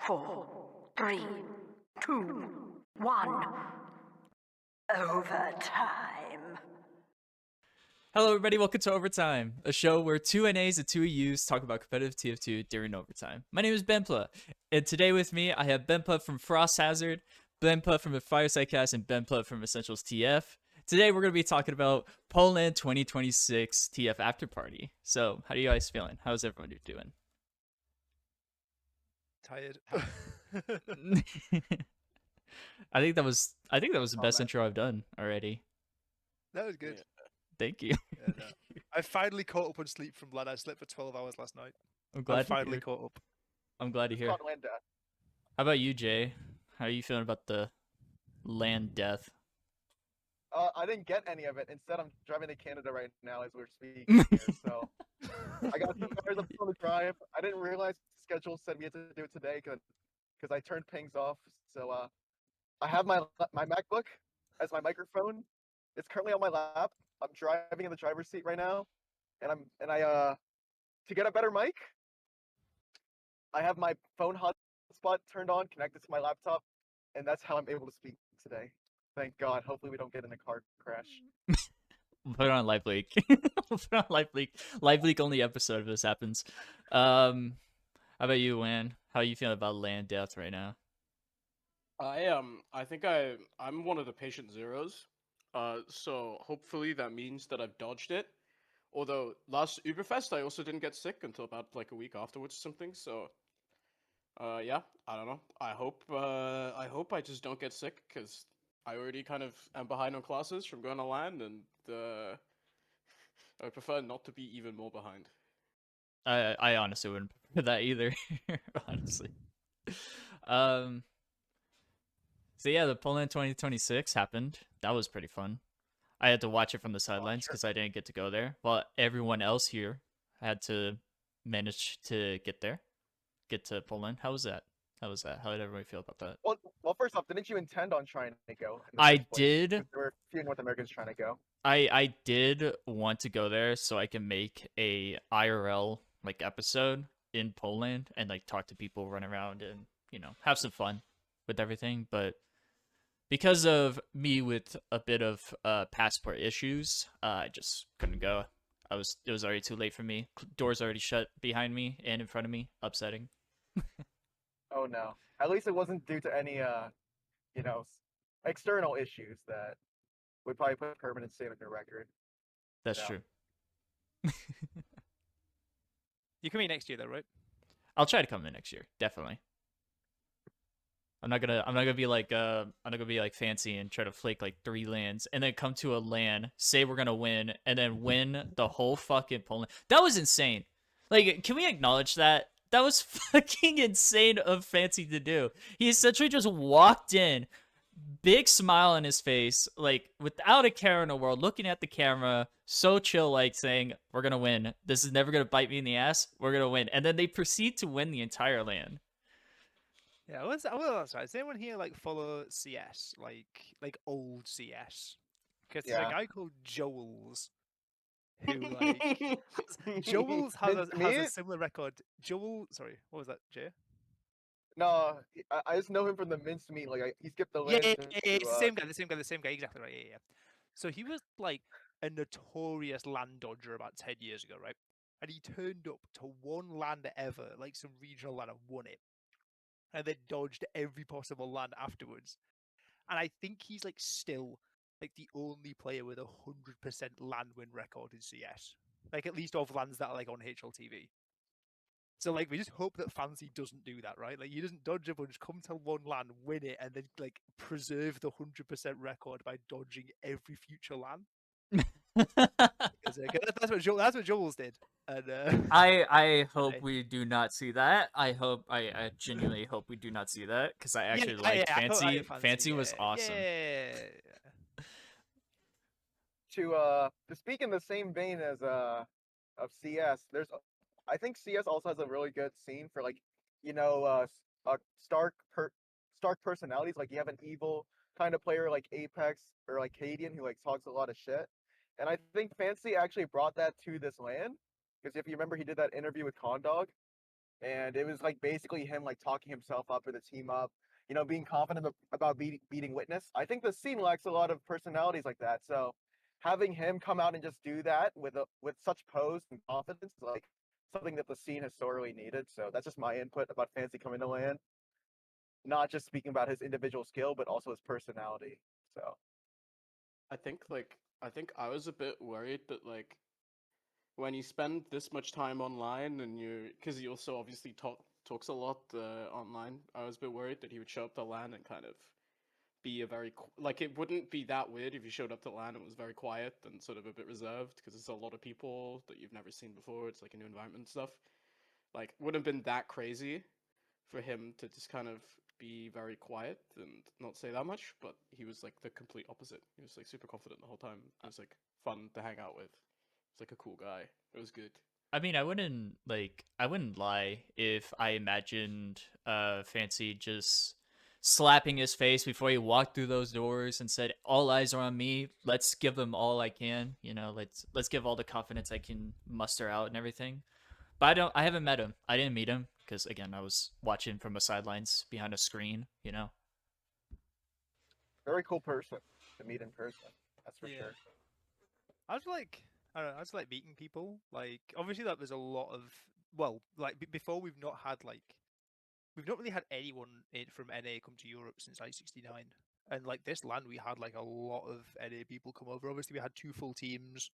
4, 3, 2, 1. Overtime. Hello, everybody. Welcome to Overtime, a show where two NAs and two Us talk about competitive TF2 during overtime. My name is Benpla, and today with me I have Benpla from Frost Hazard, Benpla from the Fireside Cast, and Benpla from Essentials TF. Today we're going to be talking about Poland 2026 TF After Party. So, how are you guys feeling? How's everyone doing? Tired. I think that was the Oh, best man. intro I've done already. That was good. Thank you. Yeah, no. I finally caught up on sleep from blood. I slept for 12 hours last night. I'm I glad to finally hear. caught up. I'm glad to It's hear. called land death. How about you, Jay? How are you feeling about the land death? I didn't get any of it. Instead, I'm driving to Canada right now as we're speaking here. So I got 2 hours up on the drive. I didn't realize the schedule said we had to do it today because I turned pings off. So I have my MacBook as my microphone. It's currently on my lap. I'm driving in the driver's seat right now, and I to get a better mic, I have my phone hotspot turned on, connected to my laptop, and that's how I'm able to speak today. Thank God. Hopefully, we don't get in a car crash. We'll put it on Live Leak. We'll put it on Live Leak. Live Leak only episode if this happens. How about you, Wan? How are you feeling about land death right now? I think I'm one of the patient zeros. So hopefully that means that I've dodged it. Although last Uberfest I also didn't get sick until about like a week afterwards or something. So yeah, I don't know. I hope I just don't get sick because I already kind of am behind on classes from going to land, and I would prefer not to be even more behind. I honestly wouldn't prefer that either. Honestly. Um. So yeah, the Poland 2026 happened. That was pretty fun. I had to watch it from the sidelines sure. because I didn't get to go there, but everyone else here had to manage to get there, get to Poland. How was that? How was that? How did everybody feel about that? Well, first off, didn't you intend on trying to go? In the I first place? did. 'Cause there were a few North Americans trying to go. I did want to go there so I can make a IRL like episode in Poland and like talk to people, run around, and have some fun with everything. But because of me with a bit of passport issues, I just couldn't go. It was already too late for me. Doors already shut behind me and in front of me. Upsetting. Oh no. At least it wasn't due to any you know, external issues that would probably put a permanent stain on your record. That's No. true. You come in next year, though, right? I'll try to come in next year, definitely. I'm not gonna be like fancy and try to flake like 3 lands and then come to a land, say we're gonna win, and then win the whole fucking Poland. That was insane. Like, can we acknowledge that? That was fucking insane of Fancy to do. He essentially just walked in, big smile on his face, like without a care in the world, looking at the camera, so chill, like saying, "We're gonna win. This is never gonna bite me in the ass. We're gonna win." And then they proceed to win the entire land. Yeah, well, that's right. Does anyone here like follow CS, like old CS? Because there's Yeah. a guy called Joel's who like Joel's has Me? a similar record. Sorry, what was that, Jay? No, I just know him from the minced meat. Like he skipped the Yeah, land. it's the same guy, the same guy, exactly right. Yeah. So he was like a notorious land dodger about 10 years ago, right? And he turned up to one land ever, like some regional land, and won it. And then dodged every possible land afterwards. And I think he's like still like the only player with 100% land win record in CS. Like at least of lands that are like on HLTV. So like we just hope that Fancy doesn't do that, right? Like he doesn't dodge a bunch, come to one land, win it, and then like preserve the 100% record by dodging every future land. That's what Joel's did. And I hope I- we do not see that. I genuinely hope we do not see that because I actually liked Fancy. Fancy was awesome. Yeah. To speak in the same vein as of CS, I think CS also has a really good scene for like Stark personalities. Like you have an evil kind of player like Apex or like Cadian who like talks a lot of shit. And I think Fancy actually brought that to this land because if you remember, he did that interview with Condog, and it was like basically him like talking himself up or the team up, being confident about beating Witness. I think the scene lacks a lot of personalities like that. So having him come out and just do that with such pose and confidence is like something that the scene has sorely needed. So that's just my input about Fancy coming to LAN. Not just speaking about his individual skill, but also his personality. So I think I was a bit worried that like when you spend this much time online and because he also obviously talks a lot online, I was a bit worried that he would show up to LAN and kind of be a very like it wouldn't be that weird if you showed up to LAN and was very quiet and sort of a bit reserved because it's a lot of people that you've never seen before. It's like a new environment and stuff. Like wouldn't have been that crazy for him to just kind of be very quiet and not say that much, but he was like the complete opposite. He was like super confident the whole time. It was like fun to hang out with. He's like a cool guy. It was good. I mean, I wouldn't lie if I imagined Fancy just slapping his face before he walked through those doors and said, "All eyes are on me. Let's give them all I can. Let's give all the confidence I can muster out and everything." But I haven't met him. I didn't meet him because again, I was watching from the sidelines behind a screen. very cool person to meet in person. That's for Yeah. sure. I was like, I don't know, I just like meeting people. Like, obviously, that there's a lot of like before we've not really had anyone from NA come to Europe since I-69, and like this land we had like a lot of NA people come over. Obviously, we had 2 full teams,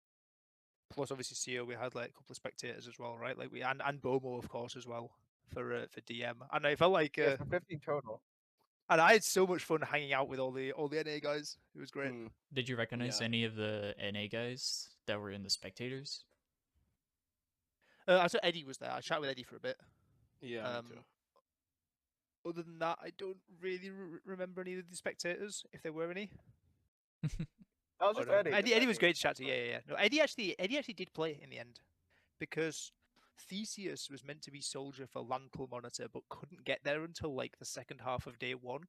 plus obviously CO. We had like a couple of spectators as well, right? Like and Bomo of course as well for DM, and I felt like Yeah, so 15 total. and I had so much fun hanging out with all the NA guys. It was great. Mm, Did you recognize Yeah. any of the NA guys that were in the spectators? I saw Eddie was there. I chatted with Eddie for a bit. yeah, me too. Other than that, I don't really remember any of the spectators, if there were any. That was just no. Eddie. just Eddie was Eddie. great to chat to. Yeah. No, Eddie actually did play in the end, because Theseus was meant to be soldier for Landcl Monitor, but couldn't get there until like the second half of day 1.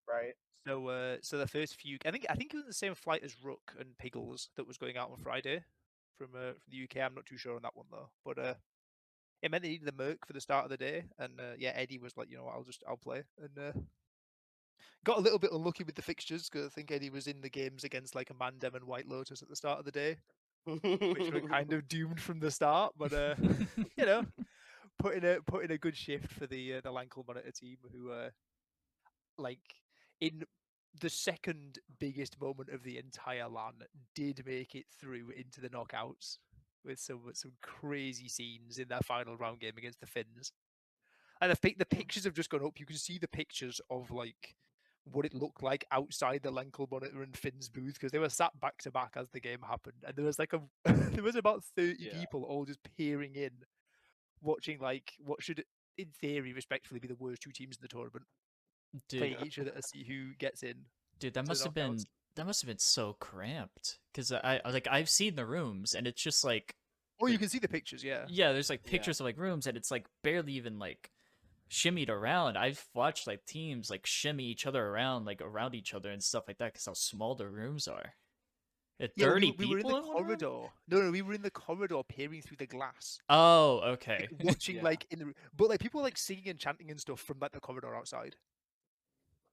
Right. So the first few, I think it was the same flight as Rook and Piggles that was going out on Friday from the UK. I'm not too sure on that one though, but it meant they needed the Merc for the start of the day, and yeah, Eddie was like, you know what, I'll play, and got a little bit unlucky with the fixtures because I think Eddie was in the games against like a Mandem and White Lotus at the start of the day, which were kind of doomed from the start. But you know, put in a good shift for the Landcl Monitor team, who like in the second biggest moment of the entire LAN did make it through into the knockouts with some crazy scenes in their final round game against the Finns. And the pictures have just gone up. You can see the pictures of like what it looked like outside the Lenkel Monitor and Finn's booth, because they were sat back to back as the game happened, and there was like there was about 30 Yeah. people all just peering in, watching like what should, in theory, respectfully be the worst 2 teams in the tournament, playing Dude, each other to see who gets in. that to the must have been knockouts. so cramped because I've seen the rooms and it's just like Oh, you can see the pictures, yeah. yeah, there's like Yeah. pictures of like rooms and it's like barely even like shimmied around. I've watched like teams like shimmy each other around like around each other and stuff like that because how small the rooms are. At Yeah, 30 we were in people the in one room? corridor. No, we were in the corridor peering through the glass, Oh, okay. like, watching Yeah. like in the, but like people like singing and chanting and stuff from like the corridor outside.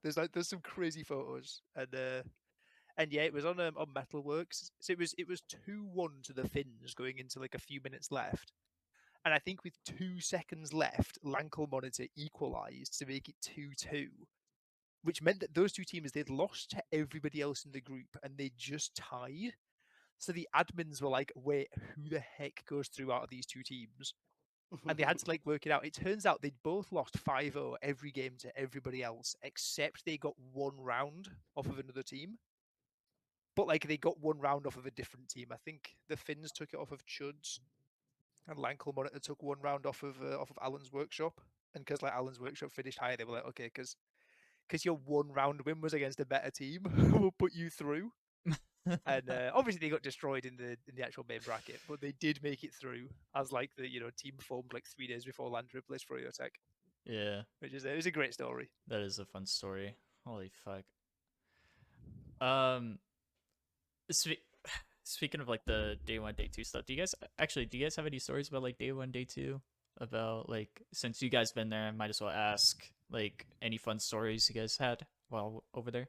There's some crazy photos, and yeah, it was on Metalworks. So it was 2-1 to the Finns going into like a few minutes left, and I think with 2 seconds left, Lankel Monitor equalised to make it 2-2, which meant that those 2 teams, they'd lost to everybody else in the group and they just tied. So the admins were like, "Wait, who the heck goes through out of these 2 teams?" And they had to like work it out. It turns out they'd both lost 5-0 every game to everybody else, except they got 1 round off of another team. But like they got 1 round off of a different team. I think the Finns took it off of Chuds, and Lankel Monitor took 1 round off of Alan's Workshop. And because like Alan's Workshop finished higher, they were like, okay, because your 1 round win was against a better team, we'll put you through. And obviously they got destroyed in the actual main bracket, but they did make it through as like the team formed like 3 days before LAN replaced Froyotech, Yeah, which is it was a great story. that is a fun story. Holy fuck. Um, speaking of like the day 1, day 2 stuff, do you guys have any stories about like day 1, day 2? about like since you guys been there, I might as well ask like any fun stories you guys had while over there.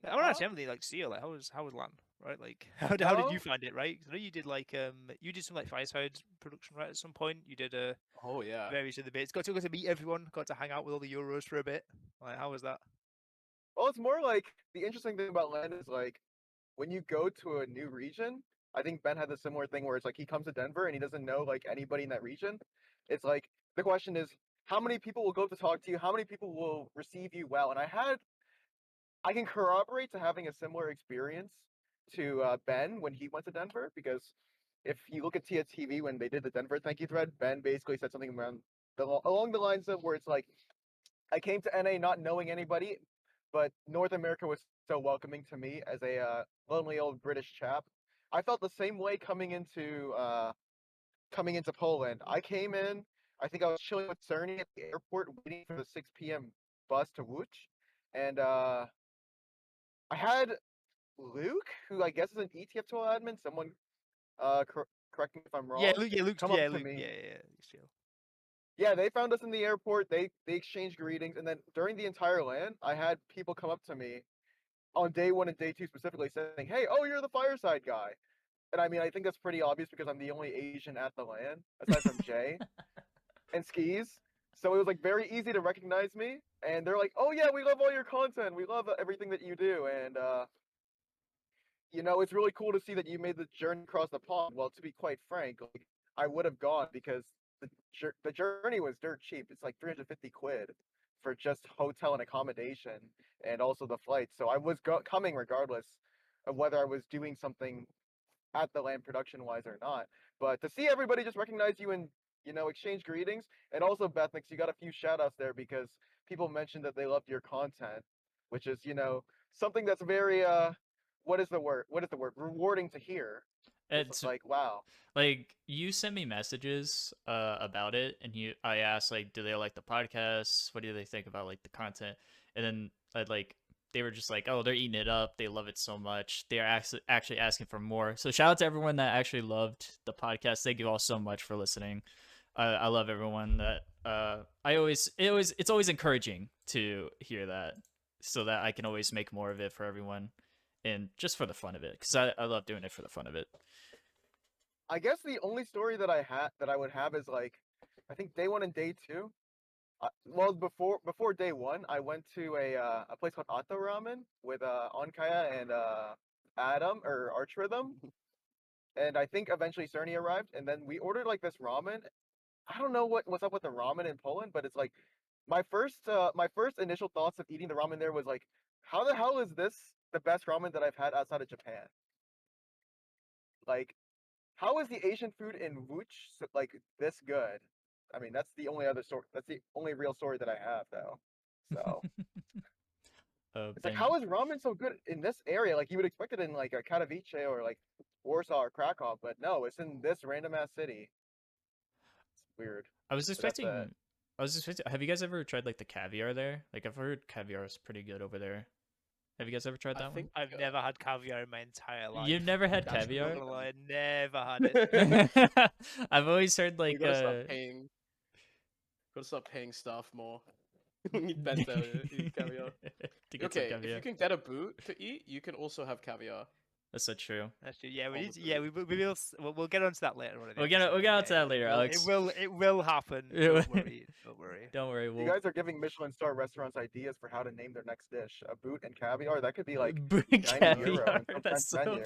I don't actually have anything like see like how was LAN, right? Like how did Well- you find it, right? 'Cause I know you did like you did some like Fireside production right at some point. You did Oh yeah. various other bits. Got to meet everyone. Got to hang out with all the Euros for a bit. Like how was that? Well, it's more like the interesting thing about land is like when you go to a new region. I think Ben had a similar thing where it's like he comes to Denver and he doesn't know like anybody in that region. It's like the question is how many people will go to talk to you? How many people will receive you well? And I can corroborate to having a similar experience to Ben when he went to Denver because if you look at TSTV when they did the Denver thank you thread, Ben basically said something along the lines of where it's like, I came to NA not knowing anybody, but North America was so welcoming to me as a lonely old British chap. I felt the same way coming into Poland. I came in, I think I was chilling with Cerny at the airport waiting for the 6 p.m. bus to Łódź, and I had Luke, who I guess is an ETF tool admin. Someone correct me if I'm wrong. Yeah, Luke. come up Yeah, to Luke. me. Yeah. He's chill. Yeah, they found us in the airport. They exchanged greetings, and then during the entire LAN, I had people come up to me on day 1 and day 2 specifically saying, "Hey, oh, you're the Fireside guy." And I mean, I think that's pretty obvious because I'm the only Asian at the LAN aside from Jay and Skis. So it was like very easy to recognize me, and they're like, "Oh yeah, we love all your content. We love everything that you do." And you know, it's really cool to see that you made the journey across the pond. Well, to be quite frank, like I would have gone because the journey was dirt cheap. It's like 350 quid for just hotel and accommodation and also the flight. So I was coming regardless of whether I was doing something at the land production wise or not. But to see everybody just recognize you and exchange greetings, and also Bethnix, you got a few shout outs there because people mentioned that they loved your content, which is something that's very what is the word? Rewarding to hear. It's like, wow. Like you sent me messages about it, and I asked like, do they like the podcast? What do they think about like the content? And then they were just like, oh, they're eating it up. They love it so much. They're actually asking for more. So shout out to everyone that actually loved the podcast. Thank you all so much for listening. I love everyone that it's always encouraging to hear that, so that I can always make more of it for everyone, and just for the fun of it, because I love doing it for the fun of it. I guess the only story that I would have is like, I think day 1 and day 2. Well, before day 1, I went to a place called Ato Ramen with Onkaya and Adam or Archrhythm, and I think eventually Cerny arrived, and then we ordered like this ramen. I don't know what's up with the ramen in Poland, but it's like my first initial thoughts of eating the ramen there was like, how the hell is this the best ramen that I've had outside of Japan? Like, how is the Asian food in Łódź like this good? I mean, that's the only other story. That's the only real story that I have, though. So it's like, how is ramen so good in this area? Like, you would expect it in like a Katowice or like Warsaw or Krakow, but no, it's in this random ass city. It's weird. I was But that's expecting. Have you guys ever tried like the caviar there? Like I've heard caviar is pretty good over there. Have you guys ever tried that one? I've never had caviar in my entire life. You've never had I'm not caviar? gonna lie, never had it. I've always heard like You gotta stop paying staff more. Eat better, eat caviar. to get some Okay, if caviar. you can get a boot to eat, you can also have caviar. That's so true. That's true. Yeah, we On need the to, yeah, we'll get onto that later. On in the We'll get episode, onto yeah, that later, it will- Alex. It will happen. It Don't will- worry. Don't worry. Don't worry. You guys are giving Michelin star restaurants ideas for how to name their next dish. A boot and caviar. That could be like Boot €90 caviar. and some That's French so. menu.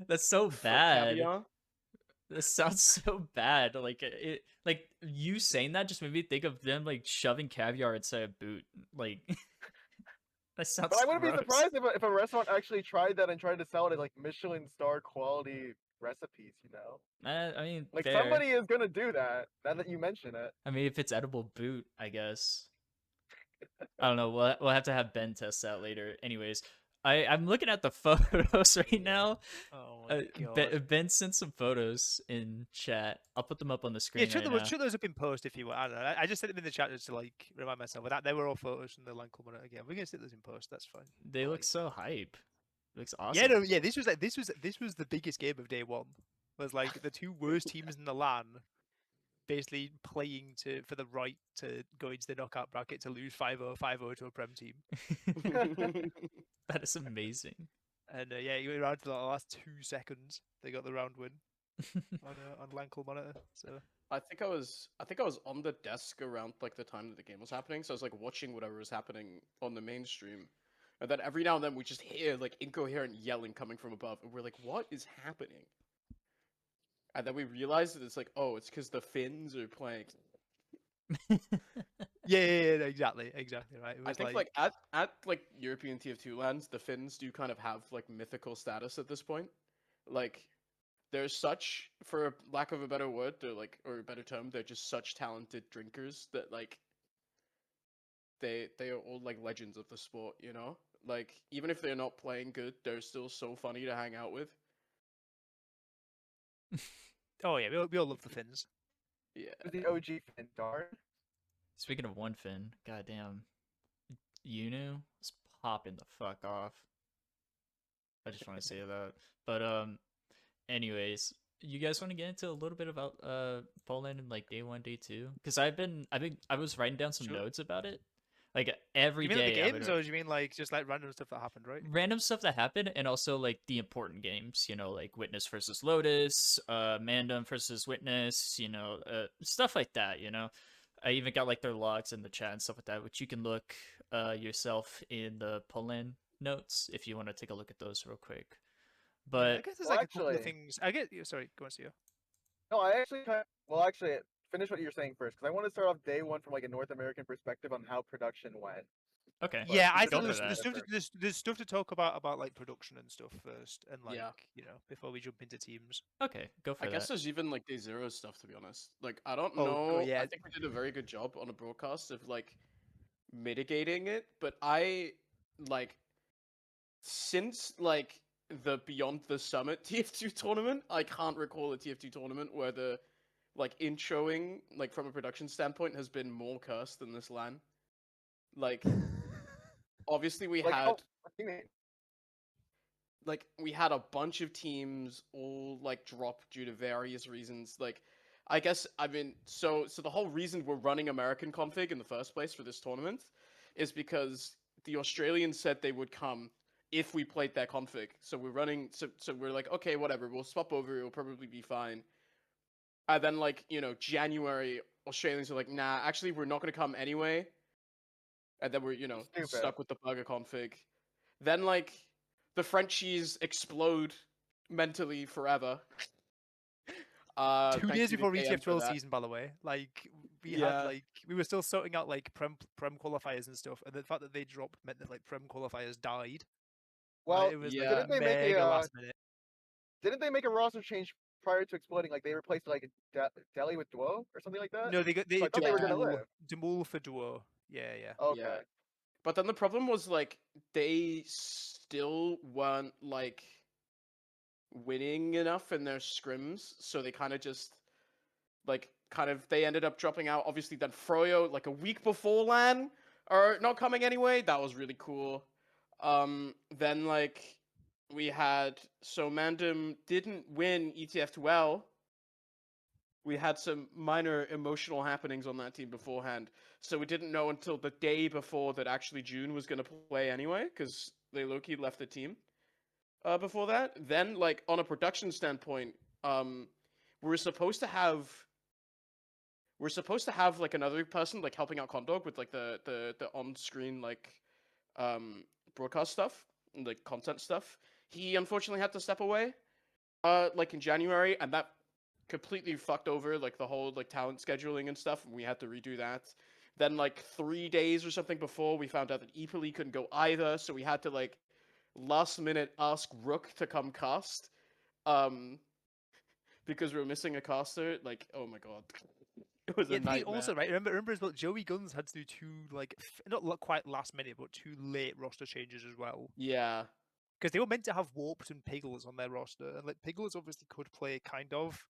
That's so For bad. caviar? This sounds so bad. Like like you saying that just made me think of them like shoving caviar inside a boot. Like that sounds. But I wouldn't be gross. surprised if a restaurant actually tried that and tried to sell it as like Michelin star quality recipes. I mean, Like fair. somebody is gonna do that. Now that you mention it. I mean, if it's edible boot, I guess. I don't know. We'll have to have Ben test that later. Anyways, I'm looking at the photos right now. Oh my god. Ben sent some photos in chat. I'll put them up on the screen. Yeah, right now. shoot those up in post if you want. I don't know. I just sent them in the chat just to like remind myself of that. They were all photos from the LAN culminant again. We're gonna sit those in post. That's fine. They look Like- so hype. Looks awesome. Yeah, no, yeah. This was the biggest game of day 1. Was like the 2 worst teams in the LAN basically playing for the right to go into the knockout bracket to lose 5-0, 5-0 to a Prem team. That is amazing. And yeah, he went around for the last 2 seconds. They got the round win on Lankle monitor. So I think I was on the desk around like the time that the game was happening, so I was like watching whatever was happening on the main stream. And then every now and then we just hear like incoherent yelling coming from above, and we're like, what is happening? And then we realized that it's like, oh, it's because the Finns are playing. yeah, exactly right. It I was think like at like European TF2 lands, the Finns do kind of have like mythical status at this point. Like they're such, for lack of a better word, they're like, or a better term, they're just such talented drinkers that like they are all like legends of the sport, you know? Like even if they're not playing good, they're still so funny to hang out with. oh yeah, we all love the Finns. Yeah. The OG Finn darn. Speaking of one Finn, goddamn, Yunu is popping the fuck off. I just want to say that. But anyways, you guys want to get into a little bit about Poland in like day 1, day 2? Because I was writing down some Sure. notes about it. Like every You mean day. like the games, or do you mean like just like random stuff that happened, right? Random stuff that happened, and also like the important games, you know, like Witness versus Lotus, Mandem versus Witness, you know, stuff like that, you know. I even got like their logs in the chat and stuff like that, which you can look yourself in the Poland notes if you want to take a look at those real quick. I But guess there's Well, like a couple of actually- things. I get sorry, go on, Sio. No, I actually actually finish what you're saying first, because I want to start off day 1 from like a North American perspective on how production went. okay, But Yeah, we I can think go for there's that. stuff there's stuff to talk about like production and stuff first, and like Yeah. you know before we jump into teams. okay, go for I that. guess there's even like day 0 stuff, to be honest. Like I don't Oh, know. yeah. I think we did a very good job on a broadcast of like mitigating it, but I like since like the Beyond the Summit TF2 tournament, I can't recall a TF2 tournament where the like introing, like from a production standpoint, has been more cursed than this LAN. Like obviously we Like, had what do you mean? like we had a bunch of teams all like drop due to various reasons. Like I guess I mean so the whole reason we're running American config in the first place for this tournament is because the Australians said they would come if we played their config. So we're running so we're like, okay, whatever, we'll swap over, it'll probably be fine. And then like, you know, January, Australians are like, nah, actually we're not gonna come anyway. And then we're, you know, Stupid. stuck with the burger config. Then like the Frenchies explode mentally forever. 2 thank days you to before KM ETF for 12 that. season, by the way, like we Yeah. had like we were still sorting out like prem qualifiers and stuff, and the fact that they dropped meant that like prem qualifiers died. Well, it was yeah. like didn't they make mega a last minute. didn't they make a roster change prior to exploding? Like they replaced like Delhi with Duo or something like that. No, they got So I thought they were gonna live. Demul for duo. Yeah. Okay. Yeah. But then the problem was like they still weren't like winning enough in their scrims, so they kind of just like they ended up dropping out. Obviously, then Froyo like a week before LAN are not coming anyway. That was really cool. Then like we had Mandem didn't win ETF 12. We had some minor emotional happenings on that team beforehand, so we didn't know until the day before that actually June was gonna play anyway, because they low-key left the team before that. Then, like on a production standpoint, we're supposed to have like another person like helping out Condog with like the on-screen like broadcast stuff, and, like content stuff. He unfortunately had to step away like in January, and that completely fucked over like the whole like talent scheduling and stuff, and we had to redo that. Then like 3 days or something before, we found out that Epoli couldn't go either, so we had to like last minute ask Rook to come cast because we were missing a caster. Like, oh my god. It was Yeah, a the thing nightmare. also, right? Remember as well, Joey Guns had to do 2 like not quite last minute, but 2 late roster changes as well. Yeah. Because they were meant to have Warped and Piglets on their roster, and like Piglets obviously could play kind of,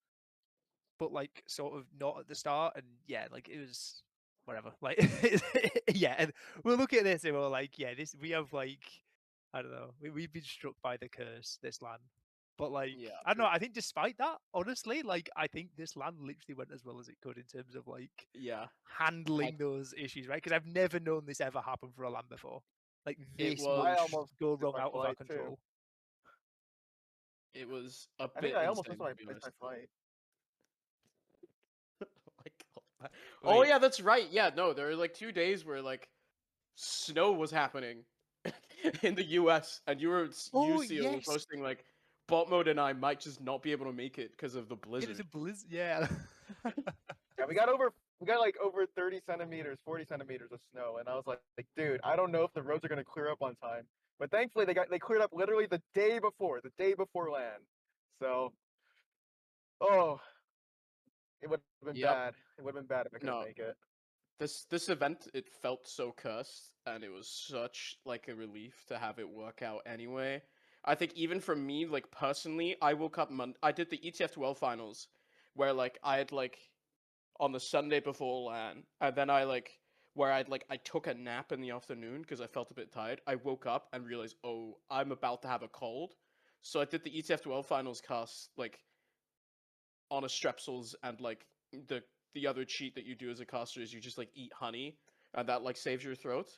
but like sort of not at the start. And yeah, like it was whatever. Like yeah, and we'll look at this and we're like, yeah, this we have like I don't know, we've been struck by the curse this LAN. But like, Yeah, I don't know. I think despite that, honestly, like, I think this land literally went as well as it could in terms of like yeah. handling those issues, right? Because I've never known this ever happen for a land before. Like It this was- much I almost go missed wrong my out of our flight, too. control. It was a I think bit I almost insane, missed to be my honest. flight. My God. Oh Wait. yeah, that's right. Yeah, no, there were like 2 days where like snow was happening in the U.S. and Oh, UC were yes. posting like bot mode and I might just not be able to make it because of the It blizzard. is a blizzard. Yeah. Yeah, we got like over 30 centimeters, 40 centimeters of snow, and I was like, dude, I don't know if the roads are gonna clear up on time. But thankfully, they cleared up literally the day before land. So, oh, it would have been Yep. bad. It would have been bad if I couldn't No. make it. This event, it felt so cursed, and it was such like a relief to have it work out anyway. I think even for me, like personally, I woke up I did the ETF 12 finals, where like I had like on the Sunday before LAN, and then I took a nap in the afternoon because I felt a bit tired. I woke up and realized, oh, I'm about to have a cold, so I did the ETF 12 finals cast like on a strepsils, and like the other cheat that you do as a caster is you just like eat honey, and that like saves your throat.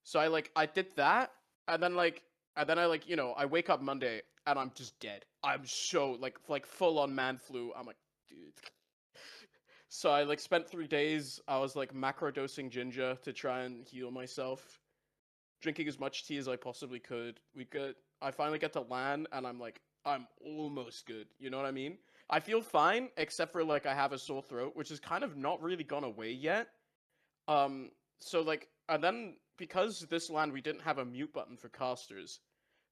So I did that, and then I I wake up Monday and I'm just dead. I'm so like full on man flu. I'm like, dude. So I like spent 3 days. I was like macro dosing ginger to try and heal myself, drinking as much tea as I possibly could. I finally get to LAN and I'm almost good. You know what I mean? I feel fine except for like I have a sore throat, which is kind of not really gone away yet. So like, and then because this LAN we didn't have a mute button for casters,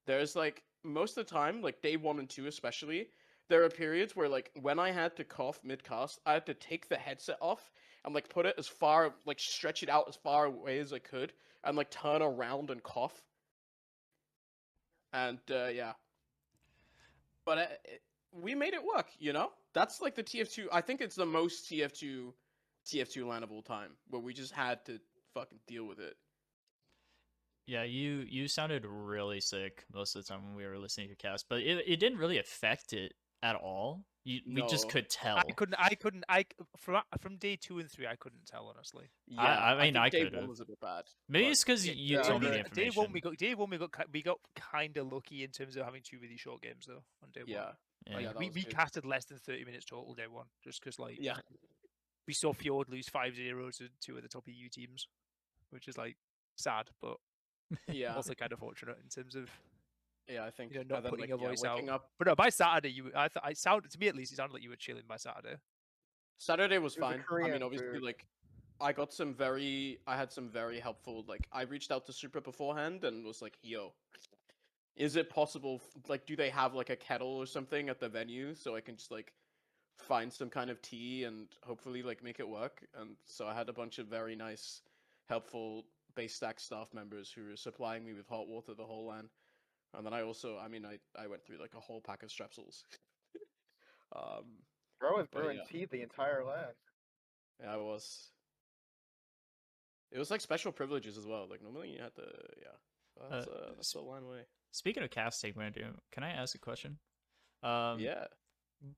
there's like most of the time, like day 1 and 2 especially, there are periods where like when I had to cough mid cast, I had to take the headset off and like put it as far, like stretch it out as far away as I could, and like turn around and cough. And yeah, but we made it work. You know, that's like the TF2. I think it's the most TF2 LAN of all time, where we just had to fucking deal with it. Yeah, you sounded really sick most of the time when we were listening to your cast, but it didn't really affect it at all. We just No. could tell. From day 2 and 3, I couldn't tell, honestly. Yeah, I mean, think I day could've. 1 was a bit bad. Maybe but- it's because Yeah, you yeah, told me the day information. Day one we got kind of lucky in terms of having 2 really short games though on day 1. Yeah. Yeah. Like, Yeah, that we was good. casted less than 30 minutes total day 1, just because like Yeah. we saw Fjord lose 5-0 to 2 of the top EU teams, which is like sad, but Yeah. also kind of fortunate in terms of Yeah, I think. not and then, putting like, your voice out. waking up. But no, by Saturday, I sounded to me at least, it sounded like you were chilling by Saturday. Saturday was It was a fine. I Korean mean, obviously, food. like, I had some very helpful, like, I reached out to Super beforehand and was like, yo, is it possible, like, do they have, like, a kettle or something at the venue so I can just, like, find some kind of tea and hopefully, like, make it work? And so I had a bunch of very nice, helpful base stack staff members who were supplying me with hot water the whole LAN. And then I also, I mean, I went through, like, a whole pack of strepsils. Bro was But brewing yeah. tea the entire land. Yeah, I was. It was like special privileges as well. Like normally you had to, yeah. That's a line way. Speaking of casting, Randy, can I ask a question? Yeah.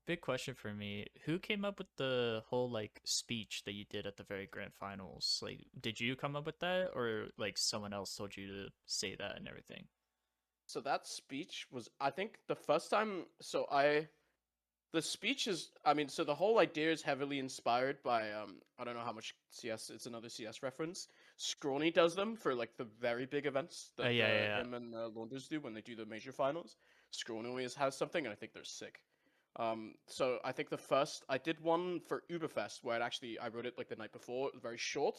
Big question for me. Who came up with the whole like speech that you did at the very grand finals? Like, did you come up with that, or like someone else told you to say that and everything? So that speech was, I think, the first time. The speech is, I mean, so the whole idea is heavily inspired by, I don't know how much CS. It's another CS reference. Scrawny does them for like the very big events that Yeah. him and Launders do when they do the major finals. Scrawny always has something, and I think they're sick. So I think I did one for Uberfest where I wrote it like the night before. It was very short,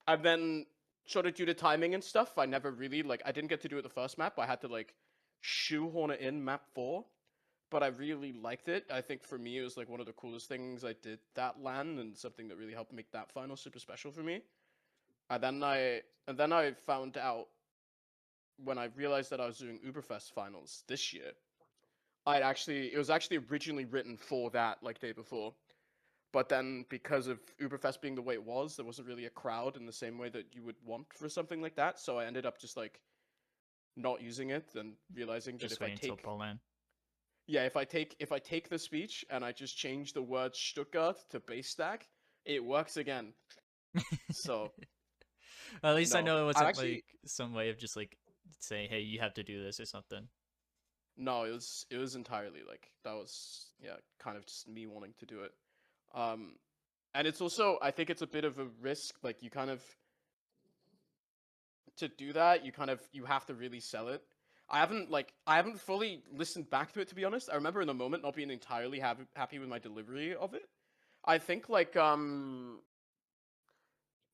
and then sort of due to timing and stuff, I never really I didn't get to do it the first map. I had to like shoehorn it in map 4, but I really liked it. I think for me it was like one of the coolest things I did that LAN, and something that really helped make that final super special for me. And then I found out when I realized that I was doing Uberfest finals this year. It was actually originally written for that like day before, but then because of Uberfest being the way it was, there wasn't really a crowd in the same way that you would want for something like that. So I ended up just like not using it and realizing that Just if I waiting until take Poland. yeah, if I take the speech and I just change the word Stuttgart to base stack, it works again. So At least I no, know it I wasn't actually like some way of just like saying, "Hey, you have to do this" or something. no, it was entirely like that was kind of just me wanting to do it. Um, and it's also I think it's a bit of a risk. Like you kind of to do that, you have to really sell it. I haven't fully listened back to it to be honest. I remember in the moment not being entirely happy with my delivery of it. I think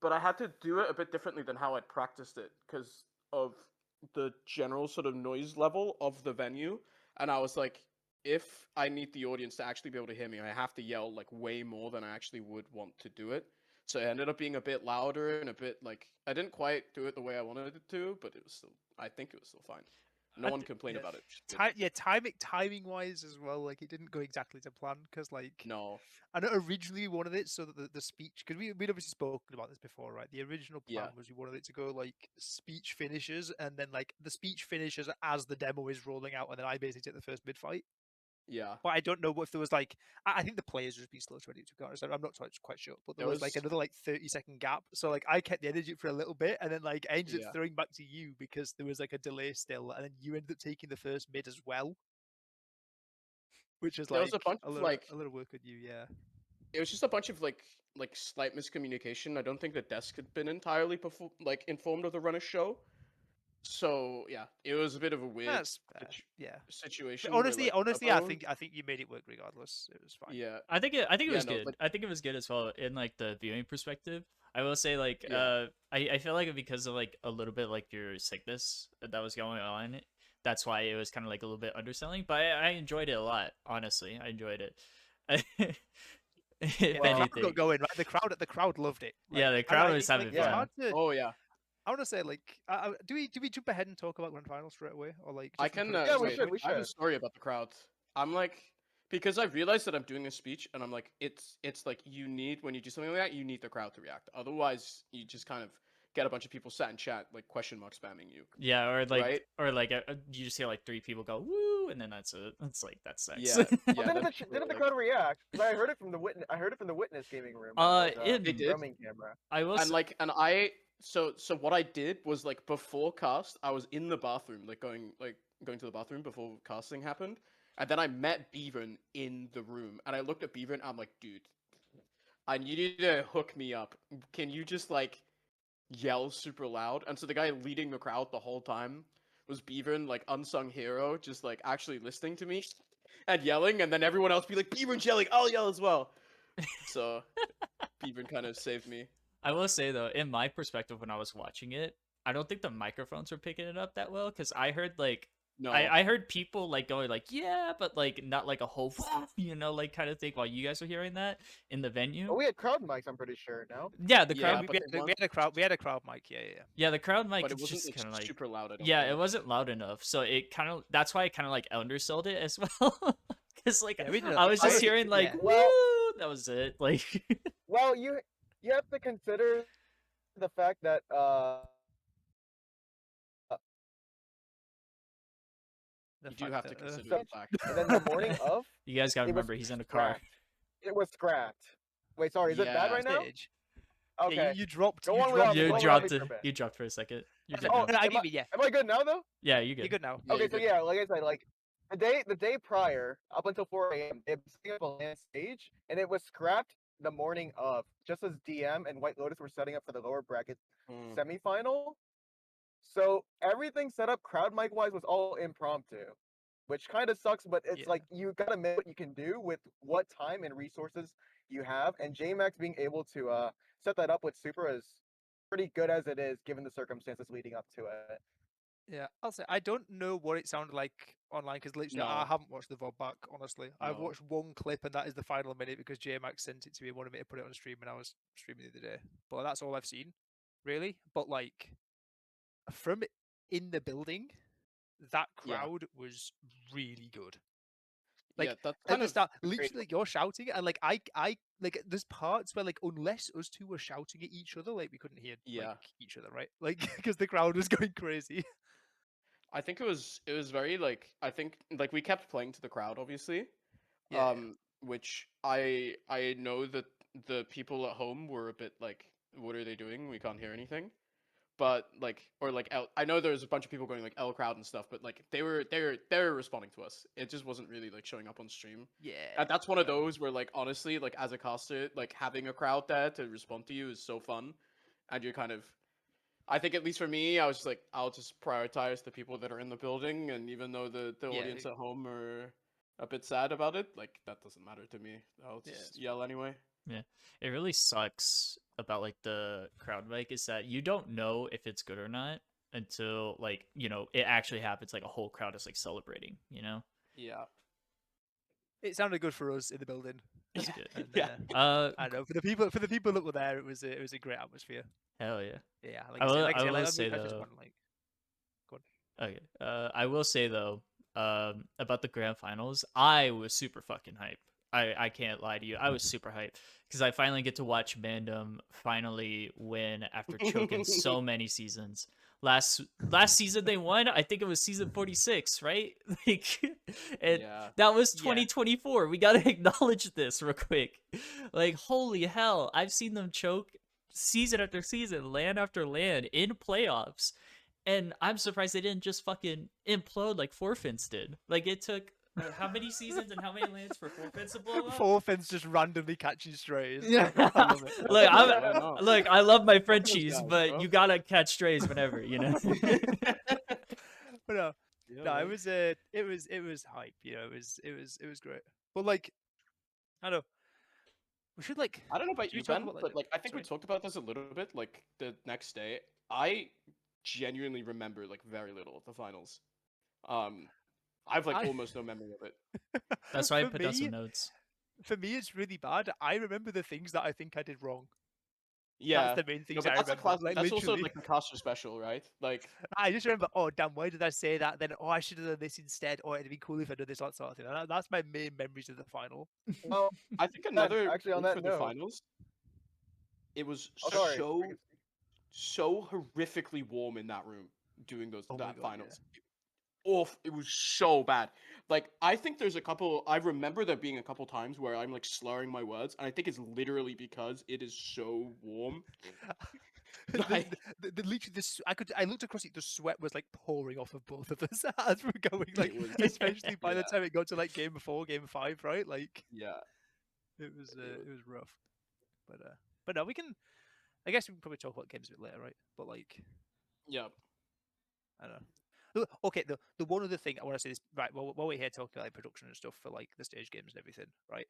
but I had to do it a bit differently than how I'd practiced it because of the general sort of noise level of the venue. And I was like, if I need the audience to actually be able to hear me, I have to yell like way more than I actually would want to do it. So it ended up being a bit louder and a bit like I didn't quite do it the way I wanted it to, but it was still I think it was still fine. No I one th- complained Yeah. about it. Which is good. Timing wise as well, like it didn't go exactly to plan because like No, I know originally we wanted it so that the speech because we'd obviously spoken about this before, right? The original plan yeah, was we wanted it to go like speech finishes and then like the speech finishes as the demo is rolling out, and then I basically take the first mid fight. yeah. But I don't know if there was like I think the players just be slow to ready to be honest. I'm not quite sure, but there There was like was another like 30-second gap. So like I kept the energy for a little bit, and then like I ended yeah. up throwing back to you because there was like a delay still, and then you ended up taking the first mid as well, which is There was like a bunch of like a little work with you, yeah. it was just a bunch of like slight miscommunication. I don't think the desk had been entirely informed of the runner show. So yeah, it was a bit of a weird That's fair. Yeah. situation where Honestly, like honestly, I think you made it work regardless. It was fine. yeah, I think it yeah, was no, good. like I think it was good as well in like the viewing perspective. I will say like yeah, I feel like because of like a little bit like your sickness that was going on, that's why it was kind of like a little bit underselling. But I enjoyed it a lot. Honestly, I enjoyed it. If Yeah, the crowd anything, got going, right? The crowd loved it. yeah, Like, the I crowd don't- was like, having it's Yeah. fun. hard to. oh yeah. I want to say like, do we jump ahead and talk about grand final straight away, or like I just can encourage Yeah, us we at wait. that should. We I have a should. story about the crowd. I'm like because I realized that I'm doing a speech and I'm like it's like you need when you do something like that you need the crowd to react. Otherwise, you just kind of get a bunch of people sat in chat like question mark spamming you, Yeah, right? or like you just hear like three people go woo, and then that's it. It's like that sucks. Yeah, Well, yeah. didn't That's the true, didn't the like crowd react? 'Cause I heard it from the witness. I heard it from the witness gaming room. When it was, they did. roaming camera. I will. And like and I so what I did was like before cast I was in the bathroom going to the bathroom before casting happened, and then I met Beaven in the room and I looked at Beaven and I'm like, dude, I need you to hook me up. Can you just like yell super loud? And so the guy leading the crowd the whole time was Beaven, like unsung hero, just like actually listening to me and yelling, and then everyone else be like, Beaven's yelling, I'll yell as well. So Beaven kind of saved me. I will say though, in my perspective, when I was watching it, I don't think the microphones were picking it up that well because I heard like No. I heard people like going like yeah, but like not like a whole like kind of thing while you guys were hearing that in the venue. Oh, we had crowd mics. I'm pretty sure. No. Yeah, the Yeah, crowd. but we had a crowd. We had a crowd mic. Yeah, yeah. Yeah, the crowd mic. but it It's wasn't just like kind of like super loud. I don't yeah, think. it wasn't loud enough, so it kind of that's why I kind of like undersold it as well. Because like Yeah, we did I was just I- hearing like yeah. Well- woo, that was it. Like Well, you have to consider the fact that The You do fact have to that, consider so- the fact. and then the morning of you guys gotta it was remember, he's in a car. scrapped. It was scrapped. Wait, sorry. Is it bad Yeah. right now? stage. Okay. Yeah, you dropped. Go you on dropped. without me, You go on dropped without me it. for a bit. You dropped for a second. You're Oh, good no, now. I Am give it. Yeah, Am I good now though? Yeah, you're you're good. good now. Yeah, Okay, you're so good. yeah, like I said, like the day prior, up until 4 a.m., they were setting up a land stage, and it was scrapped the morning of, just as DM and White Lotus were setting up for the lower bracket Mm. semifinal. So everything set up crowd mic wise was all impromptu, which kind of sucks. But it's Yeah. like you gotta admit what you can do with what time and resources you have, and JMax being able to set that up with Super is pretty good as it is, given the circumstances leading up to it. Yeah, I'll say I don't know what it sounded like online because literally I No. haven't watched the VOD back. Honestly, I've No. watched one clip and that is the final minute because JMax sent it to me and wanted me to put it on stream and I was streaming the other day. But that's all I've seen, really. But like from in the building, that Yeah. crowd was really good. Like Yeah, that's at kind the of start, literally, like, you're shouting, and like I like there's parts where like unless us two were shouting at each other, like we couldn't hear Yeah. like each other, right? Like because the crowd was going crazy. I think it was very like I think like we kept playing to the crowd obviously. Yeah. Which I know that the people at home were a bit like, what are they doing? We can't hear anything. But like, or like I know there's a bunch of people going like L crowd and stuff, but like they were responding to us. It just wasn't really like showing up on stream. Yeah. And that's one of those where like honestly, like as a caster, like having a crowd there to respond to you is so fun, and you're kind of. I think at least for me, I was just like, I'll just prioritize the people that are in the building, and even though the Yeah, audience at home are a bit sad about it, like that doesn't matter to me. I'll Yeah, just it's yell anyway. It really sucks about like the crowd mic is that you don't know if it's good or not until like, it actually happens, like a whole crowd is like celebrating, Yeah. It sounded good for us in the building. It's good. And, Yeah. I know for the people that were there, it was a great atmosphere. Hell yeah. Yeah, like I I said, will- like I I said, will like, say, I just though- want like, go on. Okay. I will say though, about the grand finals, I was super fucking hype. I can't lie to you. I was super hyped because I finally get to watch Mandem finally win after choking so many seasons. Last season they won. I think it was season 46, right? Like, and Yeah. that was Yeah. 2024. We gotta acknowledge this real quick. Like, holy hell! I've seen them choke season after season, land after land in playoffs. And I'm surprised they didn't just fucking implode like Forfins did. Like it took how many seasons and how many lands for Forfins to blow up? Forfins just randomly catching strays. Yeah. I love it. Look, Why not? look, I love my those Frenchies, guys, but bro. you gotta catch strays whenever, But no, Yeah, no, man. it was hype. It was great. But like, I don't know. We should like. I don't know about Should we you, talk Ben, about, like, but like I think we sorry? talked about this a little bit. Like the next day, I genuinely remember like very little of the finals. I've like I- almost no memory of it. That's why I For put down some me- notes. For me, it's really bad. I remember the things that I think I did wrong. Yeah, That's the main no, things but I that's a remember. class. Like, That's also literally. like a caster special, right? Like, I just remember, oh damn, why did I say that? Then, oh, I should have done this instead. Or it'd be cool if I did this, that sort of thing. And that's my main memories of the final. Well, I think another actually, on thing that for the note- finals. It was Oh, sorry. so horrifically warm in that room doing Oh my that God, finals. It was so bad. Like I think there's a couple. I remember there being a couple times where I'm like slurring my words, and I think it's literally because it is so warm. Like- Literally, I looked across it. The sweat was like pouring off of both of us as we're going. Like, was- especially by the yeah. time it got to like game 4, game 5, right? Like, Yeah, it was rough. But no, we can. I guess we can probably talk about games a bit later, right? But like, yeah. I don't know. Okay, the one other thing I want to say is right. While we're here talking about like production and stuff for like the stage games and everything, right?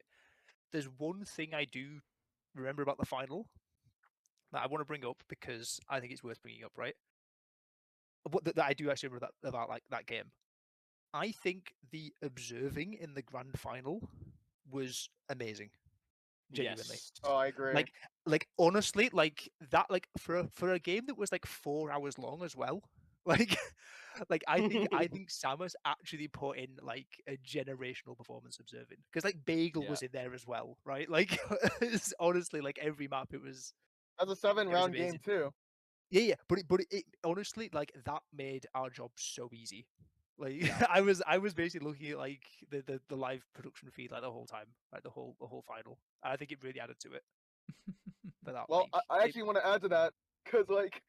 There's one thing I do remember about the final that I want to bring up because I think it's worth bringing up, right? What that I do actually remember that about like that game. I think the observing in the grand final was amazing. Genuinely. Yes. Oh, I agree. Like honestly, like that, like for a game that was like 4 hours long as well. Like I think Samus actually put in like a generational performance observing because like Bagel Yeah. was in there as well, right? Like it's honestly, like every map it was. That's a 7-round game amazing. too. Yeah, but it honestly, like that made our job so easy. Like I was basically looking at like the live production feed like the whole time, like the whole final. And I think it really added to it. For that, Well, like, I actually want to add to that because like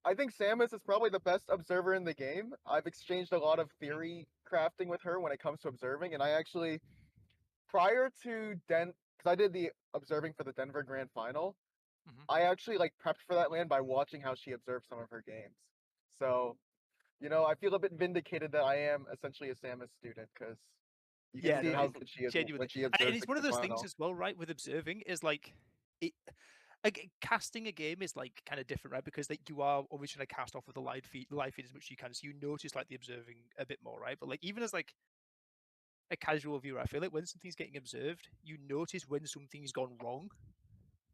I think Samus is probably the best observer in the game. I've exchanged a lot of theory crafting with her when it comes to observing, and I actually prior to because I did the observing for the Denver Grand Final. Mhm. I actually like prepped for that land by watching how she observed some of her games. So, I feel a bit vindicated that I am essentially a Samus student because you can Yeah, see no, how it's good she is genuinely. when she And observes. it's the one of those final. things as well, right? With observing is like it. Like casting a game is like kind of different, right? Because like you are always trying to cast off of the live feed as much as you can, so you notice like the observing a bit more, right? But like even as like a casual viewer, I feel like when something's getting observed, you notice when something's gone wrong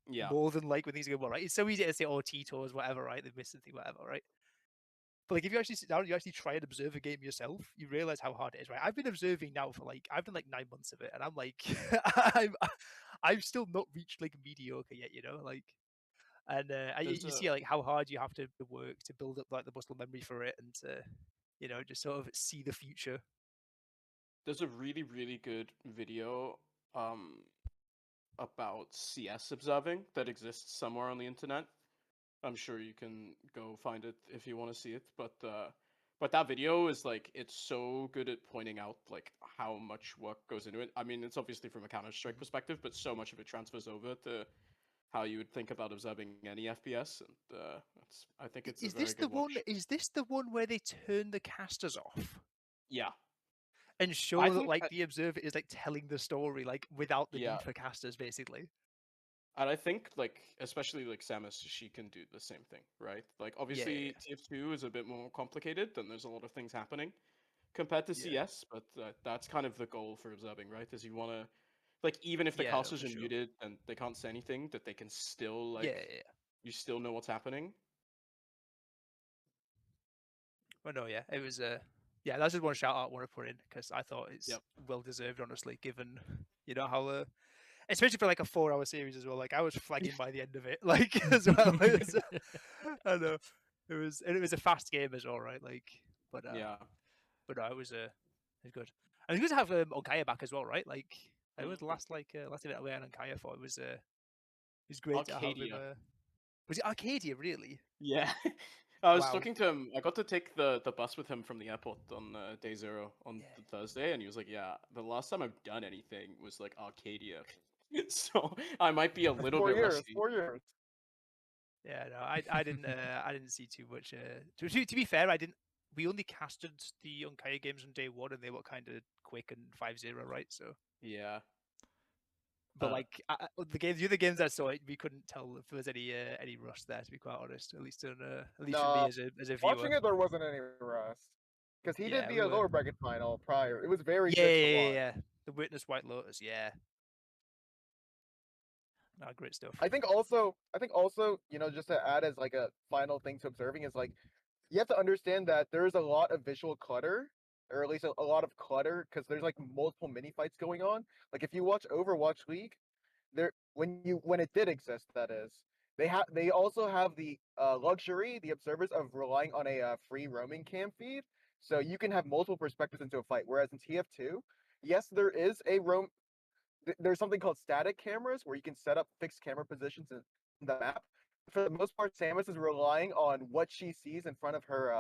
Yeah. more than like when things go well, right? It's so easy to say, "Oh, Tito's whatever," right? They've missed something, whatever, right? But like if you actually sit down and you actually try and observe a game yourself, you realize how hard it is, right? I've been observing now for like I've done like 9 months of it, and I'm like I've still not reached like mediocre yet, like. And you There's see like how hard you have to work to build up like the muscle memory for it, and just sort of see the future. There's a really, really good video about CS observing that exists somewhere on the internet. I'm sure you can go find it if you want to see it, but that video is like, it's so good at pointing out like how much work goes into it. I mean, it's obviously from a Counter-Strike perspective, but so much of it transfers over to how you would think about observing any FPS, and I think it's Is a very this the good one? watch. Is this the one where they turn the casters off Yeah, and show I that think like that- the observer is like telling the story like without the Yeah. need for casters, basically? and I think like especially like Samus, she can do the same thing, right? Like obviously TF2 is a bit more complicated, and there's a lot of things happening compared to Yeah. CS, but that's kind of the goal for observing, right? Is you want to, like, even if the Yeah, no, casters for are sure. muted and they can't say anything, that they can still like Yeah. you still know what's happening. Well, no, yeah, it was yeah, that's just one shout out I want to put in because I thought it's Yep. well deserved, honestly, given how especially for like a 4-hour series as well. Like I was flagging by the end of it, like as well. It was, I know it was a fast game as well, right? Like, but Yeah. but no, it was good. And it's good to have Onkaya back as well, right? Like it was the last last event away on Onkaya for. It was great to have him. Arcadia. Was it Arcadia really? Yeah. I was Wow. talking to him. I got to take the bus with him from the airport on day 0 on Yeah. the Thursday, and he was like, "Yeah, the last time I've done anything was like Arcadia." So I might be a That's little 4 bit years. rusty. 4 years. Yeah, no, I didn't I didn't see too much. To be fair, I didn't. We only casted the Unkaya games on day 1, and they were kind of quick and 5-0, right? So, Yeah. but like the other games I saw, we couldn't tell if there was any rush there. To be quite honest, at least for me No, as a viewer. Watching it, there wasn't any rust. Because he Yeah, did we the were- lower bracket final prior. It was very Yeah, good yeah, to yeah, watch. yeah. The Witness White Lotus, yeah. No, great stuff. I think also, just to add as like a final thing to observing is like, you have to understand that there's a lot of visual clutter, or at least a lot of clutter, because there's like multiple mini fights going on. Like if you watch Overwatch League, when it did exist, that is, they also have the luxury, the observers, of relying on a free roaming cam feed, so you can have multiple perspectives into a fight. Whereas in TF2, yes, there is there's something called static cameras where you can set up fixed camera positions in the map. For the most part, Samus is relying on what she sees in front of her.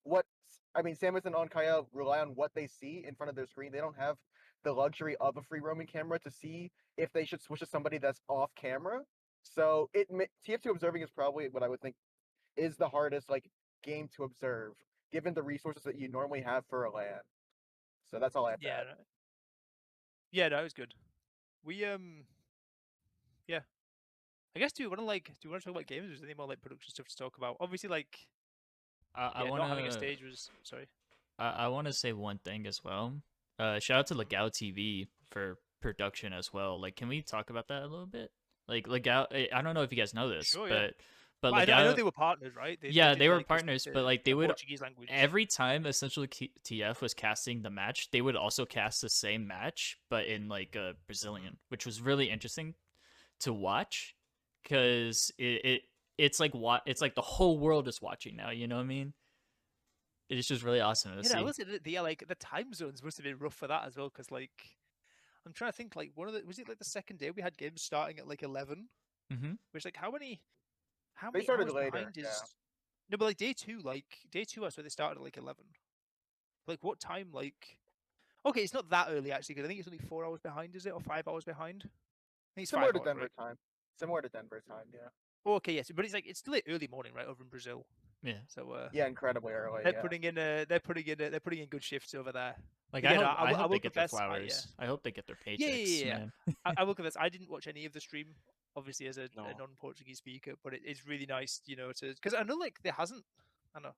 Samus and Onkaya rely on what they see in front of their screen. They don't have the luxury of a free roaming camera to see if they should switch to somebody that's off camera. So TF2 observing is probably what I would think is the hardest like game to observe, given the resources that you normally have for a LAN. So that's all I have to Yeah, add. yeah, no, it was good. We yeah. I guess do you want to talk about games? Or is there any more like production stuff to talk about? Obviously, like I not want having a to. stage was sorry. I want to say one thing as well. Shout out to Legao TV for production as well. Like, can we talk about that a little bit? Like Legao, I don't know if you guys know this, Sure, yeah. but I Legao, know they were partners, right? yeah, did, they were like, partners, but like they would Portuguese language. every time essentially TF was casting the match, they would also cast the same match, but in like Brazilian, which was really interesting to watch because it's like the whole world is watching now. You know what I mean? It's just really awesome to see. I was the time zones must have been rough for that as well, because like I'm trying to think, like was it like the second day we had games starting at like 11, Mm-hmm. which like how many They started hours later, behind is yeah. no, but like day two, I swear they started at like 11. Like what time? Like okay, it's not that early actually, because I think it's only 4 hours behind, is it, or 5 hours behind? I think it's Similar 5 to hours, Denver right? time. Similar to Denver time, yeah. Oh, okay, yes, but it's still like early morning, right, over in Brazil. Yeah. So Yeah, incredibly early. they're Yeah. putting in good shifts over there. Like But I yeah, no, hope, I hope will they get their confess, flowers. I hope they get their paychecks. Yeah. Man. I will confess, I didn't watch any of the stream, obviously as a No. non-Portuguese speaker, but it's really nice, to because I know like there hasn't. I don't know.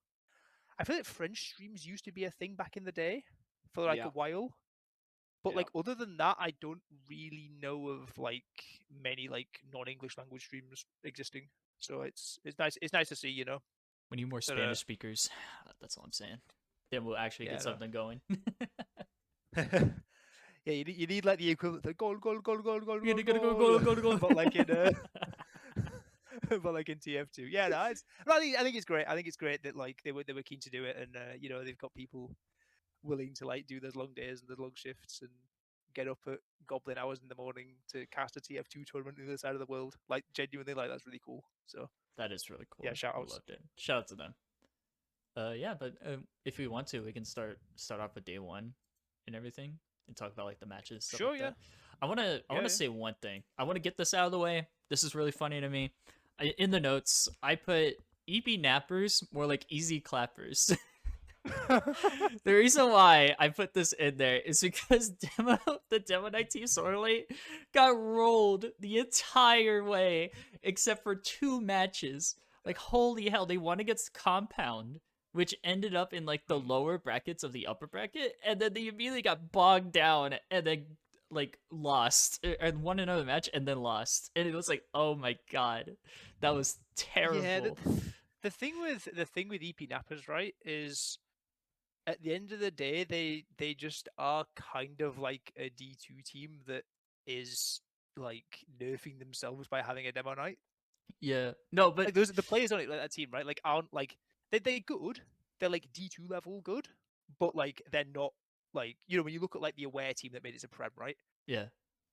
I feel like French streams used to be a thing back in the day for like Yeah. a while. But Yeah. like other than that, I don't really know of like many like non-English language streams existing. So it's nice. It's nice to see, We need more But, Spanish speakers. That's all I'm saying. Then we'll actually Yeah, get no. something going. Yeah, you need like the equivalent of goal. You gotta go. But like in but like in TF2. Yeah, no, but I think it's great. I think it's great that like they were keen to do it, and you know, they've got people willing to like do those long days and those long shifts and get up at goblin hours in the morning to cast a TF2 tournament on the other side of the world. Like genuinely, like that's really cool. So That is really cool. yeah, shout I outs. loved it. Shout out to them. Yeah, but if we want to, we can start off with day one and everything, and talk about like the matches. Stuff Sure, like yeah. that. I wanna Yeah. say one thing. I want to get this out of the way. This is really funny to me. In the notes, I put EB nappers more like easy clappers. The reason why I put this in there is because the Demo Knight Team Sorely got rolled the entire way except for 2 matches. Like, holy hell, they won against Compound, which ended up in like the lower brackets of the upper bracket, and then they immediately got bogged down and then like lost and won another match and then lost. And it was like, oh my god, that was terrible. Yeah, the thing with EP Nappers, right, is at the end of the day, they just are kind of like a D2 team that is like nerfing themselves by having a Demo Knight. Yeah, no, but Like those the players on it, like that team, right? Like aren't like they're good. They're like D2 level good, but like they're not like, you know, when you look at like the Aware team that made it to Prem, right? yeah.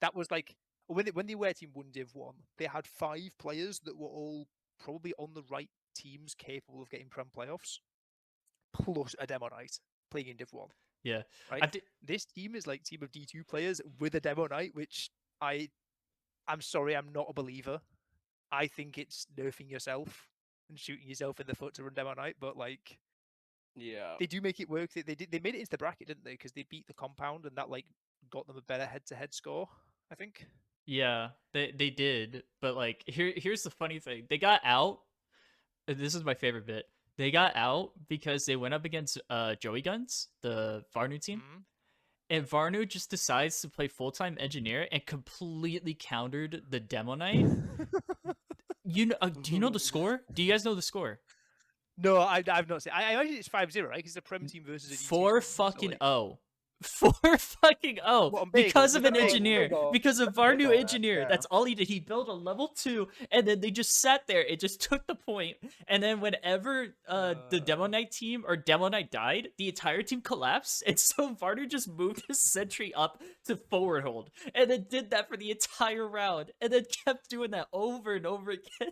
That was like when the Aware team won Div 1, they had 5 players that were all probably on the right teams capable of getting Prem playoffs, plus a Demo Knight playing in Div 1. Yeah, Right? This team is like team of D2 players with a Demo Knight, which I'm sorry, I'm not a believer. I think it's nerfing yourself and shooting yourself in the foot to run Demo Knight, but like Yeah. they do make it work. They made it into the bracket, didn't they? Because they beat the Compound and that like got them a better head-to-head score, I think. yeah, they did. But like, here's the funny thing: they got out. This is my favorite bit. They got out because they went up against Joey Guns, the Varnu team, Mhm. and Varnu just decides to play full-time engineer and completely countered the Demo Knight. You know, do you know the score? Do you guys know the score? No, I've not seen. I imagine it's 5-0, right? Because it's a Prem team versus a D2 4 team, so, fucking like- 0. 4 fucking 0 What, on Bagel? because of Was an that Bagel? engineer. Bagel. Because of That's our Bagel, new that, engineer. yeah. That's all he did. He built a level 2, and then they just sat there. It just took the point. And then whenever the Demo Knight team or Demo Knight died, the entire team collapsed. And so Varnu just moved his sentry up to forward hold, and then did that for the entire round, and then kept doing that over and over again.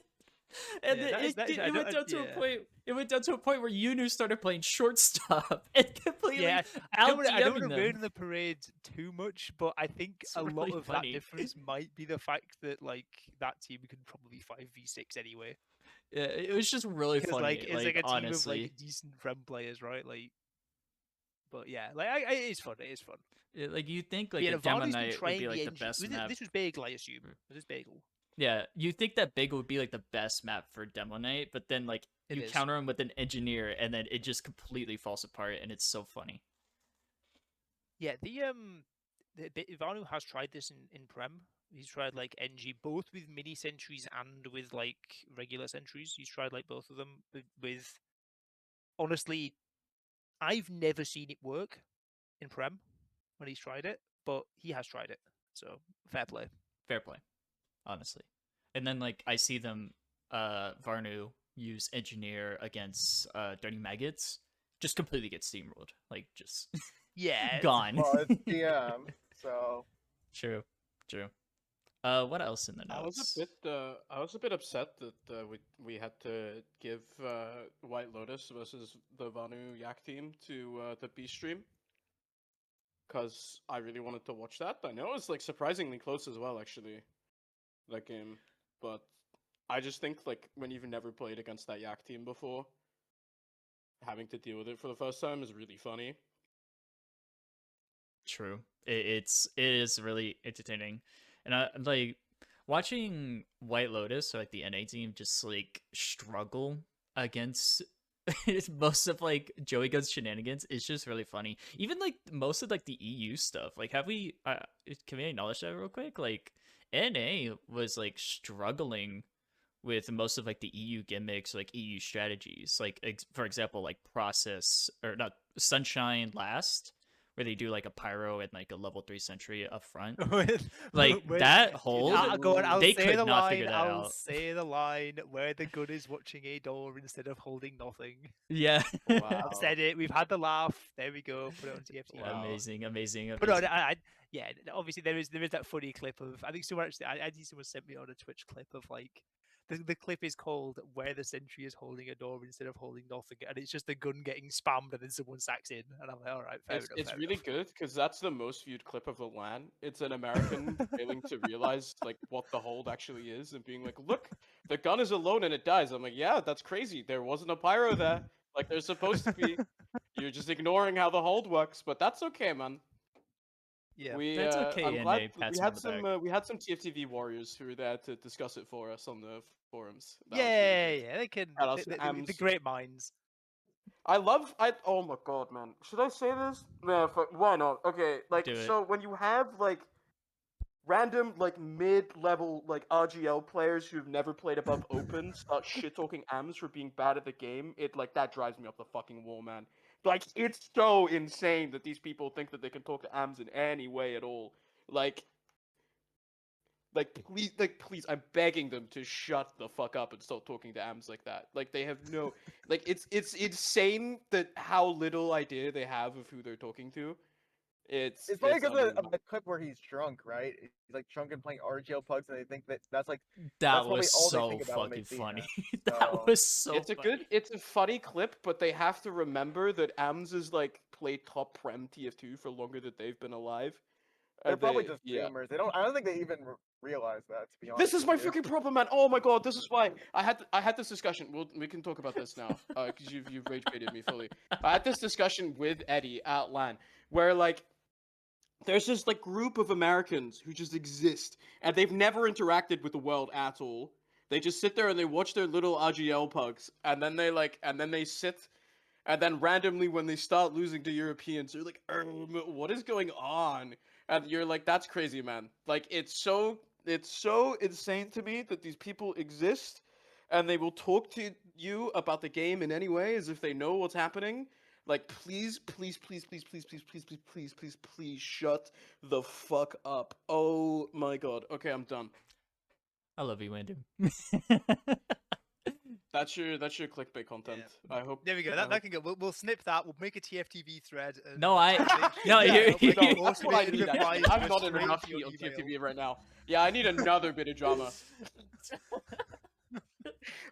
And Yeah, then that is- that is- I it went don't- down to a yeah. point. It went down to a point where Yunu started playing shortstop and completely Yeah, I don't out want to DMing ruin them. the parade too much, but I think It's a lot really of funny. that difference might be the fact that like that team could probably 5v6 anyway. Yeah, it was just really Because funny. like it's like a team honestly, of like decent Prem players, right? Like, but yeah, like it's fun. It is fun. like you think But like yeah, a Demo Varnu's been Knight would trying be like the engine. best Was map. this was Bagel, I assume. Was this Bagel? Yeah, you think that Big would be like the best map for Demo Knight, but then like It you is. counter him with an engineer, and then it just completely falls apart, and it's so funny. Yeah, Vanu has tried this in Prem. He's tried like NG both with mini sentries and with like regular sentries. He's tried like both of them with honestly, I've never seen it work in Prem when he's tried it, but he has tried it. So fair play. Fair play, honestly. And then like I see them, Varnu use engineer against Dirty Maggots, just completely get steamrolled, like just Yeah. gone. Well, it's DM, so True. What else in the notes? I was a bit upset that we had to give White Lotus versus the Vanu Yak team to the B stream, because I really wanted to watch that. I know it was like surprisingly close as well, actually, that game. But I just think like when you've never played against that Yak team before, having to deal with it for the first time is really funny. True. It is really entertaining, and I like watching White Lotus or like the NA team just like struggle against most of like Joey Guns shenanigans. It's just really funny. Even like most of like the EU stuff. Like, have we? Can we acknowledge that real quick? Like, NA was like struggling with most of like the EU gimmicks, like EU strategies. Like for example, like Process or not Sunshine Last where they do like a pyro and like a level 3 sentry up front. With- Like with- that hold, Go on, I'll they say could the not line. figure that I'll out. say the line where the gun is watching a door instead of holding nothing. Yeah. Wow. I've said it. We've had the laugh. There we go. Put it on TFT. Wow. Amazing, amazing. But no, amazing. yeah, obviously there is that funny clip of I think someone actually I think someone sent me on a Twitch clip of like the clip is called "Where the Sentry is Holding a Door Instead of Holding Nothing," and it's just the gun getting spammed and then someone sacks in, and I'm like, all right, fair enough. It's fair really enough. good because that's the most viewed clip of the LAN. It's an American failing to realize like what the hold actually is and being like, "Look, the gun is alone and it dies." I'm like, "Yeah, that's crazy. There wasn't a pyro there, like there's supposed to be. You're just ignoring how the hold works, but that's okay, man." Yeah, We That's okay, I'm and glad they pats we him on had the some back. we had some TFTV warriors who were there to discuss it for us on the forums. That was yeah, really good. yeah. They can. Shout out to The Ams. great minds. I oh my god, man. Should I say this? Yeah, why not? Okay, like Do it. so when you have like random like mid-level like RGL players who've never played above open start shit talking AMs for being bad at the game, it like that drives me up the fucking wall, man. Like it's so insane that these people think that they can talk to AMs in any way at all. Please, I'm begging them to shut the fuck up and stop talking to AMs like that. Like they have no, like it's insane that how little idea they have of who they're talking to. It's It's funny because of unbelievable. the clip where he's drunk, right? He's like drunk and playing RGL pugs, and they think that that's like That that's probably was all they so think about when they fucking see funny. him, That so- was so It's a funny. it's a funny clip, but they have to remember that AMs is like played top prem TF2 for longer than they've been alive. They're probably They- just yeah. boomers. I don't think they even realize that. To be honest, This is my with you. freaking problem, man. Oh my god, this is why I had this discussion. We can talk about this now, because you've rage baited me fully. I had this discussion with Eddie at LAN, where like there's this like group of Americans who just exist, and they've never interacted with the world at all. They just sit there and they watch their little RGL pugs, and then they sit, and then randomly when they start losing to Europeans, they're like, "What is going on?" And you're like, "That's crazy, man." Like it's so insane to me that these people exist, and they will talk to you about the game in any way as if they know what's happening. Like, please, please, shut the fuck up. Oh my god. Okay, I'm done. I love you, Wendy. That's your clickbait content. I hope. There we go. I That hope- can go. We'll snip that. We'll make a TFTV thread. And No, I- make no, sure- you're- we'll make No, that's what I automated need. replies I'm go not in straight enough to your heat on email. TFTV right now. Yeah, I need another bit of drama.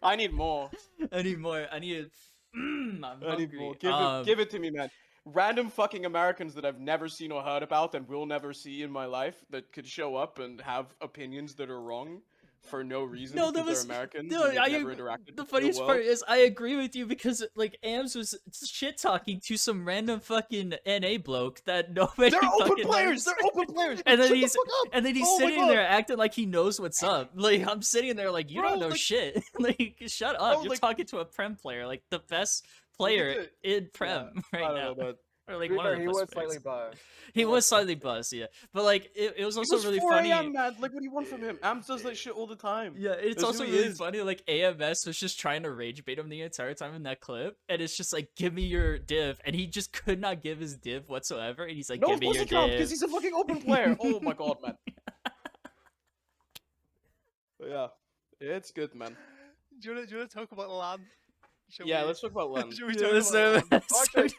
I need more. I need more. I need. I'm I need hungry. more. Give it to me, man. Random fucking Americans that I've never seen or heard about and will never see in my life that could show up and have opinions that are wrong for no reason. No, that 'cause they're was Americans. no. and they've I never interacted the with funniest real part world. is I agree with you because like Ams was shit talking to some random fucking NA bloke that nobody. They're open fucking players. knows. They're open players. And then Shut the he's fuck up. and then he's Oh my sitting God. there acting like he knows what's up. Like I'm sitting there like you Bro, don't know like- shit. Like shut up. Bro, You're like- talking to a Prem player, like the best Look player at in Prem I right don't now. know, but Or like To be one of fair, the he best was players. slightly buzzed. He was was slightly frustrated. buzzed, yeah. But like it was it also was really 4 funny. a.m., man. Like, what do you want from him? Ams does that shit all the time. Yeah, it's That's also who he really is. funny. Like AMS was just trying to rage bait him the entire time in that clip, and it's just like, "Give me your div," and he just could not give his div whatsoever. And he's like, No, "Give of me course your he can't, div." because he's a fucking open player. Oh my god, man. Yeah, it's good, man. Do you want to talk about LAN? Shall Yeah, we- let's talk about LAN. Shall we Yeah, talk let's about LAN? Actually,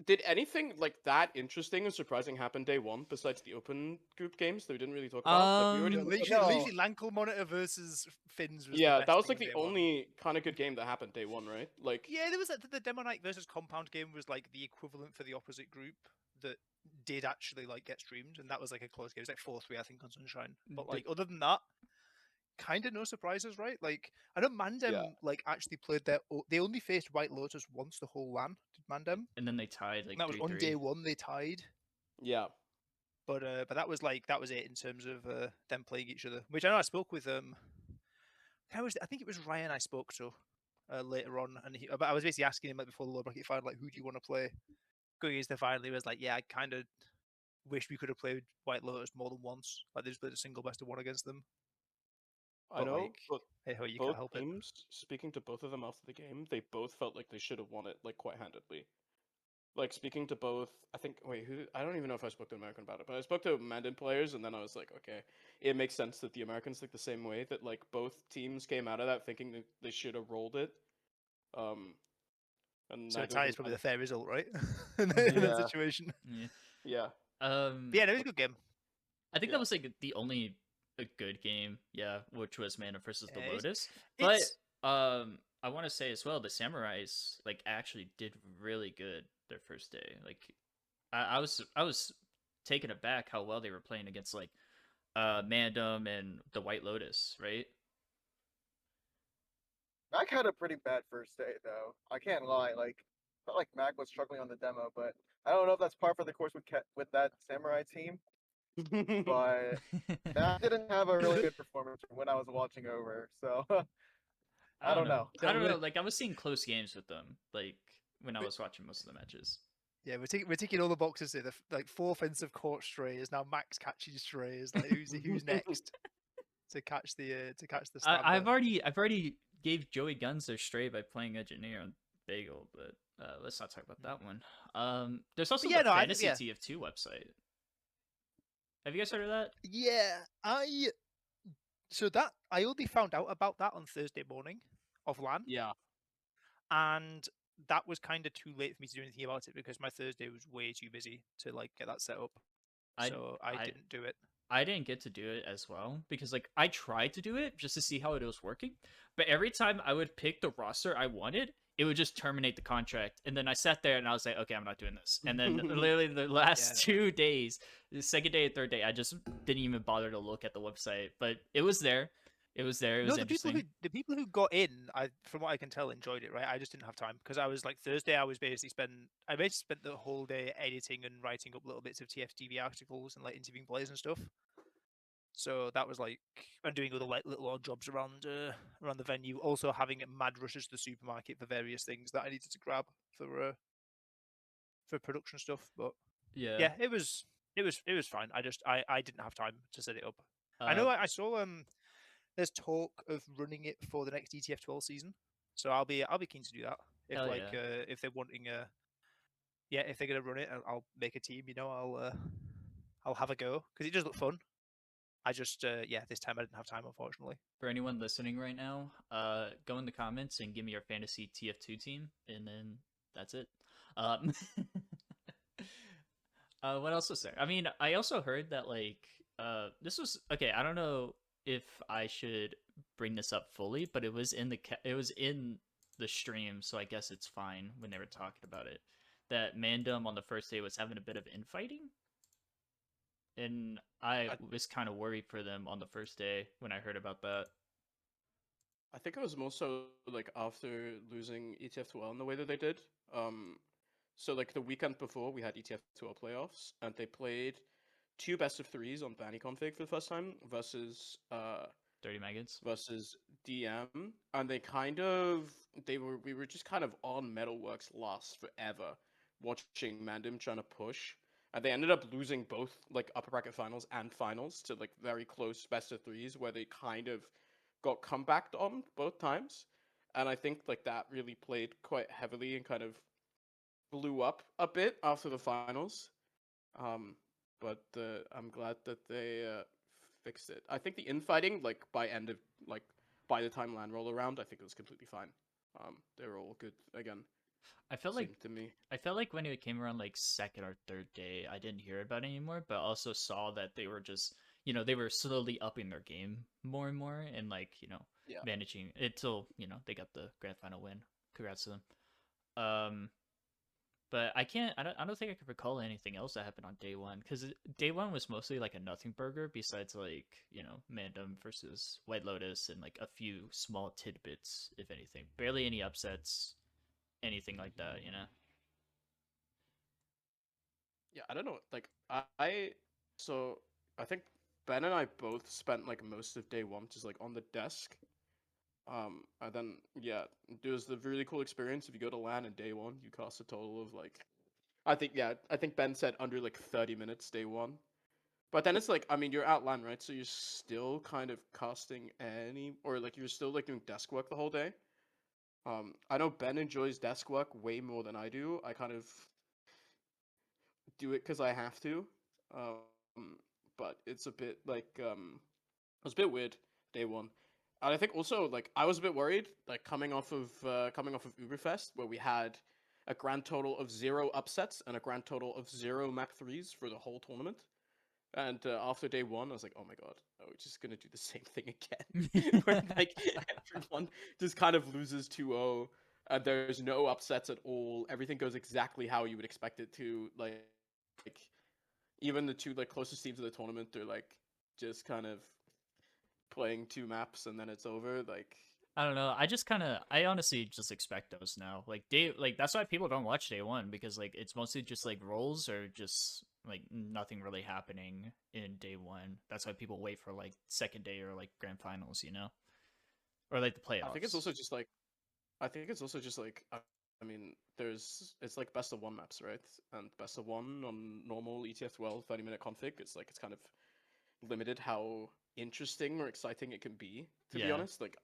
Did anything like that interesting and surprising happen day one besides the open group games that we didn't really talk about? Like, we already Yeah, talked literally, about- No. literally Lankle Monitor versus Finns was the yeah, best that was thing like of the day one. only kind of good game that happened day one, right? Like, Yeah, there was the Demo Knight versus Compound game was like the equivalent for the opposite group that did actually like get streamed, and that was like a close game. It was like 4-3, I think, on Sunshine. But like other than that, kind of no surprises, right? Like I know Mandem like actually played they only faced White Lotus once the whole LAN. Did Mandem? And then they tied And like that was 3-3. on day one. They tied. yeah, But that was it in terms of them playing each other. Which I know I spoke with I think it was Ryan I spoke to later on, and but I was basically asking him like before the low bracket final, like, who do you want to play? Going into the final, he was like, yeah, I kind of wish we could have played White Lotus more than once. Like they just played a single best of one against them. I But, know. like, But Hey ho, you can't both help it. teams, speaking to both of them after the game, they both felt like they should have won it like quite handedly. like speaking to both. I think wait, who? I don't even know if I spoke to an American about it, but I spoke to Mandan players, and then I was like, okay, it makes sense that the Americans think the same way. That like both teams came out of that thinking that they should have rolled it. Um, and So a neither of tie them is probably kind the of- fair result, right? in that Yeah. situation. Yeah. Yeah. But yeah, no, it was a good game. I think Yeah. that was like the only a good game, yeah, which was Mana versus the Yeah, it's- Lotus. But It's I want to say as well, the Samurais like actually did really good their first day. Like I was taken aback how well they were playing against like Mandem and the White Lotus, right? Mac had a pretty bad first day though. I can't lie. Like, felt like Mac was struggling on the demo, but I don't know if that's par for the course with that Samurai team. But Mac didn't have a really good performance from when I was watching over. So I don't know. I don't we're- know. Like I was seeing close games with them, like when I We- was watching most of the matches. Yeah, we're ticking all the boxes here. Like 4 offensive court strays. Now Max catching strays. Like who's next to catch the slammer? I've already gave Joey Guns their stray by playing Engineer on Bagel, but let's not talk about that one. There's also yeah, the no, I think- Fantasy TF2 website. Have you guys heard of that? Yeah, I only found out about that on Thursday morning of LAN, Yeah. and that was kind of too late for me to do anything about it because my Thursday was way too busy to like get that set up. I- So I I- didn't do it. I didn't get to do it as well because like I tried to do it just to see how it was working, but every time I would pick the roster I wanted, it would just terminate the contract, and then I sat there and I was like, okay, I'm not doing this. And then literally the last Yeah. 2 days, the second day and third day, I just didn't even bother to look at the website, but it was there. It was there. It was No, interesting. the people who got in, from what I can tell, enjoyed it. Right, I just didn't have time because I was like Thursday. I basically spent the whole day editing and writing up little bits of TFTV articles and like interviewing players and stuff. So that was like and doing other like little odd jobs around the venue. Also having mad rushes to the supermarket for various things that I needed to grab for production stuff. But yeah, it was fine. I didn't have time to set it up. I know I saw there's talk of running it for the next ETF 12 season, so I'll be keen to do that if Hell like if they're wanting if they're gonna run it, I'll make a team. You know, I'll have a go because it does look fun. I just this time I didn't have time, unfortunately. For anyone listening right now, go in the comments and give me your fantasy TF2 team, and then that's it. What else was there? I mean, I also heard that like this was okay. I don't know if I should bring this up fully, but it was in the stream, so I guess it's fine when they were talking about it. That Mandem on the first day was having a bit of infighting, and I was kind of worried for them on the first day when I heard about that. I think it was more so like after losing ETF 2L in the way that they did. So like the weekend before we had ETF 2L playoffs, and they played 2 best of 3s on Banny config for the first time versus 30 Maggots. versus DM, and we were just kind of on Metalworks last forever, watching Mandem trying to push, and they ended up losing both like upper bracket finals and finals to like very close best of 3s where they kind of got comebacked on both times, and I think like that really played quite heavily and kind of blew up a bit after the finals. But I'm glad that they fixed it. I think the infighting, like by the time LAN rolled around, I think it was completely fine. They were all good again. I felt like seemed to me. I felt like when it came around like second or third day, I didn't hear about it anymore, but also saw that they were just, they were slowly upping their game more and more, and like, Yeah. managing it till, they got the grand final win. Congrats to them. But I don't think I can recall anything else that happened on day one, because day one was mostly like a nothing burger besides like, Mandem versus White Lotus and like a few small tidbits, if anything. Barely any upsets, anything like that, Yeah, I don't know. Like so I think Ben and I both spent like most of day one just like on the desk. And then yeah, it was the really cool experience. If you go to LAN in day one, you cost a total of like, I think Ben said under like 30 minutes day one. But then it's like, I mean, you're at LAN, right? So you're still kind of costing you're still like doing desk work the whole day. I know Ben enjoys desk work way more than I do. I kind of do it because I have to. But it's a bit like it was a bit weird day one. And I think also like I was a bit worried, like coming off of Uberfest, where we had a grand total of 0 upsets and a grand total of 0 map threes for the whole tournament. And after day one, I was like, oh my god, we're just gonna do the same thing again. Where like everyone just kind of loses 2-0, and there's no upsets at all. Everything goes exactly how you would expect it to. Like even the two like closest teams of the tournament are like just kind of playing 2 maps and then it's over. Like I don't know. I honestly just expect those now. Like that's why people don't watch day one, because like it's mostly just like rolls or just like nothing really happening in day one. That's why people wait for like second day or like grand finals, or like the playoffs. I think it's also just like I mean, it's like best of one maps, right? And best of one on normal ETF 12 30-minute config, it's kind of limited how interesting or exciting it can be, to be Yeah. honest. Like,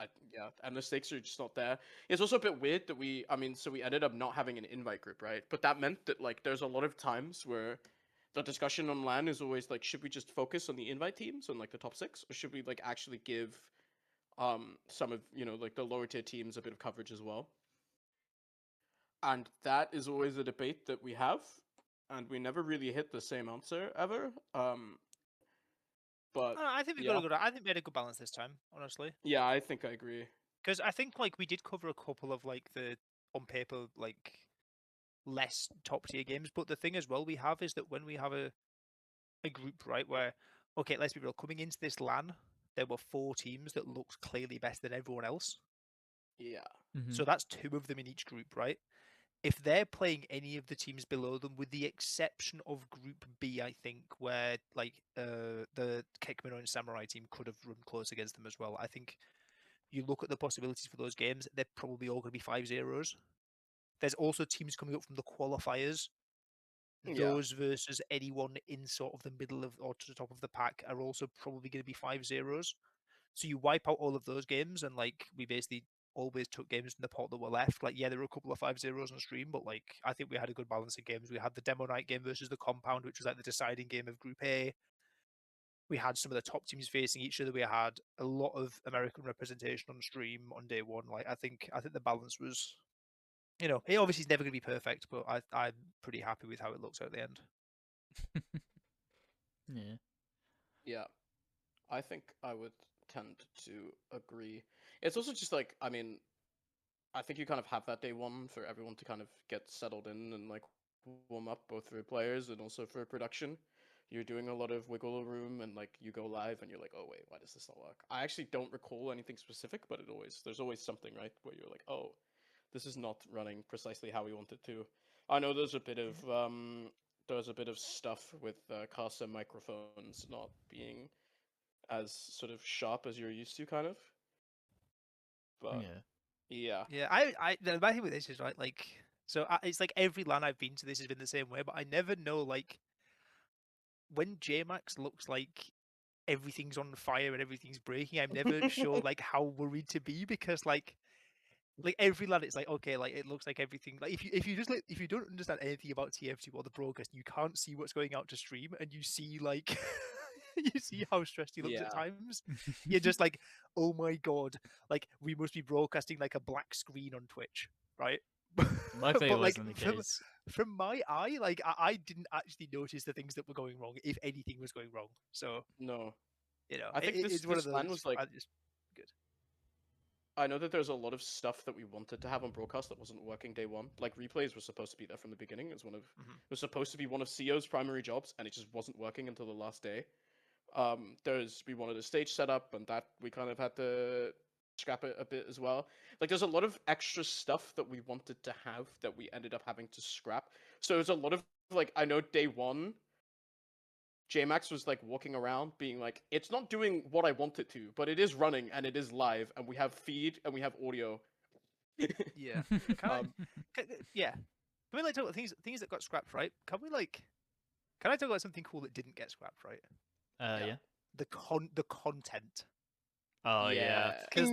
and the stakes are just not there. It's also a bit weird that we ended up not having an invite group, right? But that meant that like there's a lot of times where the discussion on LAN is always like, should we just focus on the invite teams and like the top 6, or should we like actually give some of like the lower tier teams a bit of coverage as well? And that is always a debate that we have, and we never really hit the same answer ever. But I think we got a good. I think we had a good balance this time, honestly. Yeah, I think I agree. Because I think like we did cover a couple of like the on paper like less top tier games, but the thing as well we have is that when we have a group, right, where okay, let's be real, coming into this LAN, there were 4 teams that looked clearly better than everyone else. Yeah. Mhm. So that's 2 of them in each group, right? If they're playing any of the teams below them, with the exception of Group B, I think, where like the Kekmano and Samurai team could have run close against them as well. I think you look at the possibilities for those games, they're probably all going to be 5-0s. There's also teams coming up from the qualifiers. Yeah. Those versus anyone in sort of the middle of or to the top of the pack are also probably going to be 5-0s. So you wipe out all of those games, and like we basically always took games in the pot that were left. Like, yeah, there were a couple of 5-0s on stream, but like I think we had a good balance of games. We had the demo night game versus the compound, which was like the deciding game of Group A. We had some of the top teams facing each other. We had a lot of American representation on stream on day one. Like I think the balance was, it obviously is never going to be perfect, but I'm pretty happy with how it looks at the end. Yeah. Yeah. I think I would tend to agree. It's also just like, I mean, I think you kind of have that day one for everyone to kind of get settled in and like warm up, both for players and also for production. You're doing a lot of wiggle room, and like you go live and you're like, oh wait, why does this not work? I actually don't recall anything specific, but there's always something, right, where you're like, oh, this is not running precisely how we want it to. I know there's a bit of stuff with custom microphones not being as sort of sharp as you're used to, kind of. But yeah. Yeah, my thing with this is, right, like, so it's like every LAN I've been to, this has been the same way, but I never know, like, when JMax looks like everything's on fire and everything's breaking, I'm never sure, like, how worried to be, because, like every LAN, it's like, okay, like, it looks like everything, like, if you just, like, if you don't understand anything about TF2 or the broadcast, you can't see what's going out to stream, and you see, like, you see how stressed he looks at times. You're just like, oh my god, like we must be broadcasting like a black screen on Twitch, right? Luckily, it like wasn't the case. from my eye, like I didn't actually notice the things that were going wrong, if anything was going wrong. So No. I think this it's one of LAN those. was like, Just good. I know that there's a lot of stuff that we wanted to have on broadcast that wasn't working day one. Like replays were supposed to be there from the beginning. It was supposed to be one of CEO's primary jobs, and it just wasn't working until the last day. We wanted a stage setup, and that we kind of had to scrap it a bit as well. Like there's a lot of extra stuff that we wanted to have that we ended up having to scrap. So there's a lot of like, I know day one, JMax was like walking around being like, it's not doing what I want it to, but it is running and it is live, and we have feed and we have audio. Yeah. Yeah. Can we like talk about things that got scrapped, right? Can I talk about something cool that didn't get scrapped, right? Yeah. The content. Oh yeah. Because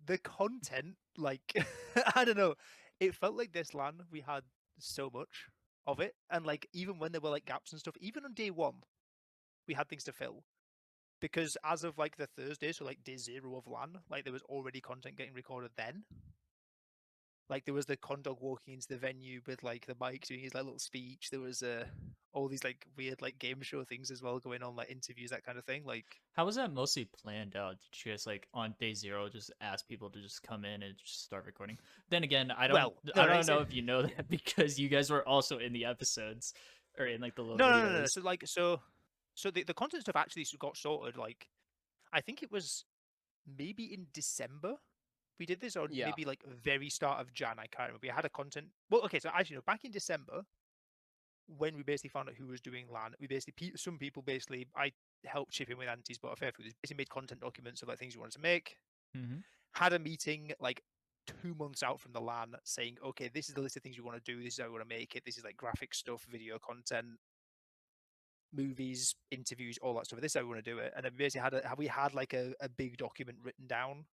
the content, like I don't know, it felt like this LAN we had so much, of it, and like even when there were like gaps and stuff, even on day one, we had things to fill. Because as of like the Thursday, so like day 0 of LAN, like there was already content getting recorded then. Like there was the Condog walking into the venue with like the mic doing his like little speech. There was all these like weird like game show things as well going on, like interviews, that kind of thing. Like How was that mostly planned out? Did you guys like on day 0 just ask people to just come in and just start recording? Then again, I don't Well, no, I no, don't it's know a- if you know that because you guys were also in the episodes or in like the little no, videos. So like so the content stuff actually got sorted. Like I think it was maybe in December we did this, or Yeah. maybe like very start of Jan. I can't remember. We had a content. Well, okay, so actually no, back in December when we basically found out who was doing LAN, we basically some people basically I helped chip in with Antis, but Fairfood basically made content documents of like things you wanted to make. Mm-hmm. Had a meeting like 2 months out from the LAN saying, okay, this is the list of things you want to do. This is how we want to make it. This is like graphic stuff, video content, movies, interviews, all that stuff. This is how we want to do it. And then basically we had like a big document written down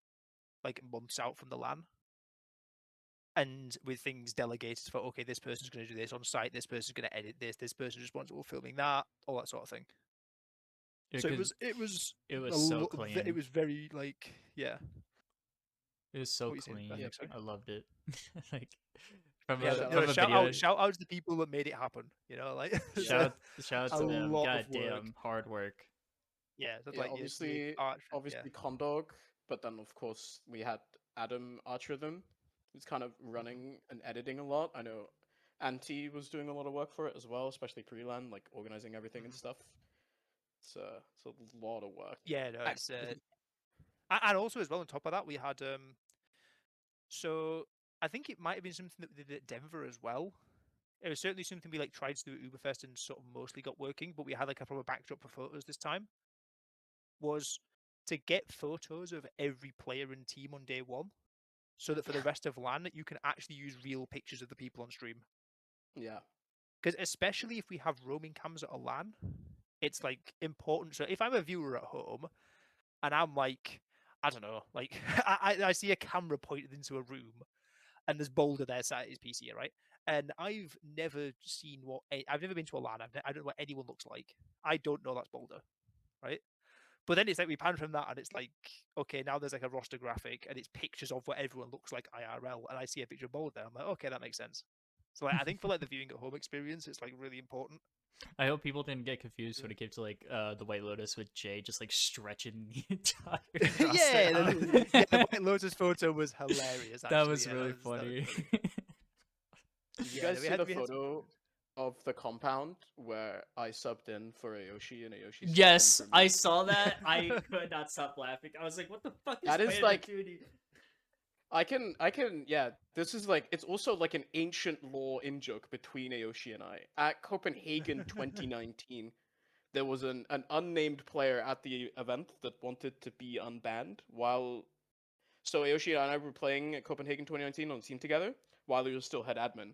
like months out from the LAN. And with things delegated for, okay, this person's going to do this on site, this person's going to edit this person's responsible for filming that, all that sort of thing. Yeah, So 'cause it was it a was so lo- clean. It was very like It was so What were you saying, clean. Patrick? Sorry? I loved it. Like from yeah. a, shout No, from a shout video. out to the people that made it happen. You know, like it's Shout out a to them. lot God of work. damn, hard work. Yeah, that's Yeah, like obviously, yeah. Condog, but then of course we had Adam Archertham, who's kind of running and editing a lot. I know Anti was doing a lot of work for it as well, especially pre-LAN, like organizing everything and stuff. It's a lot of work. Yeah, no, it's and also as well on top of that we had so I think it might have been something that we did at Denver as well. It was certainly something we like tried to do at Uberfest and sort of mostly got working, but we had like a proper backdrop for photos this time. Was to get photos of every player and team on day 1, so that for the rest of LAN you can actually use real pictures of the people on stream. Yeah. Because especially if we have roaming cams at a LAN, it's like important. So if I'm a viewer at home and I'm like, I don't know, like I see a camera pointed into a room and there's Boulder there sat at his PC, right? And I've never seen I've never been to a LAN. I don't know what anyone looks like. I don't know that's Boulder, right? But then it's like we pan from that and it's like, okay, now there's like a roster graphic and it's pictures of what everyone looks like IRL. And I see a picture of Boulder. I'm like, okay, that makes sense. So like, I think for like the viewing at home experience, it's like really important. I hope people didn't get confused when it came to like the White Lotus with Jay just like stretching the entire roster yeah, out. the White Lotus photo was hilarious. Actually. That was yeah, really that was funny. Did you Yeah, guys we see had- the we had some- photo of the compound where I subbed in for Ayoshi and Ayoshi? subbed in Yes, for me? I saw that. I could not stop laughing. I was like, "What the fuck is That is, Panda like- doing?" I can, yeah. This is like, it's also like an ancient lore in joke between Ayoshi and I. At Copenhagen 2019, there was an unnamed player at the event that wanted to be unbanned so Ayoshi and I were playing at Copenhagen 2019 on team together while he was still head admin.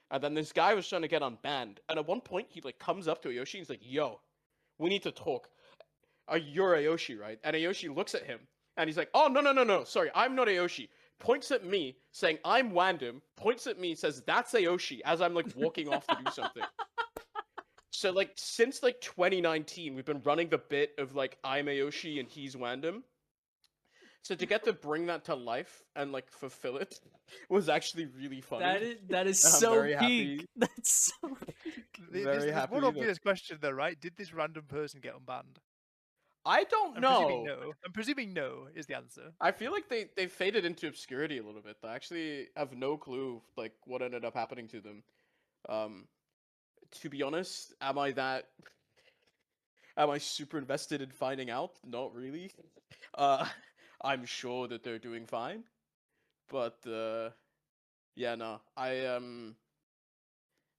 And then this guy was trying to get unbanned. And at one point, he like comes up to Ayoshi and he's like, yo, we need to talk. You're Ayoshi, right? And Ayoshi looks at him and he's like, oh, no. Sorry, I'm not Ayoshi. Points at me saying, I'm Wandom. Points at me, says, that's Ayoshi, as I'm like walking off to do something. So like since like 2019, we've been running the bit of like I'm Ayoshi and he's Wandom. So to get to bring that to life and like fulfill it was actually really funny. That is And I'm so very peak. happy. That's so peak. Very There's happy one that- obvious question though, right? Did this random person get unbanned? I don't I'm know. presuming no. I'm presuming no is the answer. I feel like they faded into obscurity a little bit. I actually have no clue like what ended up happening to them. To be honest, am I super invested in finding out? Not really. I'm sure that they're doing fine. But yeah, no.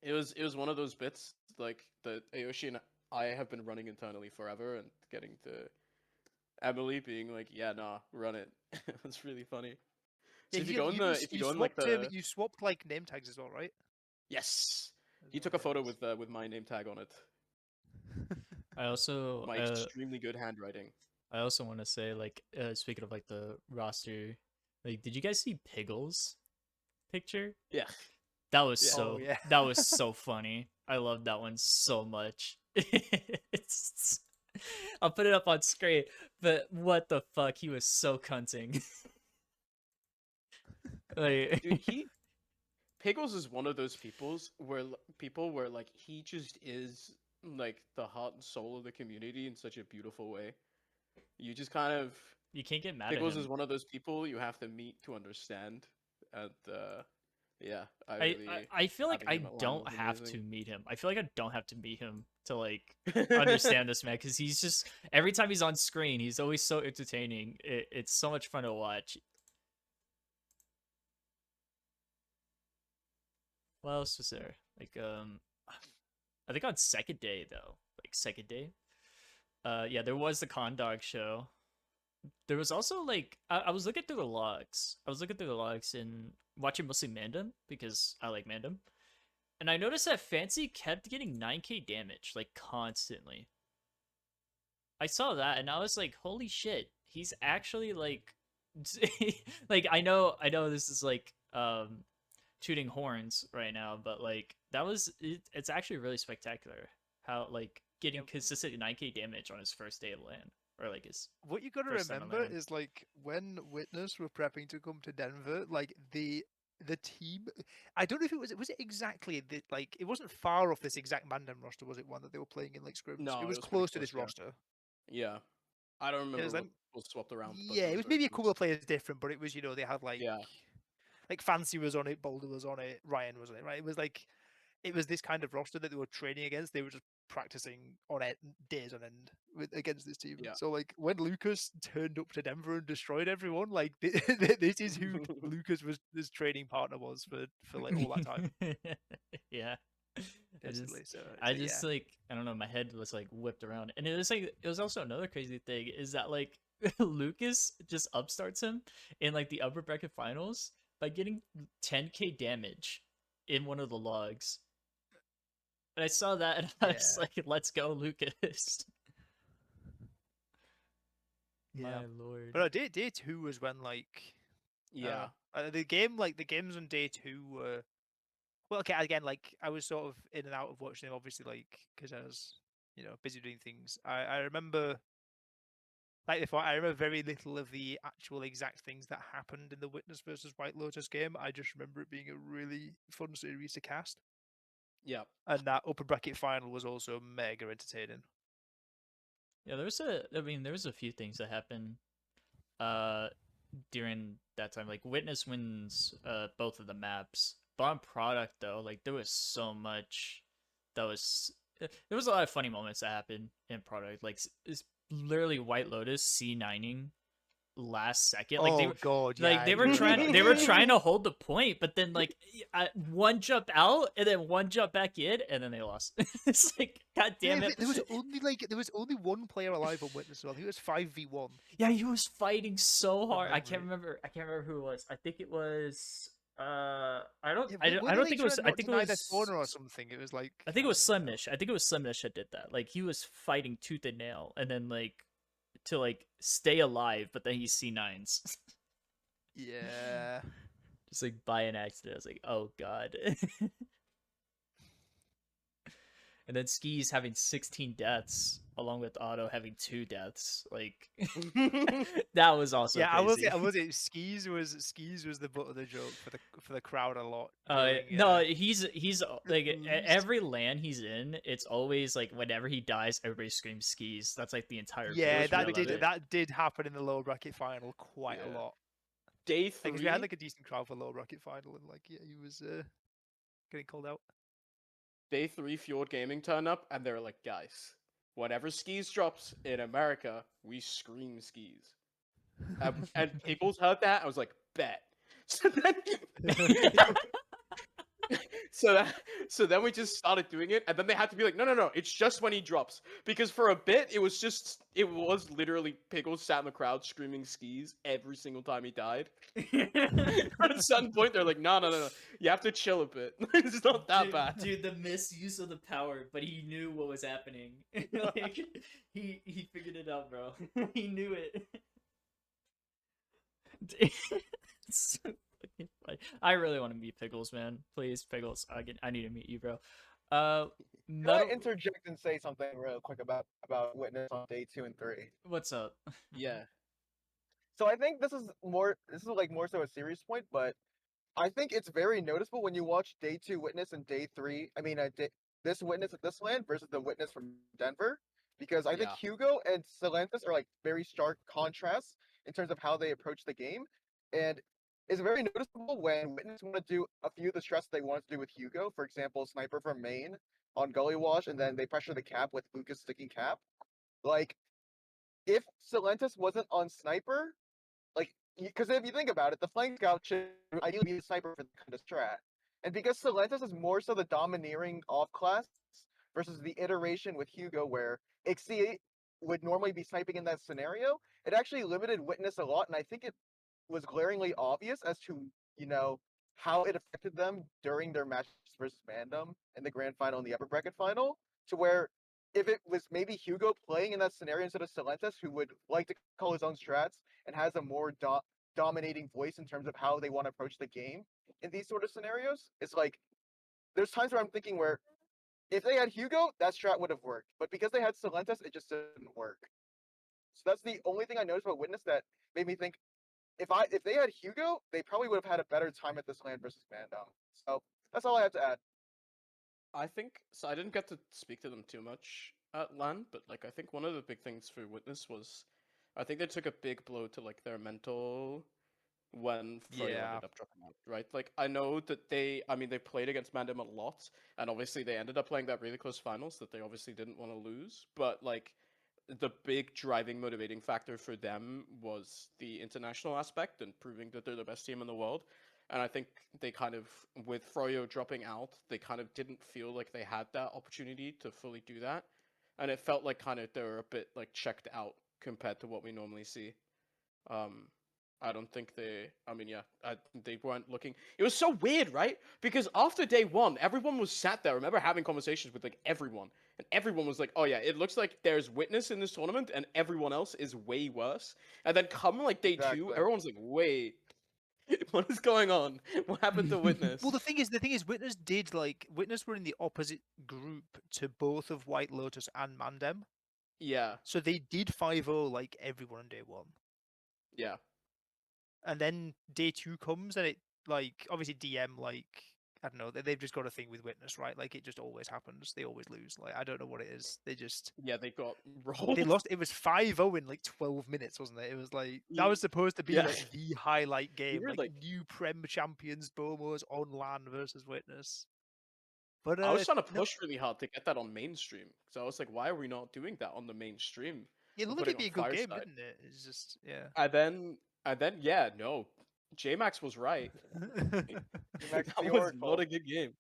It was one of those bits like that Ayoshi and I have been running internally forever and getting to Emily being like, yeah, nah, run it. It's really funny. So Yeah, if you go in the if you go in like the you swapped like name tags as well, right? yes, As he well, took a yeah, photo nice. with my name tag on it. I also My extremely good handwriting. I also want to say like speaking of like the roster, like did you guys see Piggle's picture? Yeah. That was Yeah. so Oh, yeah. that was so funny. I love that one so much. It's I'll put it up on screen, but what the fuck? He was so cunting. Like Dude, Pickles is one of those people where like he just is like the heart and soul of the community in such a beautiful way. You just kind of you can't get mad Pickles at is him. one of those people you have to meet to understand. And yeah, I I, really I feel like having I him at LAN don't was have amazing. to meet him. I feel like I don't have to meet him to like understand this man because he's just every time he's on screen, he's always so entertaining. It's so much fun to watch. What else was there? Like I think on second day though, like second day. Yeah, there was the Condog show. There was also like I was looking through the logs. I was looking through the logs and watching mostly Mandem because I like Mandem. And I noticed that Fancy kept getting 9k damage like constantly. I saw that and I was like, holy shit, he's actually like like I know this is like tooting horns right now, but like it's actually really spectacular how like getting consistent 9k damage on his first day of LAN or like his What you got to first time remember LAN. is like when Witness were prepping to come to Denver, like the team. I don't know if it was exactly the like it wasn't far off this exact Mandem roster, was it? One that they were playing in like scrims. No, It it was was pretty close to this yeah. roster. Yeah. I don't It remember was what like was swapped around. But yeah, it it was very maybe a couple close. of players different, but it was they had Yeah. like Fancy was on it, Boulder was on it, Ryan was on it, right? It was like it was this kind of roster that they were training against. They were just practicing on it days on end against this team. Yeah. So like when Lucas turned up to Denver and destroyed everyone, like this is who Lucas was his training partner was for like all that time. Yeah. Basically, so I yeah. just like I don't know, my head was like whipped around. And it was like it was also another crazy thing is that like Lucas just upstarts him in like the upper bracket finals by getting 10k damage in one of the logs. And I saw that and I was Yeah. like, let's go, Lucas. Yeah. My lord. But day 2 was when like Yeah. the games on day 2 were well, okay, again, like I was sort of in and out of watching them, obviously, like because I was, busy doing things. I remember, like before, I remember very little of the actual exact things that happened in the Witness versus White Lotus game. I just remember it being a really fun series to cast, Yeah. and that upper bracket final was also mega entertaining. Yeah, there was a few things that happened during that time. Like Witness wins both of the maps. But on product though, like there was so much that was there was a lot of funny moments that happened in product. Like it's literally White Lotus C9ing last second. Like Oh god, like yeah, they it were was trying nuts. they were trying to hold the point, but then like one jump out and then one jump back in and then they lost. It's like god damn Yeah, it. there was only one player alive on Witness. So I think it was 5v1. Yeah, he was fighting so hard. I can't memory. remember who it was. I think it was I don't Yeah, I don't, I weren't don't they think it was trying I not think to it deny their was spawner or something. It was like I think it was Slimnish. I think it was Slimnish that did that. Like he was fighting tooth and nail and then like to like stay alive, but then he C9s. Yeah. Just like by an accident. I was like, oh god. And then Skis having 16 deaths, along with Otto having 2 deaths. Like that was also Yeah, crazy. I was it. Skis was the butt of the joke for the crowd a lot. No, he's like least. every LAN he's in, it's always like whenever he dies, everybody screams Skis. That's like the entire Yeah, build. that I love it. that did happen in the low bracket final quite a Yeah. lot. Day Because we had 3, like a decent crowd for low bracket final, and like yeah, he was getting called out. Day 3 Fjord Gaming turned up and they were like, guys, whenever Skis drops in America, we scream Skis. And Pickles heard that. I was like, bet. So then we just started doing it, and then they had to be like, no, it's just when he drops. Because for a bit, it was literally Pickles sat in the crowd screaming Skis every single time he died. At a certain point, they're like, no, you have to chill a bit. It's not that bad. Dude, the misuse of the power, but he knew what was happening. Like, he figured it out, bro. He knew it. It's so fucking funny. I really want to meet Pickles, man. Please, Pickles. I need to meet you, bro. Can Metal. I interject and say something real quick about Witness on day 2 and 3? What's up? Yeah. So I think this is like more so a serious point, but I think it's very noticeable when you watch day 2 Witness and day 3. I mean, this Witness at this land versus the Witness from Denver, because I think Yeah. Hugo and Celantis are like very stark contrasts in terms of how they approach the game, and it's very noticeable when Witness want to do a few of the strats they wanted to do with Hugo. For example, Sniper from main on Gully Wash, and then they pressure the cap with Lucas sticking cap. Like, if Celantis wasn't on Sniper, like, because if you think about it, the flank scout should ideally be the sniper for the kind of strat. And because Celantis is more so the domineering off class versus the iteration with Hugo where Ixie would normally be sniping in that scenario, it actually limited Witness a lot, and I think it was glaringly obvious as to, how it affected them during their matches versus Mandem in the grand final and the upper bracket final, to where if it was maybe Hugo playing in that scenario instead of Celantis, who would like to call his own strats and has a more dominating voice in terms of how they want to approach the game in these sort of scenarios, it's like there's times where I'm thinking where if they had Hugo, that strat would have worked, but because they had Celantis, it just didn't work. So that's the only thing I noticed about Witness that made me think if they had Hugo, they probably would have had a better time at this land versus Mandom. So that's all I have to add. I think so. I didn't get to speak to them too much at LAN, but like I think one of the big things for Witness was, I think they took a big blow to like their mental when Froyo Yeah. ended up dropping out, right? Like I know that I mean, they played against Mandem a lot, and obviously they ended up playing that really close finals that they obviously didn't want to lose, but like the big driving motivating factor for them was the international aspect and proving that they're the best team in the world. And I think they kind of, with Froyo dropping out, they kind of didn't feel like they had that opportunity to fully do that. And it felt like kind of they were a bit like checked out compared to what we normally see. Um, I don't think I mean, yeah, they weren't looking. It was so weird, right? Because after day one, everyone was sat there. I remember having conversations with like everyone, and everyone was like, "Oh yeah, it looks like there's Witness in this tournament, and everyone else is way worse." And then come like day two, Exactly. everyone's like, "Wait, what is going on? What happened to Witness?" Well, the thing is, Witness were in the opposite group to both of White Lotus and Mandem, Yeah, so they did 5-0 like everyone on day one, yeah, and then day two comes and it like obviously DM like I don't know they've just got a thing with Witness, right? Like it just always happens. They always lose. Like I don't know what it is. They they got rolled. lost. It was 5-0 in like 12 minutes, wasn't it? It was like that was supposed to be Yeah. like the highlight game, were, like, like- new Prem champions Bomos on LAN versus Witness. But I was trying to no, push really hard to get that on mainstream. So I was like, "Why are we not doing that on the mainstream?" it We're looked like putting it'd be on a good game, Fireside. didn't it? It's just yeah. And then, yeah, no, JMax was right. Max That the was Oracle. not a good game.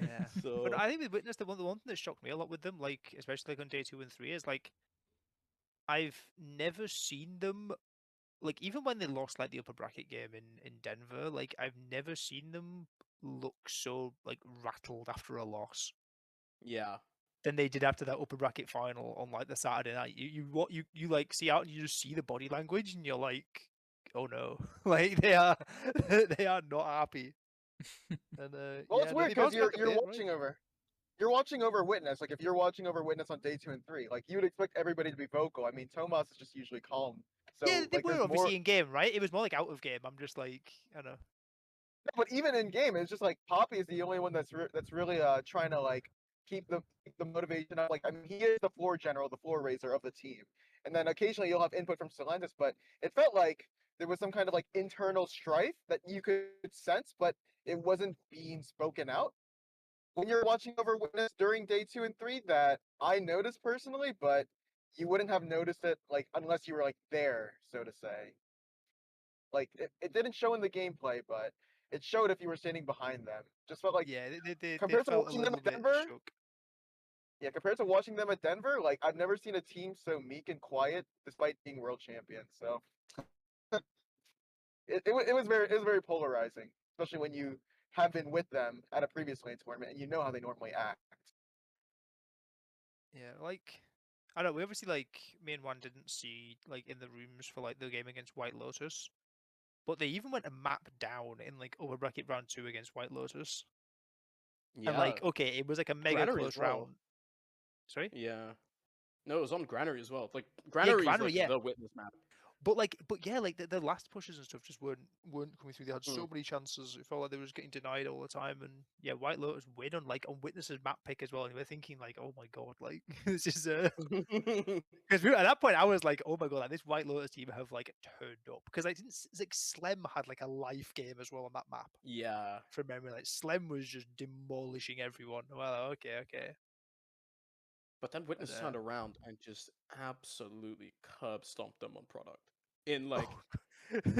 Yeah. So But I think with Witness, the one thing that shocked me a lot with them, like especially like on day 2 and 3, is like I've never seen them like even when they lost like the upper bracket game in Denver, like I've never seen them look so like rattled after a loss yeah, than they did after that upper bracket final on like the Saturday night. You like see out and you just see the body language and you're like, oh no, like they are not happy. And Well, yeah, it's no, weird they because bounced back a you're bit, right? watching over. You're watching over Witness. Like if you're watching over Witness on day 2 and 3, like you would expect everybody to be vocal. I mean, Tomas is just usually calm. So Yeah, they like were there's more. obviously in game, right? It was more like out of game. I'm just like, I don't know. No, but even in game, it's just like Poppy is the only one that's really trying to like keep the motivation up. Like I mean, he is the floor general, the floor raiser of the team, and then occasionally you'll have input from Celantis. But it felt like there was some kind of like internal strife that you could sense, but it wasn't being spoken out. When you're watching over Witness during day 2 and 3, that I noticed personally, but you wouldn't have noticed it like unless you were like there, so to say. Like it didn't show in the gameplay, but it showed if you were standing behind them. Just felt like Yeah, they compared to felt a watching them little at bit Denver, shook. yeah, compared to watching them at Denver, like I've never seen a team so meek and quiet despite being world champions. So it was very polarizing, especially when you have been with them at a previous lane tournament and you know how they normally act. Yeah, like I don't know. We obviously like me and one didn't see like in the rooms for like the game against White Lotus. but they even went a map down in like upper bracket round 2 against White Lotus. Yeah. And like, okay, it was like a mega Granary close as well. round. Sorry? Yeah. No, it was on Granary as well. Like Yeah, Granary is Granary, like yeah. the witness map. But yeah, like the last pushes and stuff just weren't coming through. They had so Mm. many chances. It felt like they was getting denied all the time. And yeah, White Lotus win on like on Witness's map pick as well. And we're thinking like, oh my god, like this is because at that point I was like, oh my god, like, this White Lotus team have like turned up because I didn't like Slem had like a life game as well on that map Yeah. from memory. Like Slem was just demolishing everyone. Well, okay. But then Witness And, turned around and just absolutely curb stomped them on product. In like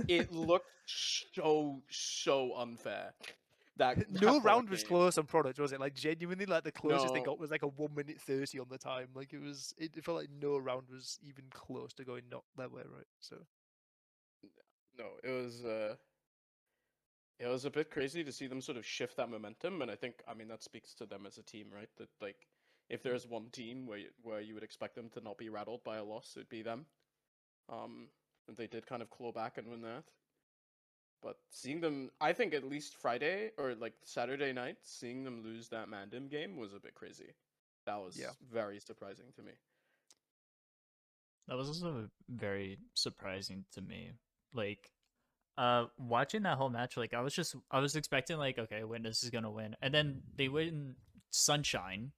it looked so unfair. no that round product was game. close on product, was it? Like genuinely, like the closest they No. got was like a 1:30 on the time. Like it felt like no round was even close to going not that way, right? So No, it was a bit crazy to see them sort of shift that momentum, and I mean that speaks to them as a team, right? That like if there's one team where you would expect them to not be rattled by a loss, it'd be them. And they did kind of claw back and win that. But seeing them, I think at least Friday or like Saturday night, seeing them lose that Mandem game was a bit crazy. That was Yeah. very surprising to me. That was also very surprising to me. Like, watching that whole match, like I was expecting like, okay, Witness is gonna win, and then they win Sunshine,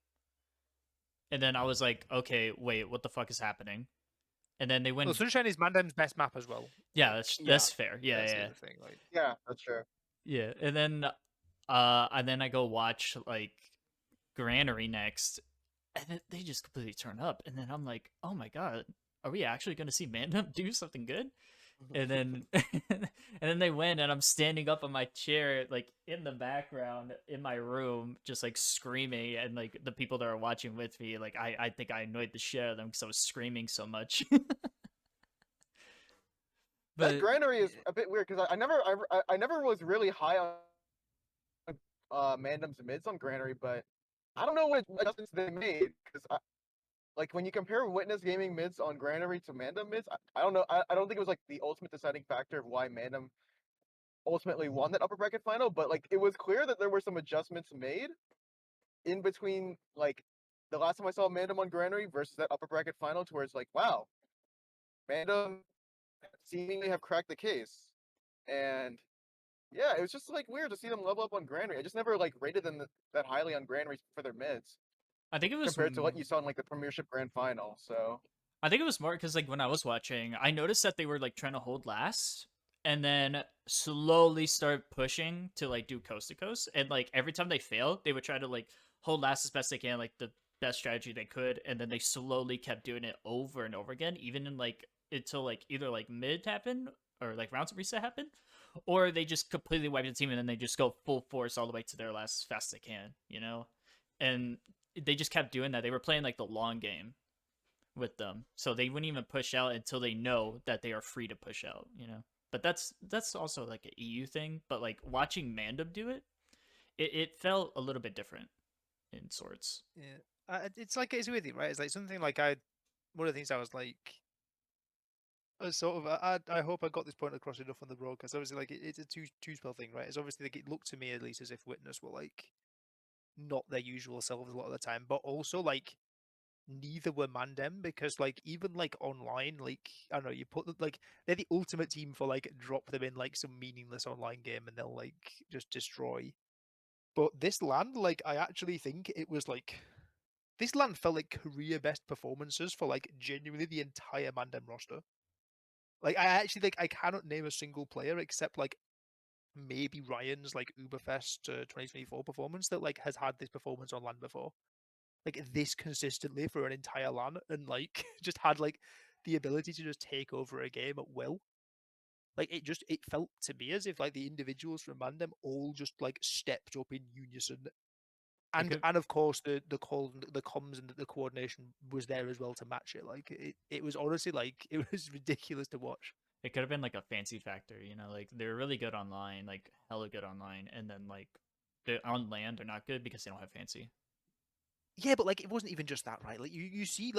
and then I was like, okay, wait, what the fuck is happening? And then they win. well, Sunshine is Mandem's best map as well. Yeah, that's fair. Yeah, That's the yeah, other thing. Like Yeah, that's true. yeah. And then I go watch like Granary next, and they just completely turn up, and then I'm like, oh my god, are we actually gonna see Mandem do something good? And then and then they win, and I'm standing up on my chair like in the background in my room just like screaming, and like the people that are watching with me, like I think I annoyed the shit out of them because I was screaming so much. That Granary is a bit weird because I never was really high on Mandem's mids on Granary, but I don't know what adjustments they made because like when you compare Witness Gaming mids on Granary to Mandem mids, I don't know. I don't think it was like the ultimate deciding factor of why Mandem ultimately won that upper bracket final, but like it was clear that there were some adjustments made in between like the last time I saw Mandem on Granary versus that upper bracket final, to where it's like, wow, Mandem seemingly have cracked the case, and yeah, it was just like weird to see them level up on Granary. I just never like rated them that highly on Granary for their mids I think it was compared to what you saw in like the Premiership Grand Final. So I think it was more because like when I was watching, I noticed that they were like trying to hold last and then slowly start pushing to like do coast to coast. And like every time they failed, they would try to like hold last as best they can, like the best strategy they could, and then they slowly kept doing it over and over again, even in like until like either like mid happened or like rounds of reset happened, or they just completely wipe the team and then they just go full force all the way to their last as fast as they can, you know? And they just kept doing that. They were playing like the long game with them, so they wouldn't even push out until they know that they are free to push out, you know? But that's also like an EU thing, but like watching Mandem do it, it felt a little bit different in sorts. yeah, it's like it's with you, right? It's like something like one of the things I was like. Sort of, I hope I got this point across enough on the broadcast. Obviously, like it's a two spell thing, right? It's obviously like it looked to me at least as if Witness were like not their usual selves a lot of the time, but also like neither were Mandem because like even like online, like I don't know, you put them like they're the ultimate team for like drop them in like some meaningless online game and they'll like just destroy. But this land, like I actually think it was like this land felt like career best performances for like genuinely the entire Mandem roster. Like I actually like I cannot name a single player except like maybe Ryan's like Uberfest 2024 performance that like has had this performance on LAN before. Like this consistently for an entire LAN and like just had like the ability to just take over a game at will. Like it felt to me as if like the individuals from Mandem all just like stepped up in unison. And of course the call, the comms and the coordination was there as well to match it. Like it was honestly like it was ridiculous to watch. It could have been like a fancy factor, you know, like they're really good online, like hella good online, and then like they're on land they're not good because they don't have fancy. Yeah, but like it wasn't even just that, right? Like you see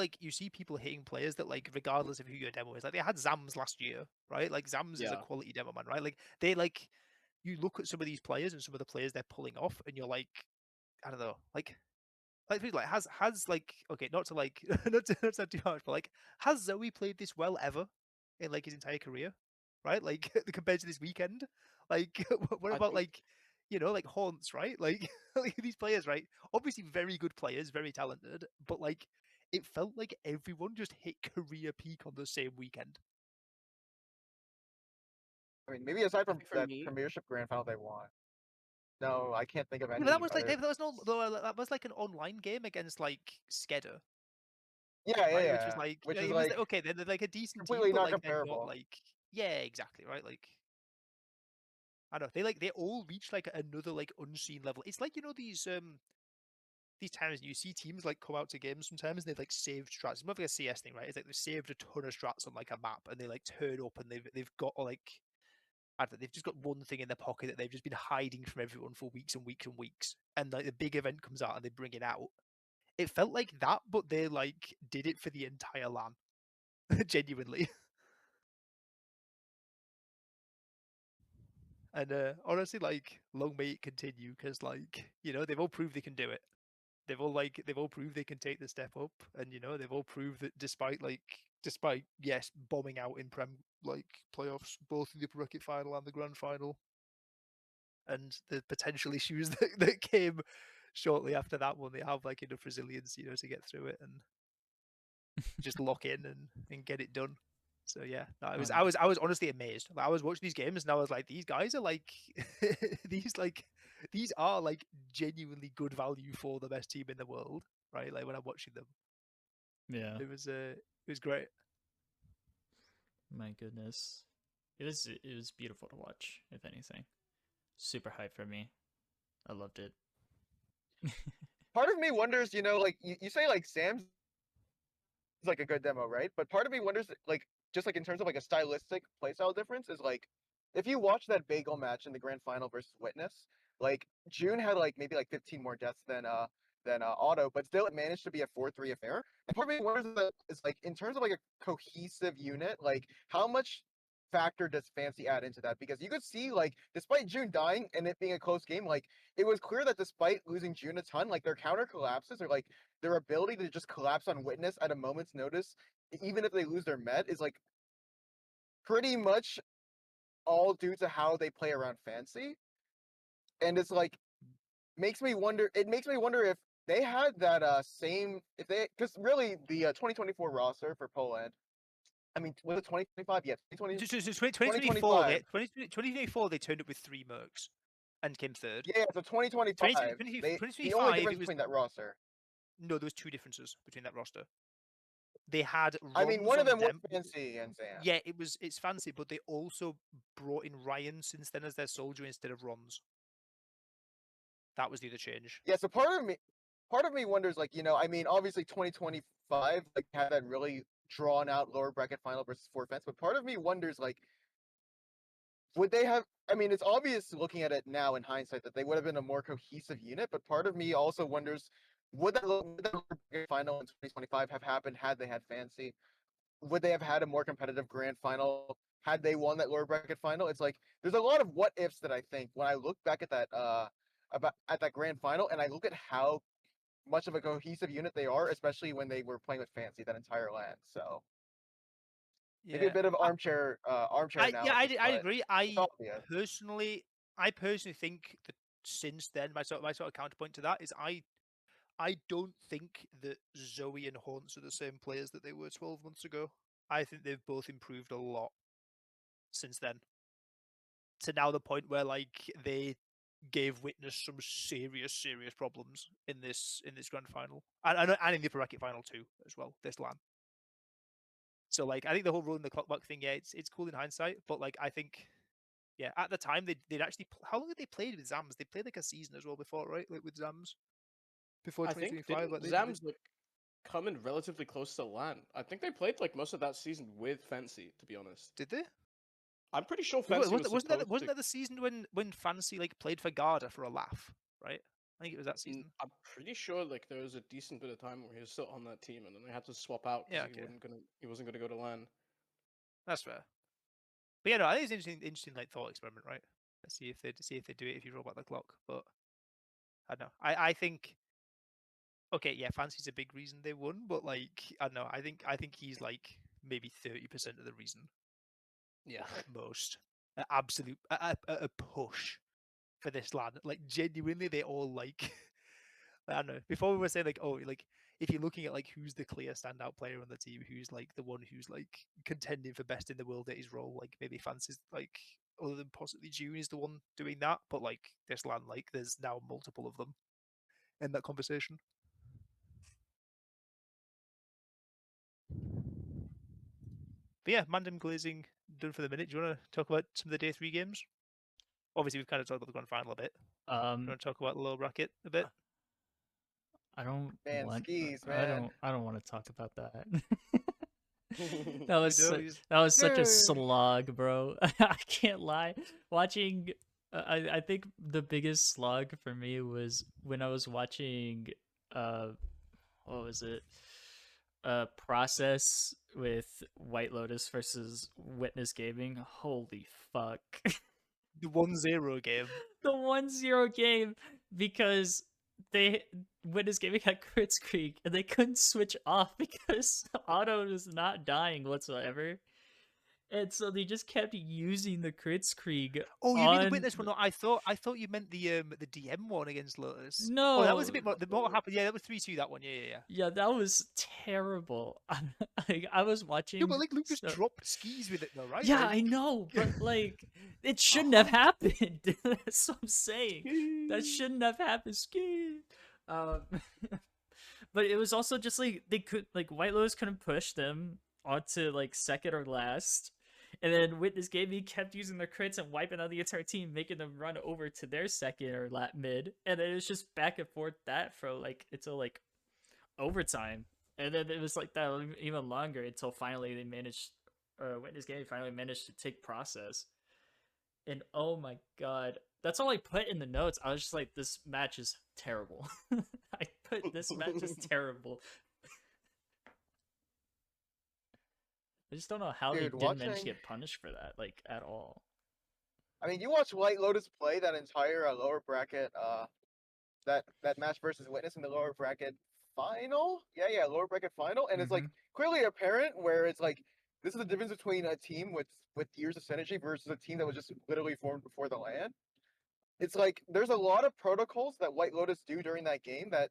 people hitting players that like regardless of who your demo is. Like they had Zams last year, right? Like Zams is a Yeah. quality demo man, right? Like they like you look at some of these players and some of the players they're pulling off, and you're like, I don't know, things like has like okay, not to like not to sound too harsh, but like has Zoe played this well ever in like his entire career, right? Like compared to this weekend, like what I about think like like Haunts, right? Like like these players, right? Obviously very good players, very talented, but like it felt like everyone just hit career peak on the same weekend. I mean, maybe aside from think for that me, Premiership Grand Final they won. No, I can't think of Yeah, any but that was like other. that was no that was like an online game against like Skedder, Yeah, yeah, right? Which was yeah. like Which is it was like like okay, they're like a decent team, completely but not like they're not comparable. like yeah, exactly, right? Like I don't know, they all reach like another like unseen level. It's like these times you see teams like come out to games sometimes and they've like saved strats. It's more like a CS thing, right? It's like they've saved a ton of strats on like a map and they like turn up and they've got like I don't know, they've just got one thing in their pocket that they've just been hiding from everyone for weeks and weeks and weeks. And like the big event comes out and they bring it out. It felt like that, but they like did it for the entire LAN. Genuinely. And honestly, like, long may it continue, because like, they've all proved they can do it. They've all proved they can take the step up, and they've all proved that despite yes, bombing out in Prem like playoffs, both in the bracket final and the grand final, and the potential issues that came shortly after that one, they have like enough resilience, to get through it and just lock in and get it done. So yeah, no, I was honestly amazed. Like, I was watching these games and I was like, these guys are like these are like genuinely good value for the best team in the world, right? Like when I'm watching them, Yeah. it was great. My goodness. It was beautiful to watch, if anything. Super hype for me. I loved it. Part of me wonders, like you say like Sam's is like a good demo, right? But part of me wonders, like, just like in terms of like a stylistic playstyle difference, is like if you watch that Bagel match in the grand final versus Witness, like June had like maybe like 15 more deaths than Otto, but still it managed to be a 4-3 affair. And part of me wonders that it's like in terms of like a cohesive unit, like how much factor does Fancy add into that? Because you could see like despite June dying and it being a close game, like it was clear that despite losing June a ton, like their counter collapses or like their ability to just collapse on Witness at a moment's notice, even if they lose their med, is like pretty much all due to how they play around Fancy. And it's like makes me wonder. It makes me wonder if they had that same if they because really the 2024 roster for Poland. I mean, was it 2025? Yeah, 2020. So 2024, 2024, they turned up with 3 mercs and came third. Yeah, so 2025. The only 2025, difference between that roster. No, there was 2 differences between that roster. They had I mean, one of Rons them on was Fancy and Zan. Yeah, it's Fancy, but they also brought in Ryan since then as their soldier instead of Rons. That was the other change. Yeah, so part of me wonders, like, I mean, obviously 2025 like had that really drawn out lower bracket final versus 4 fence, but part of me wonders, like, would they have? I mean, it's obvious looking at it now in hindsight that they would have been a more cohesive unit, but part of me also wonders, would that lower bracket final in 2025 have happened had they had Fancy? Would they have had a more competitive grand final had they won that lower bracket final? It's like there's a lot of what ifs that I think when I look back at that at that grand final and I look at how much of a cohesive unit they are, especially when they were playing with Fancy that entire land. So maybe a bit of armchair analysis. I agree. it's obvious. I personally think that since then, my sort of counterpoint to that is I don't think that Zoe and Haunts are the same players that they were 12 months ago. I think they've both improved a lot since then. To now the point where like they gave Witness some serious problems in this grand final and in the bracket final too as well. This LAN. So like I think the whole rolling the clock back thing, yeah, it's cool in hindsight, but like I think, yeah, at the time they'd actually how long had they played with Zams? They played like a season as well before, right? Like with Zams before I think 2025. Like Zams like come in relatively close to LAN. I think they played like most of that season with Fancy, to be honest. did they? I'm pretty sure Fancy Wasn't that the season when Fancy like played for Garda for a laugh, right? I think it was that season. I'm pretty sure like there was a decent bit of time where he was still on that team, and then they had to swap out because Yeah, okay. he wasn't gonna go to LAN. That's fair. But yeah, no, I think it's interesting like thought experiment, right? Let's see if they do it if you roll back the clock. But I don't know. I think okay, yeah, Fancy's a big reason they won, but like I don't know. I think he's like maybe 30% of the reason. Yeah. At most. An absolute a push for this lad. Like genuinely, they all like. I don't know. Before we were saying like, oh, like if you're looking at like who's the clear standout player on the team, who's like the one who's like contending for best in the world at his role, like maybe Fancy's like other than possibly June is the one doing that, but like this land, like there's now multiple of them in that conversation. But yeah, Mandem Glazing done for the minute. Do you want to talk about some of the day 3 games? Obviously, we've kind of talked about the grand final a bit. Do you want to talk about the lower bracket a bit? I don't Man, want. skis, I man. don't want to talk about that. That was You know, he's- that was such a Yay. slog, bro. I can't lie. Watching, I think the biggest slog for me was when I was watching, what was it? Process with White Lotus versus Witness Gaming. Holy fuck. The 1-0 game. The 1-0 game because Witness Gaming had Kritzkrieg and they couldn't switch off because Otto was not dying whatsoever. And so they just kept using the Kritzkrieg. Oh, you mean the on- witness one? No, I thought you meant the DM one against Lotus. No. Oh, that was a bit more. The more happened. Yeah, that was 3-2. That one. Yeah. Yeah, that was terrible. I was watching. Yeah, but like Lucas so- dropped skis with it though, right? Yeah, Like, I know, but like it shouldn't have happened. That's what I'm saying. That shouldn't have happened. Ski. But it was also just like they could like White Lotus couldn't push them onto like second or last. And then Witness Gaming kept using their crits and wiping out the entire team, making them run over to their second or mid. And then it was just back and forth that for like until like overtime. And then it was like that even longer until finally they managed, Witness Gaming finally managed to take process. And oh my god, that's all I put in the notes. I was just like, this match is terrible. I put this match is terrible. I just don't know how they Dude, didn't manage to watching- get punished for that, like at all. I mean, you watch White Lotus play that entire lower bracket, that match versus Witness in the lower bracket final. Yeah, lower bracket final, and it's like clearly apparent where it's like this is the difference between a team with years of synergy versus a team that was just literally formed before the LAN. It's like there's a lot of protocols that White Lotus do during that game that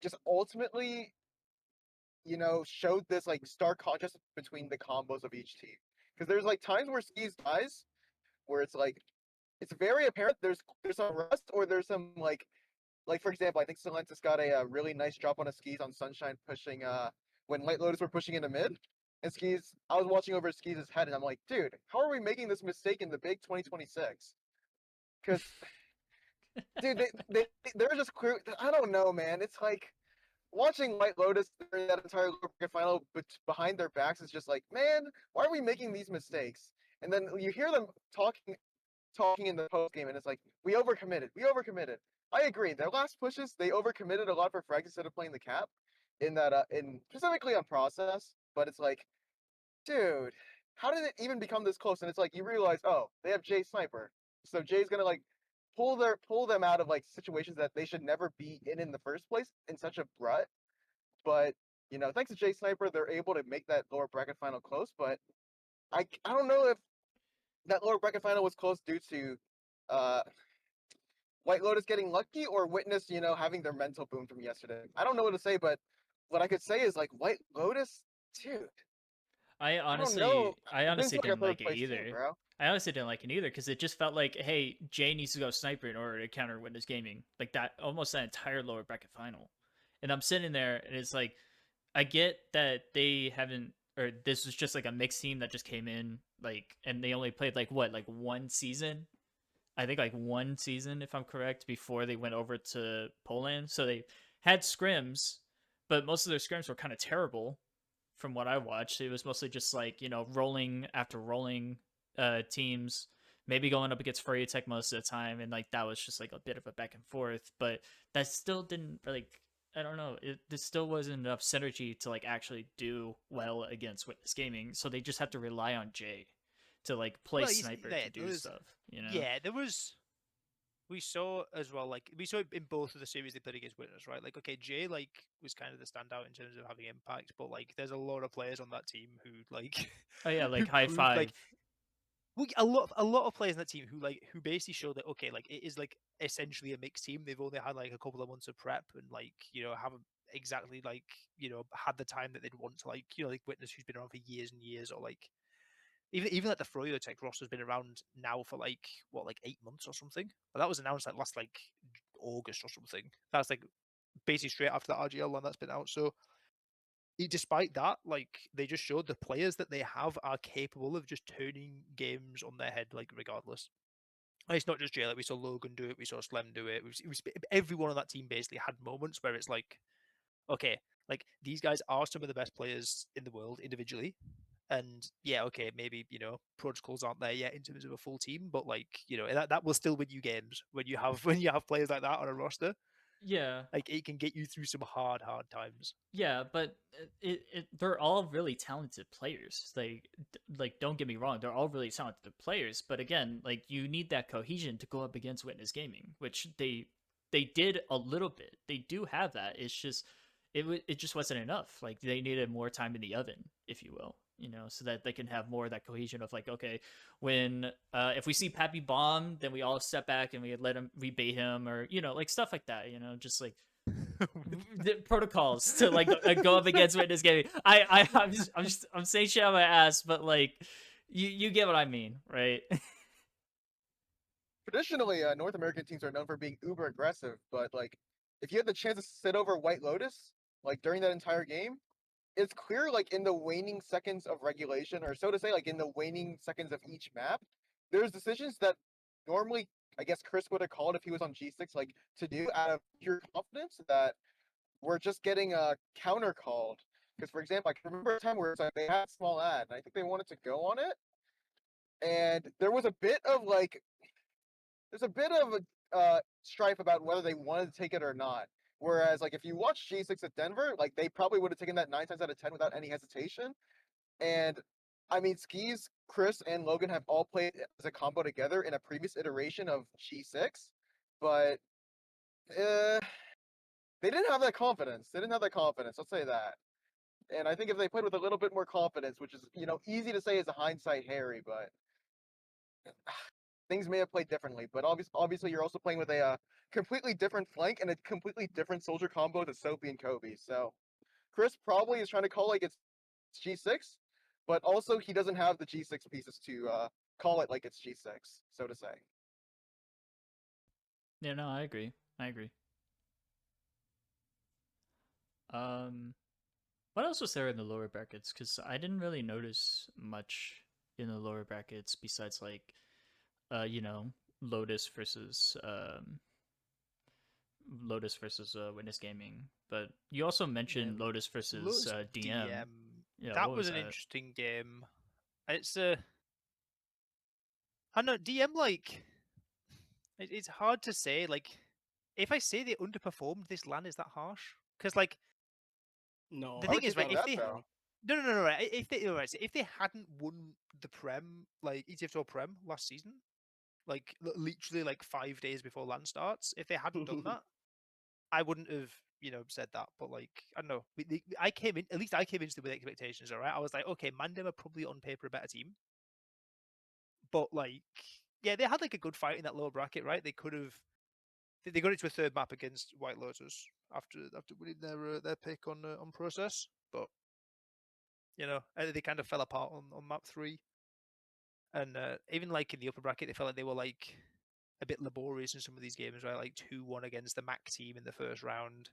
just ultimately, you know, showed this like stark contrast between the combos of each team. Because there's like times where Skis dies, where it's like it's very apparent there's some rust or there's some like for example, I think Silentis got a really nice drop on a Skis on Sunshine pushing when White Lotus were pushing into mid. And Skis, I was watching over Skis' head and I'm like, dude, how are we making this mistake in the big 2026? Because dude, they're just clear. I don't know, man. It's like watching White Lotus during that entire lower bracket final behind their backs is just like, man, why are we making these mistakes? And then you hear them talking in the post game, and it's like, we overcommitted. I agree. Their last pushes, they overcommitted a lot for frags instead of playing the cap in that in specifically on process. But it's like, dude, how did it even become this close? And it's like you realize, oh, they have Jay Sniper, so Jay's gonna like pull them out of like situations that they should never be in the first place in such a rut. But you know, thanks to Jay Sniper, they're able to make that lower bracket final close. But I don't know if that lower bracket final was close due to White Lotus getting lucky or Witness, you know, having their mental boom from yesterday. I don't know what to say, but what I could say is like White Lotus, dude. I know. honestly It didn't feel didn't a like third it place team, either. bro. I honestly didn't like it either because it just felt like, hey, Jay needs to go sniper in order to counter Witness Gaming. Like that, almost that entire lower bracket final. And I'm sitting there and it's like, I get that they haven't, or this was just like a mixed team that just came in, like, and they only played like one season? I think like one season, if I'm correct, before they went over to Poland. So they had scrims, but most of their scrims were kind of terrible from what I watched. It was mostly just like, you know, rolling after rolling teams maybe going up against Furry Tech most of the time, and like that was just like a bit of a back and forth, but that still didn't like. I don't know. There still wasn't enough synergy to like actually do well against Witness Gaming, so they just have to rely on Jay to like play Well, sniper yeah, to do there was- stuff. You know? Yeah, there was. We saw as well, like we saw it in both of the series they played against Witness, right? Like, okay, Jay like was kind of the standout in terms of having impact, but like there's a lot of players on that team who like Oh yeah, who like high proved, five. like a lot of players in that team who basically showed that okay, like it is like essentially a mixed team. They've only had like a couple of months of prep and like haven't exactly like had the time that they'd want to like like Witness who's been around for years and years, or like even like the Froyo Tech roster has been around now for like what, like 8 months or something. But that was announced like last like August or something. That's like basically straight after the RGL one that's been out. So despite that, like they just showed the players that they have are capable of just turning games on their head, like regardless. And it's not just Jay. Like we saw Logan do it, we saw Slem do it. Everyone on that team basically had moments where it's like, okay, like these guys are some of the best players in the world individually. And yeah, okay, maybe protocols aren't there yet in terms of a full team, but like that will still win you games when you have players like that on a roster. Yeah. Like it can get you through some hard times. Yeah, but they're all really talented players. Like don't get me wrong, they're all really talented players. But again, like you need that cohesion to go up against Witness Gaming, which they did a little bit. They do have that. It's just it just wasn't enough. Like they needed more time in the oven, if you will, so that they can have more of that cohesion of like, okay, when if we see Pappy bomb, then we all step back and we let him, we bait him, or like stuff like that. Just like the protocols to like go up against Witness Gaming. I'm saying shit on my ass, but like you get what I mean, right? Traditionally, North American teams are known for being uber aggressive, but like if you had the chance to sit over White Lotus like during that entire game, it's clear like in the waning seconds of regulation, or so to say, like in the waning seconds of each map, there's decisions that normally I guess Chris would have called if he was on G6, like to do out of pure confidence that we're just getting counter called. Because for example, I can remember a time where it's like they had small ad, and I think they wanted to go on it, and there was a bit of like there's a bit of a strife about whether they wanted to take it or not. Whereas, like, if you watch G6 at Denver, like, they probably would have taken that 9 times out of 10 without any hesitation. And, I mean, Skis, Chris, and Logan have all played as a combo together in a previous iteration of G6, but they didn't have that confidence. They didn't have that confidence, I'll say that. And I think if they played with a little bit more confidence, which is, easy to say as a hindsight Harry, but things may have played differently, but obviously you're also playing with a completely different flank and a completely different soldier combo to Soapy and Kobe. So Chris probably is trying to call like it's G6, but also he doesn't have the G6 pieces to call it like it's G6, so to say. Yeah, no, I agree. What else was there in the lower brackets? Because I didn't really notice much in the lower brackets besides like Lotus versus Witness Gaming. But you also mentioned Lotus versus DM. Yeah, that what was an interesting game. It's I know DM, like it's hard to say. Like if I say they underperformed this LAN, is that harsh? Because like No, the I thing would is, take right? that If they though. no, right? If they hadn't won the Prem, like ETFL Prem last season, like literally like 5 days before LAN starts, if they hadn't done that, I wouldn't have said that. But like I don't know, I came in, at least I came into it with expectations. All right, I was like, okay, Mandem are probably on paper a better team, but like yeah, they had like a good fight in that lower bracket, right? They could have. They got into a third map against White Lotus after winning their pick on process, but they kind of fell apart on map 3. And even like in the upper bracket, they felt like they were like a bit laborious in some of these games, right? Like 2-1 against the MAC team in the first round.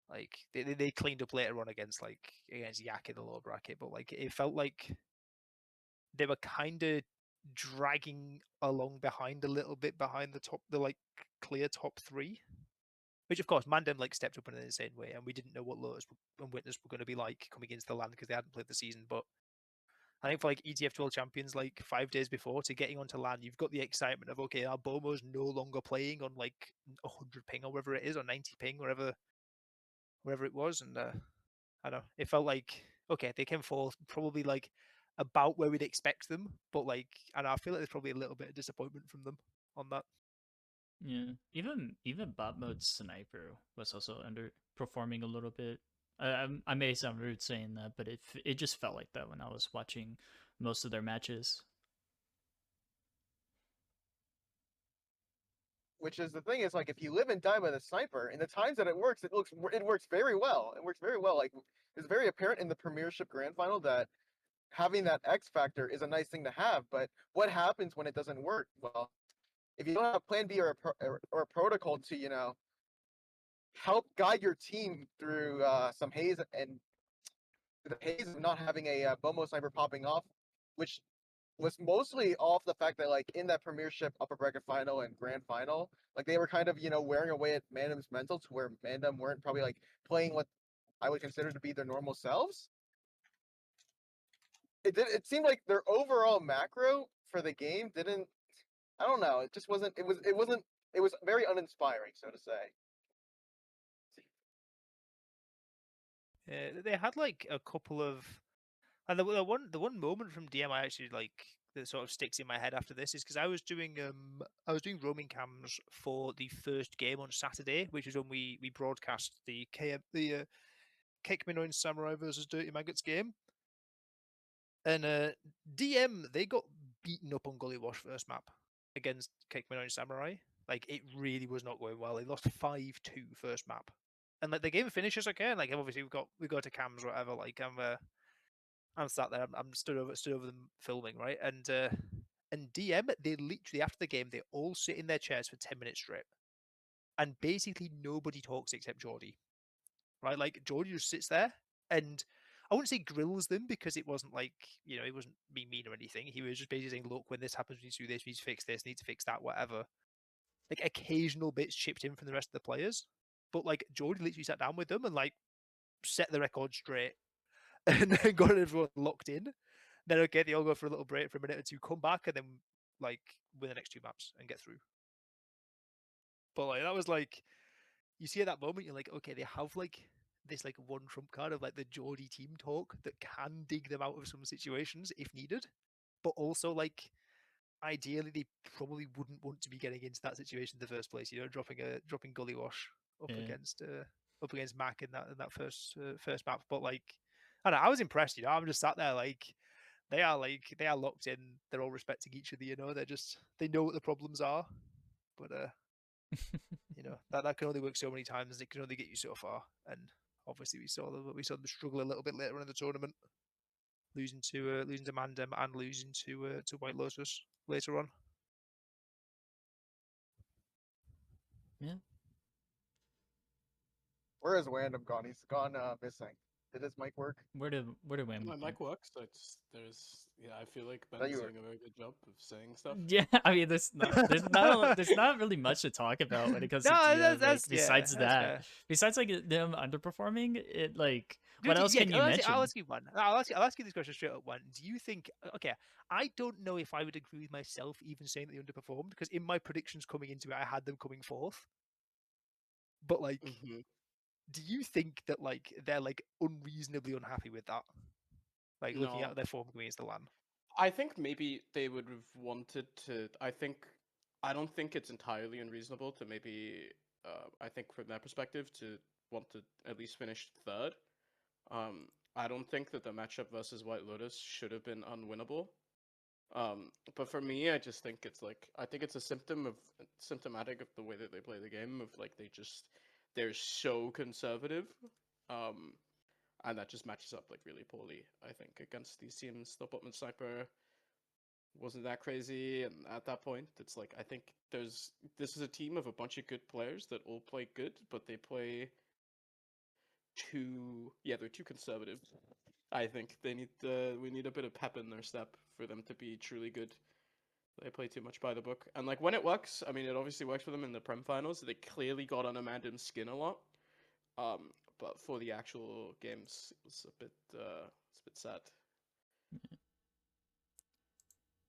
Like they cleaned up later on against Yak in the lower bracket, but like it felt like they were kind of dragging along behind a little bit behind the like clear top 3. Which of course Mandem like stepped up in an insane way, and we didn't know what Lotus and Witness were going to be like coming into the LAN because they hadn't played the season. But I think for like ETF World Champions, like 5 days before to getting onto land, you've got the excitement of okay, our Bomo's no longer playing on like 100 ping or whatever it is, or 90 ping, wherever it was, and I don't know, it felt like okay, they came forth probably like about where we'd expect them, but like I feel like there's probably a little bit of disappointment from them on that. Yeah, even bot mode sniper was also underperforming a little bit. I may sound rude saying that, but it just felt like that when I was watching most of their matches. Which is the thing is like if you live and die by the sniper, in the times that it works very well. It works very well. Like it's very apparent in the Premiership Grand Final that having that X factor is a nice thing to have. But what happens when it doesn't work? Well, if you don't have Plan B or a protocol to help guide your team through some haze and the haze of not having a Bomo sniper popping off, which was mostly off the fact that like in that Premiership upper bracket final and grand final, like they were kind of wearing away at Mandem's mental to where Mandem weren't probably like playing what I would consider to be their normal selves. It seemed like their overall macro for the game didn't. I don't know. It just wasn't. It wasn't. It was very uninspiring, so to say. They had like a couple of, and the one moment from DM I actually like that sort of sticks in my head after this is because I was doing roaming cams for the first game on Saturday, which is when we broadcast the Kekminoin Samurai versus Dirty Maggots game, and DM they got beaten up on Gully Wash first map against Kekminoin Samurai. Like it really was not going well. They lost 5-2 first map. And like the game finishes okay. And like obviously we got to cams or whatever. Like I'm sat there. I'm stood over them filming, right? And DM they literally after the game they all sit in their chairs for 10 minutes straight, and basically nobody talks except Geordie, right? Like Geordie just sits there, and I wouldn't say grills them because it wasn't like it wasn't being mean or anything. He was just basically saying, look, when this happens, we need to do this, we need to fix this, need to fix that, whatever. Like occasional bits chipped in from the rest of the players, but like Geordie literally sat down with them and like set the record straight and then got everyone locked in. Then okay, they all go for a little break for a minute or two, come back, and then like win the next 2 maps and get through. But like that was like you see at that moment, you're like, okay, they have like this like one trump card of like the Geordie team talk that can dig them out of some situations if needed, but also like ideally they probably wouldn't want to be getting into that situation in the first place. Dropping Gully Wash up against Mac in that first map. But like I don't know, I was impressed. I'm just sat there like they are locked in. They're all respecting each other. They know what the problems are, but that can only work so many times. It can only get you so far. And obviously we saw them struggle a little bit later in the tournament, losing to Mandem and losing to White Lotus later on. Yeah. Where is Random gone? He's gone missing. Did his mic work? Where did Wham? My mic works. I feel like That Ben's you were- doing a very good job of saying stuff. Yeah, I mean, there's not really much to talk about when it comes to DM, besides that. Besides like them underperforming, it like what else can you mention? I'll ask you one. I'll ask you this question straight up. One. Do you think? Okay, I don't know if I would agree with myself even saying that they underperformed because in my predictions coming into it, I had them coming fourth. But like, do you think that like they're like unreasonably unhappy with that? Like looking No. at their form against the LAN. I think maybe they would have wanted to. I don't think it's entirely unreasonable to maybe. I think from their perspective to want to at least finish third. I don't think that the matchup versus White Lotus should have been unwinnable. But for me, I just think I think it's symptomatic of the way that they play the game. Of like they're so conservative. And that just matches up like really poorly, I think, against these teams. The Botman Sniper wasn't that crazy, and at that point, it's like I think this is a team of a bunch of good players that all play good, but they play they're too conservative. I think we need a bit of pep in their step for them to be truly good. They play too much by the book, and like when it works, I mean, it obviously works for them in the Prem finals. They clearly got on Amandem's skin a lot. But for the actual games, it's a bit sad.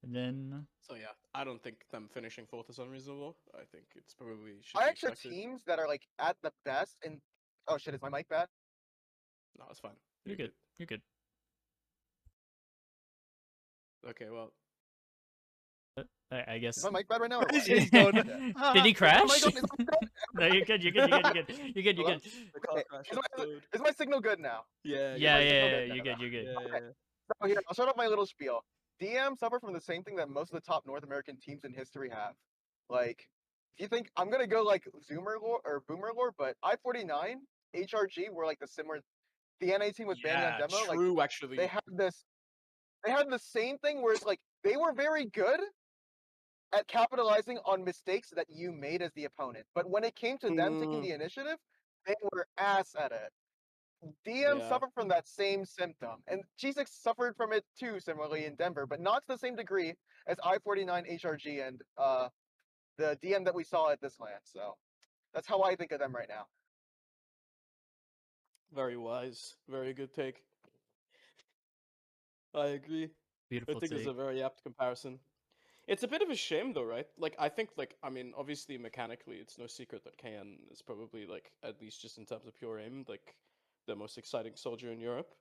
And then So yeah, I don't think them finishing fourth is unreasonable. I think it's probably should I be actually have expected. teams that are like at the best and oh shit, is my mic bad? No, it's fine. you're good. You're good. Okay, well, I guess. Is my mic bad right now or what? He's going, Did he crash? Am I going- is my mic- No, you're good. You're good. You're good. You're good. You're good. You're Hello? good. the car Okay, crash is my- episode. Is my signal good now? Yeah, Yeah, my yeah, signal yeah. good You're now? good. You're good. yeah. So here, I'll start off my little spiel. DM suffer from the same thing that most of the top North American teams in history have. Like, if you think I'm gonna go like Zoomer lore or Boomer lore, but I-49, HRG were like the similar. The NA team was banning on demo. Like true. Actually, they had this. They had the same thing where it's like they were very good at capitalizing on mistakes that you made as the opponent. But when it came to them taking the initiative, they were ass at it. DM Yeah. suffered from that same symptom, and G6 suffered from it too, similarly in Denver, but not to the same degree as I-49 HRG and the DM that we saw at this LAN. So that's how I think of them right now. Very wise. Very good take. I agree. Beautiful I think it's take. a very apt comparison. It's a bit of a shame though, right? Like I think I mean obviously mechanically it's no secret that KN is probably like at least just in terms of pure aim like the most exciting soldier in Europe.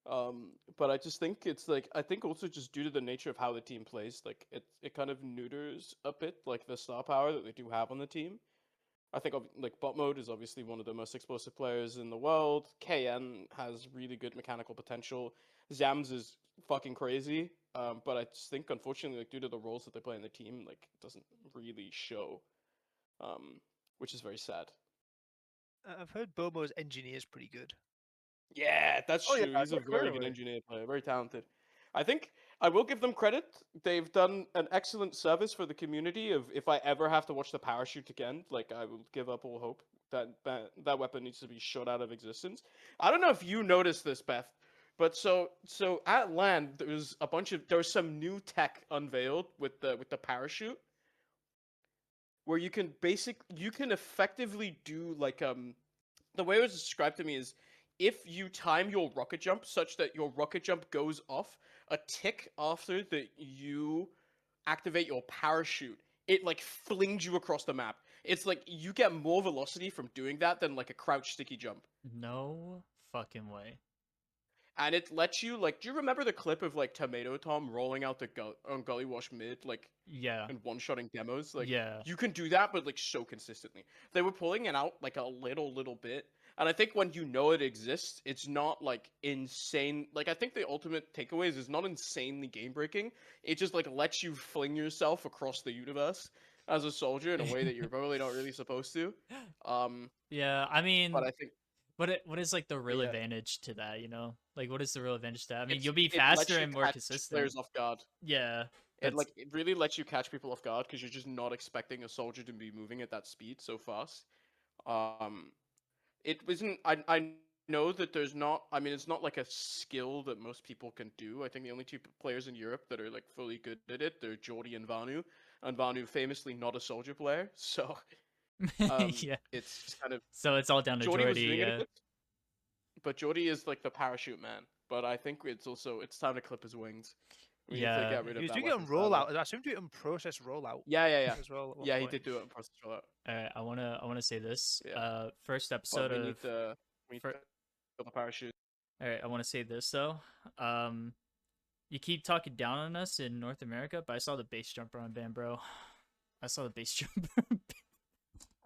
But I just think it's like I think also just due to the nature of how the team plays, like it kind of neuters a bit like the star power that they do have on the team. I think like bot mode is obviously one of the most explosive players in the world. KN has really good mechanical potential. Zams is fucking crazy. But I just think unfortunately, like due to the roles that they play in the team, like it doesn't really show. Which is very sad. I've heard Bomo's engineer's pretty good. Yeah, that's Oh, true. yeah, He's a very good clearly. engineer player, very talented. I think I will give them credit. They've done an excellent service for the community. Of if I ever have to watch the parachute again, like I will give up all hope that weapon needs to be shot out of existence. I don't know if you noticed this, Beth, but so at LAN there was some new tech unveiled with the parachute, where you can effectively do like the way it was described to me is if you time your rocket jump such that your rocket jump goes off a tick after that you activate your parachute, it like flings you across the map. It's like you get more velocity from doing that than like a crouch sticky jump. No fucking way. And it lets you like do you remember the clip of like Tomato Tom rolling out on Gully Wash mid like Yeah. and one-shotting demos? Like Yeah. you can do that but like so consistently. They were pulling it out like a little bit. And I think when you know it exists, it's not like insane. Like I think the ultimate takeaway is it's not insanely game breaking. It just like lets you fling yourself across the universe as a soldier in a way that you're probably not really supposed to. Yeah, I mean, But I think what is like the real yeah. advantage to that, you know? Like what is the real advantage to that? I mean, it's- you'll be it lets faster you and more catch consistent. players off guard. Yeah. It really lets you catch people off guard because you're just not expecting a soldier to be moving at that speed so fast. It wasn't. I know that there's not. I mean, it's not like a skill that most people can do. I think the only two players in Europe that are like fully good at it, they're Jordy and Vanu. And Vanu famously not a soldier player, so Yeah. it's just kind of So it's all down to Jordy was Jordy. doing it a Yeah. bit, but Jordy is like the parachute man. But I think it's time to clip his wings. We need to Yeah. get rid He of was that doing it on weapon style. rollout. I assumed it on process rollout Yeah. as well. at one Yeah, he point. did do it in process rollout. All right, I wanna say this. Yeah. First But episode we of. need to fir- build a parachute. All right, I want to say this though. You keep talking down on us in North America, but I saw the base jumper on Ban, bro. I saw the base jumper.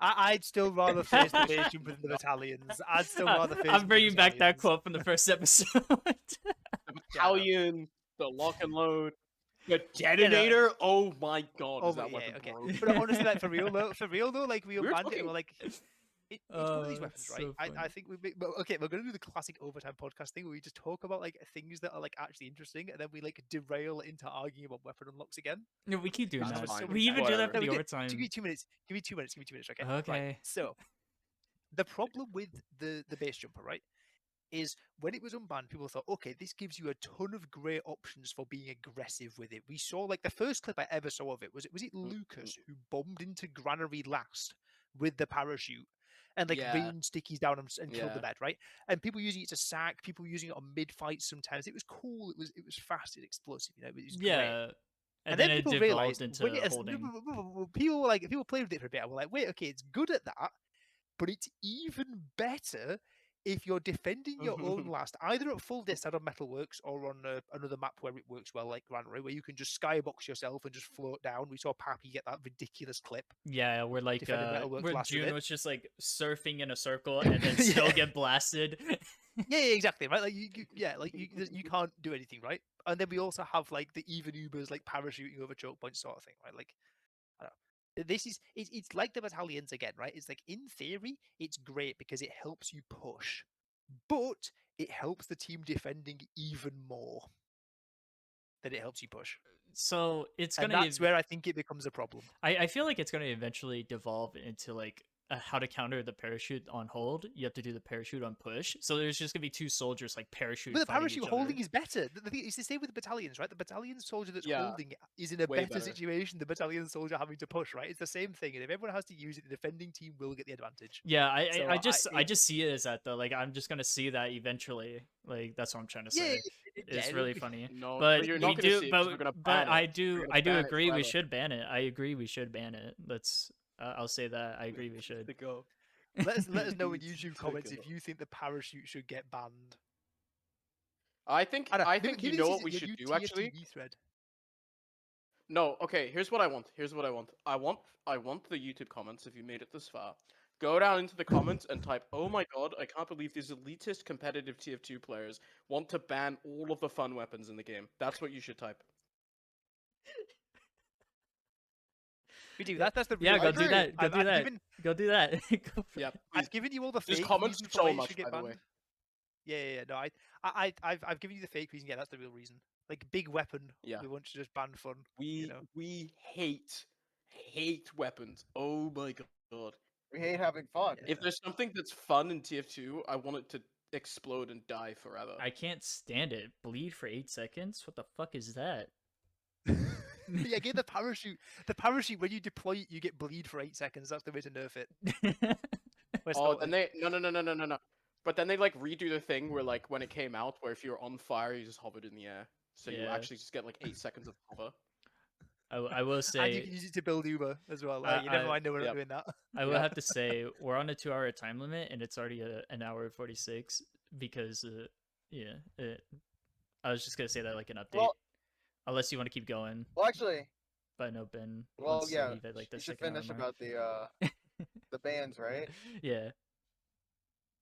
I'd still rather face the base jumper than the Italians. I'd still rather face. I'm the bringing back that Italians. quote from the first episode. The battalion, the lock and load, the detonator. Oh my god, Oh is that yeah, weapon okay. broken? But honestly, like for real though, like we We were unbanned it, talking- and we're like, it's one of these Oh, weapons, it's right? so I funny. think okay, we're gonna do the classic overtime podcast thing where we just talk about like things that are like actually interesting, and then we like derail into arguing about weapon unlocks again. No, we keep doing That's that. fine. We even do that Whatever. for No, the we did. overtime. Give me 2 minutes. Give me 2 minutes. Okay. Okay. Right. So the problem with the base jumper, right, is when it was unbanned, people thought, okay, this gives you a ton of great options for being aggressive with it. We saw like the first clip I ever saw of it was it Lucas who bombed into Granary last with the parachute and like Yeah. rained stickies down and killed the Yeah. bed, right? And people using it to sack, people using it on mid fights sometimes. It was cool. It was fast, it's explosive, you know. It was great. Yeah. and then it people devolved realised into when it, holding. people were like people played with it for a bit. And were like, wait, okay, it's good at that, but it's even better if you're defending your own last, either at full distance on Metalworks or on another map where it works well, like Granary, where you can just skybox yourself and just float down. We saw Pappy get that ridiculous clip. Yeah, where like Defending Metalworks where last with June it. was just like surfing in a circle and then still Yeah. get blasted. Yeah, exactly, right? Like you can't do anything, right? And then we also have like the even Ubers like parachuting over choke points sort of thing, right? Like, I don't know. This is it's like the battalions again, right? It's like in theory it's great because it helps you push, but it helps the team defending even more than it helps you push, So it's and gonna. that's where I think it becomes a problem. I feel like it's gonna eventually devolve into like how to counter the parachute on hold. You have to do the parachute on push. So there's just gonna be two soldiers like parachute. But the fighting parachute each holding other. is better. The thing is the same with the battalions, right? The battalion soldier that's Yeah, holding is in a way better better. situation. The battalion soldier having to push, right? It's the same thing. And if everyone has to use it, the defending team will get the advantage. Yeah, So I just see it as that though. Like I'm just gonna see that eventually. Like that's what I'm trying to Yeah, say. yeah, It's it'll really be- funny. No, But you're we not gonna do, see it 'cause we're gonna but ban I it. do, We're gonna I do ban it agree we forever. should ban it. I agree we should ban it. Let's, I'll say that. I agree we should. to go. Let us know in It's YouTube to comments go. if you think the parachute should get banned. I think don't know, I maybe- think you maybe know this what is we the should new do actually. TFTV thread. No, okay, here's what I want. Here's what I want. I want the YouTube comments, if you made it this far. Go down into the comments and type, "Oh my god, I can't believe these elitist competitive TF2 players want to ban all of the fun weapons in the game." That's what you should type. We do that. That's the Yeah, real go I do agree. that. Go I've- do I've that. given- Go do that. Go for Yeah, it. please. I've given you all the There's fake comments reason for so why it much, should get by the way. banned. Yeah. No, I've given you the fake reason. Yeah, that's the real reason. Like big weapon. Yeah. We want to just ban fun. We know. we hate weapons. Oh my god. We hate having fun. Yeah. If there's something that's fun in TF2, I want it to explode and die forever. I can't stand it. Bleed for 8 seconds. What the fuck is that? Yeah, get the parachute. The parachute when you deploy it, you get bleed for 8 seconds. That's the way to nerf it. Where's Oh, the- and they no. But then they like redo the thing where like when it came out, where if you're on fire, you just hovered in the air, so you Yeah. actually just get like 8 seconds of hover. I will and you say, can use it to build Uber as well. I- Like, you never I- mind, no, we're not Yep. doing that. I will Yeah. have to say, we're on a 2-hour time limit, and it's already an hour and 46 because, I was just gonna say that like an update. Well- Unless you want to keep going, Well, actually, but I know Ben well, wants to yeah. leave at like the You should second hour finish mark. about the bands, right? Yeah,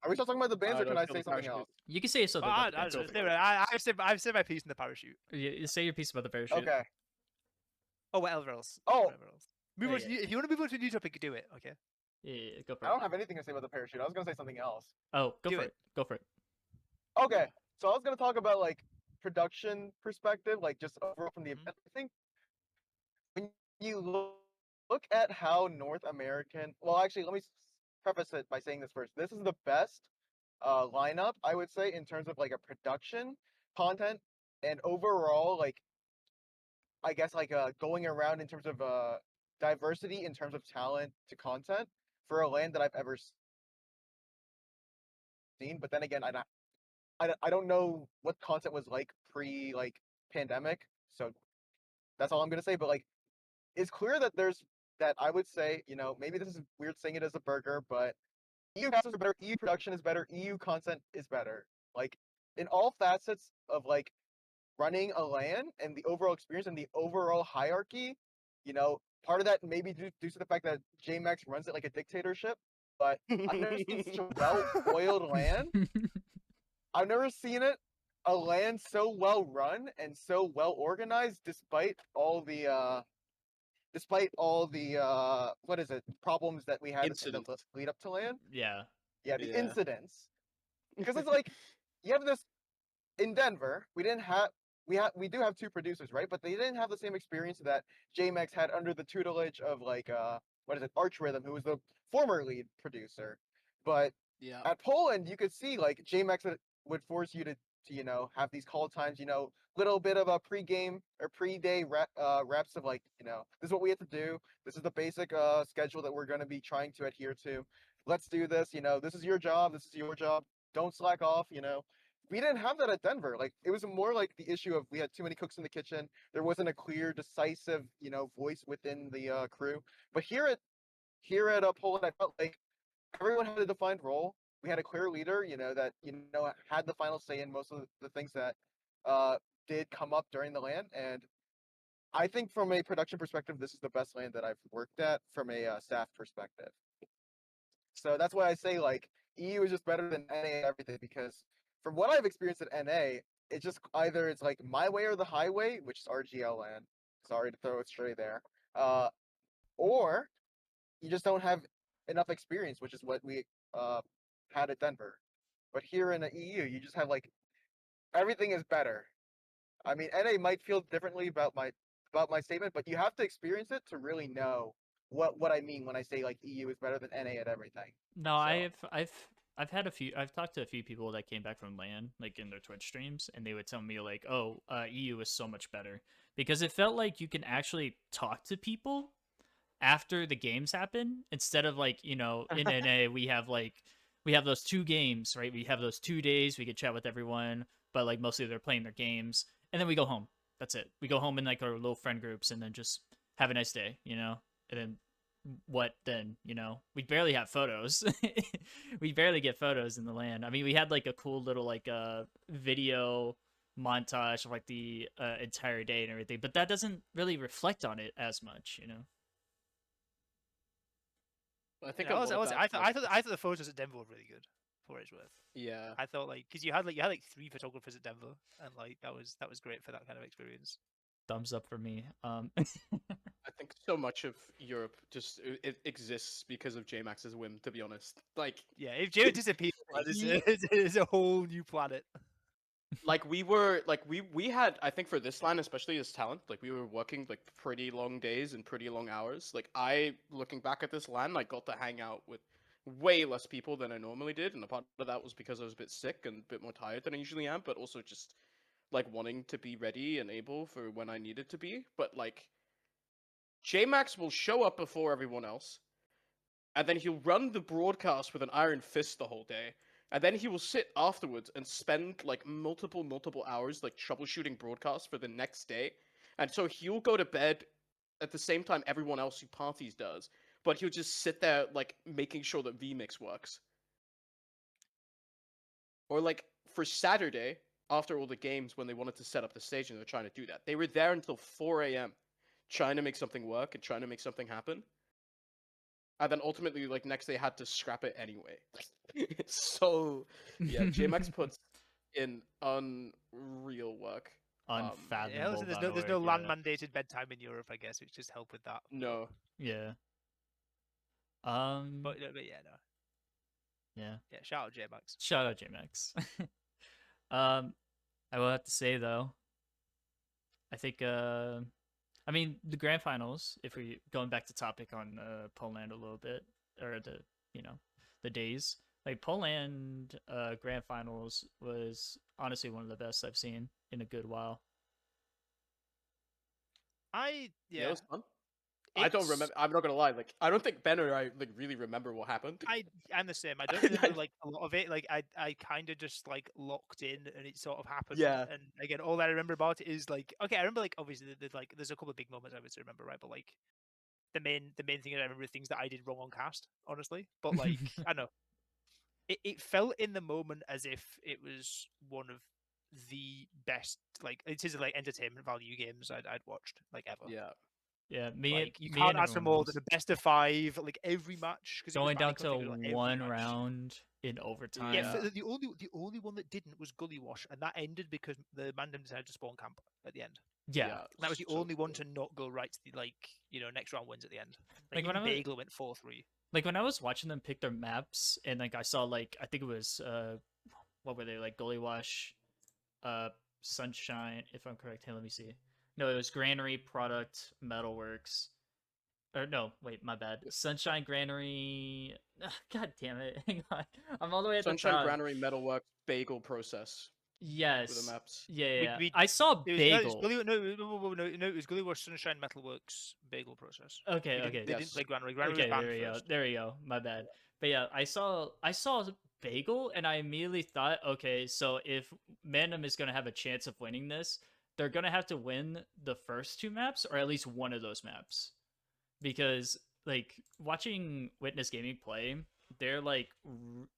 Are we still talking about the bands, or don't can I feel say the something parachute. else? you can say something. I, about the I, parachute. don't know. Anyway, I've said my piece in the parachute. You say your piece about the parachute. Okay. Oh, whatever else. Oh. Whatever else. Move Oh, on to if you want to move on to a new topic, do it. Okay. Yeah, go for I it. don't have anything to say about the parachute. I was gonna say something else. Oh, go Do for it. it. Go for it. Okay, so I was gonna talk about like production perspective, like just overall from the Mhm. event. I think when you look at how North American, well, actually, let me preface it by saying this first. This is the best lineup, I would say, in terms of like a production content and overall, like I guess like going around in terms of diversity in terms of talent to content for a land that I've ever seen. But then again, I don't know what content was like pre like pandemic, so that's all I'm gonna say. But like, it's clear that there's that I would say, maybe this is weird saying it as a burger, but EU content is better, EU production is better, EU content is better. Like in all facets of like running a LAN and the overall experience and the overall hierarchy, part of that maybe due to the fact that JMax runs it like a dictatorship, but I've never seen such a well-oiled LAN. I've never seen a LAN so well run and so well organized despite all the what is it, problems that we had in the Incidents. lead up to LAN. Yeah. Yeah, the Yeah. incidents. Because it's like you have this in Denver, we do have two producers, right? But they didn't have the same experience that JMax had under the tutelage of like what is it, Arch Rhythm, who was the former lead producer. But Yeah. at Poland, you could see like JMax would force you to have these call times, little bit of a pre-game or pre-day reps of like, this is what we have to do. This is the basic schedule that we're going to be trying to adhere to. Let's do this. This is your job. This is your job. Don't slack off. we didn't have that at Denver. Like it was more like the issue of we had too many cooks in the kitchen. There wasn't a clear, decisive, voice within the crew. But here at Poland, I felt like everyone had a defined role. We had a clear leader, that had the final say in most of the things that did come up during the LAN. And I think from a production perspective, this is the best LAN that I've worked at from a staff perspective. So that's why I say like EU is just better than NA at everything, because from what I've experienced at NA, it's just either it's like my way or the highway, which is RGL LAN. Sorry to throw it straight there. Or you just don't have enough experience, which is what we had at Denver. But here in the EU, you just have like everything is better. I mean, NA might feel differently about my statement, but you have to experience it to really know what I mean when I say like EU is better than NA at everything. No, So- I've had a few. I've talked to a few people that came back from LAN, like in their Twitch streams, and they would tell me like, "Oh, EU is so much better," because it felt like you can actually talk to people after the games happen instead of like in NA we have those 2 games, right? We have those 2 days we could chat with everyone, but like mostly they're playing their games, and then we go home. That's it. We go home in like our little friend groups, and then just have a nice day, and then what then, we barely have photos. We barely get photos in the LAN. I mean, we had like a cool little like video montage of like the entire day and everything, but that doesn't really reflect on it as much. I think Yeah, a lot of that, I thought the photos at Denver were really good for what it's worth. yeah. I thought like because you had like 3 photographers at Denver, and like that was great for that kind of experience. Thumbs up for me. I think so much of Europe just it exists because of JMax's whim, to be honest. Like Yeah, if Jared disappeared, it's a whole new planet. we had, I think for this line especially as talent, like we were working like pretty long days and pretty long hours. Like I, looking back at this LAN, like got to hang out with way less people than I normally did, and a part of that was because I was a bit sick and a bit more tired than I usually am, but also just like wanting to be ready and able for when I needed to be. But like JMax will show up before everyone else, and then he'll run the broadcast with an iron fist the whole day, and then he will sit afterwards and spend like multiple hours like troubleshooting broadcasts for the next day. And so he'll go to bed at the same time everyone else who parties does, but he'll just sit there like making sure that vMix works. Or like for Saturday, after all the games, when they wanted to set up the stage and they're trying to do that, they were there until 4 a.m. trying to make something work and trying to make something happen. And then ultimately, like next day, had to scrap it anyway. So yeah, JMax puts in unreal work. Unfathomable. Yeah, listen, there's no land mandated bedtime in Europe, I guess, which just help with that. No. Yeah. But yeah, no. Yeah. Yeah, shout out JMax. Shout out JMax. I will have to say though, I think I mean the grand finals, if we going back to topic on Poland a little bit, or the days, like Poland grand finals was honestly one of the best I've seen in a good while. Yeah, it was fun. I don't remember. I'm not gonna lie. Like, I don't think Ben or I like really remember what happened. I'm the same. I don't remember like a lot of it. Like I kind of just like locked in and it sort of happened. Yeah. And again, all that I remember about it is like, okay, I remember like obviously there's a couple of big moments I would remember, right? But like the main thing I remember are things that I did wrong on cast, honestly. But like I don't know, it felt in the moment as if it was one of the best, like it is like entertainment value games I'd watched like ever. Yeah. Yeah, You can't ask for more than a best of 5, like every match. Going down to one round in overtime. Yeah, the only one that didn't was Gully Wash, and that ended because the Mandem decided to spawn camp at the end. Yeah, that was the only one to not go right to the next round wins at the end. Like when when Bagel went 4-3. Like when I was watching them pick their maps, and like I saw like I think it was what were they, like Gully Wash, Sunshine, if I'm correct. Hey, let me see. No, it was Granary, Product, Metalworks. Or no, wait, my bad. Sunshine, Granary. God damn it! Hang on, I'm all the way at Sunshine, the top. Granary, Metalworks, Bagel process. Yes. With the maps. Yeah. I saw Bagel. It was Gully Wash, Sunshine, Metalworks, Bagel process. Okay. They didn't play Granary. Okay, there we go. My bad. But yeah, I saw Bagel, and I immediately thought, okay, so if Mandem is going to have a chance of winning this, they're going to have to win the first two maps, or at least one of those maps. Because, like, watching Witness Gaming play, they're, like,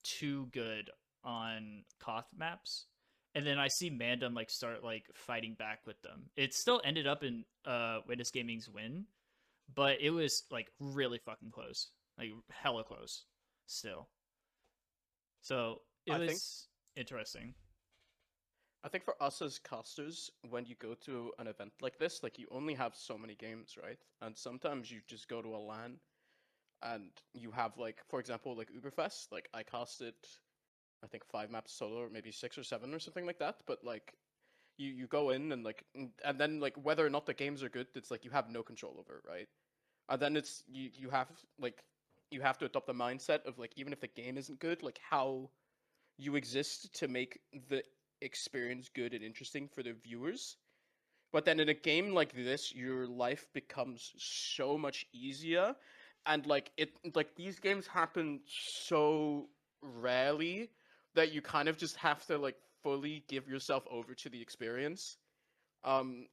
too good on Koth maps. And then I see Mandem, like, start, like, fighting back with them. It still ended up in Witness Gaming's win, but it was, like, really fucking close. Like, hella close still. So it I think- was interesting. I think for us as casters, when you go to an event like this, like you only have so many games, right? And sometimes you just go to a LAN and you have like, for example, like Uberfest, like I casted, I think 5 maps solo, or maybe 6 or 7 or something like that. But like, you go in and like, and then like whether or not the games are good, it's like you have no control over it, right? And then it's you have like you have to adopt the mindset of like even if the game isn't good, like how you exist to make the experience good and interesting for the viewers. But then in a game like this, your life becomes so much easier, and like these games happen so rarely that you kind of just have to like fully give yourself over to the experience, um,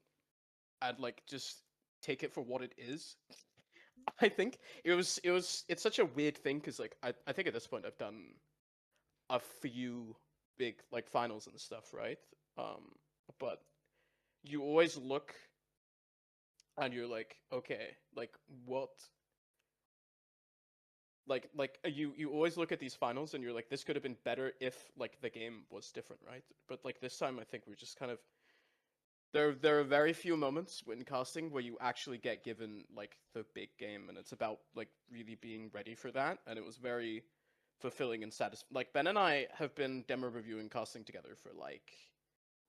and like just take it for what it is. I think it's such a weird thing because like I think at this point I've done a few big like finals and stuff, right? But you always look and you're like, okay, like what? You always look at these finals and you're like, this could have been better if like the game was different, right? But like this time, I think we're just kind of there are very few moments in casting where you actually get given like the big game, and it's about like really being ready for that, and it was very fulfilling and satisfying. Like Ben and I have been demo reviewing casting together for like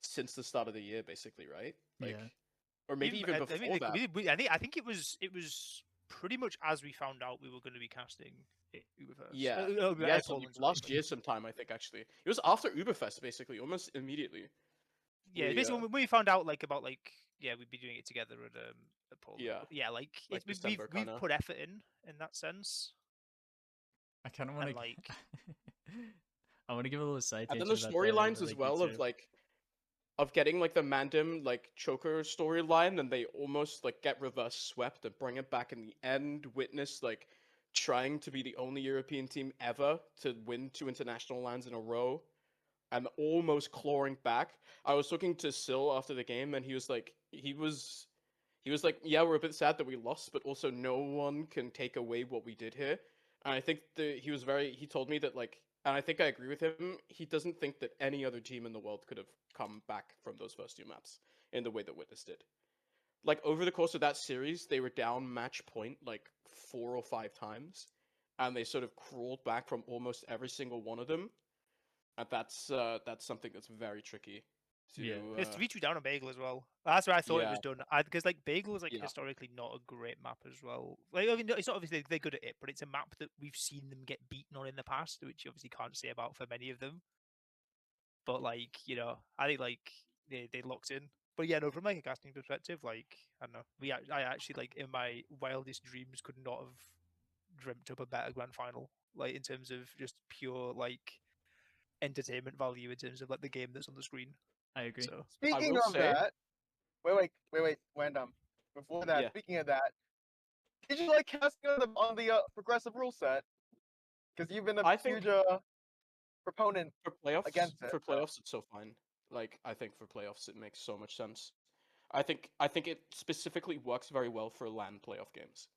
since the start of the year, basically, right? Like, Yeah. or maybe even I before mean, that. I think it was pretty much as we found out we were going to be casting Uberverse. Yeah, Ed so Poland, last sorry. year sometime, I think actually it was after Uberfest, basically, almost immediately. Yeah, we, basically when we found out like about like we'd be doing it together at Poland. Yeah. But yeah, like, Like we've December, we've kinda. put effort in that sense. I kind of want to And, like- I want to give a little side And then tangent the about that storylines really as well quick, of too. like of getting like the Mandem like choker storyline, and they almost like get reverse swept and bring it back in the end. Witness like trying to be the only European team ever to win 2 international lands in a row, and almost clawing back. I was talking to Sil after the game, and he was like, yeah, we're a bit sad that we lost, but also no one can take away what we did here. And I think he told me that like, and I think I agree with him. He doesn't think that any other team in the world could have come back from those first 2 maps in the way that Witness did. Like over the course of that series, they were down match point like 4 or 5 times, and they sort of crawled back from almost every single one of them. And that's something that's very tricky to. Yeah. It's 3-2 down on Bagel as well. That's where I thought it was Yeah. done. Because like Bagel is like Yeah. historically not a great map as well. Like, I mean, it's not obviously they're good at it, but it's a map that we've seen them get beaten on in the past, which you obviously can't say about for many of them. But like, I think like they locked in. But yeah, no, from like a casting perspective, like I don't know, I actually like in my wildest dreams could not have dreamt up a better grand final. Like in terms of just pure like entertainment value in terms of like the game that's on the screen. I agree. So Speaking will of say- that, wait, Wandom. Before that, Yeah. speaking of that, did you like casting on the progressive rule set? Because you've been a I think- huge proponent. For playoffs, Against it, for so. playoffs, it's so fine. Like I think for playoffs, it makes so much sense. I think it specifically works very well for LAN playoff games.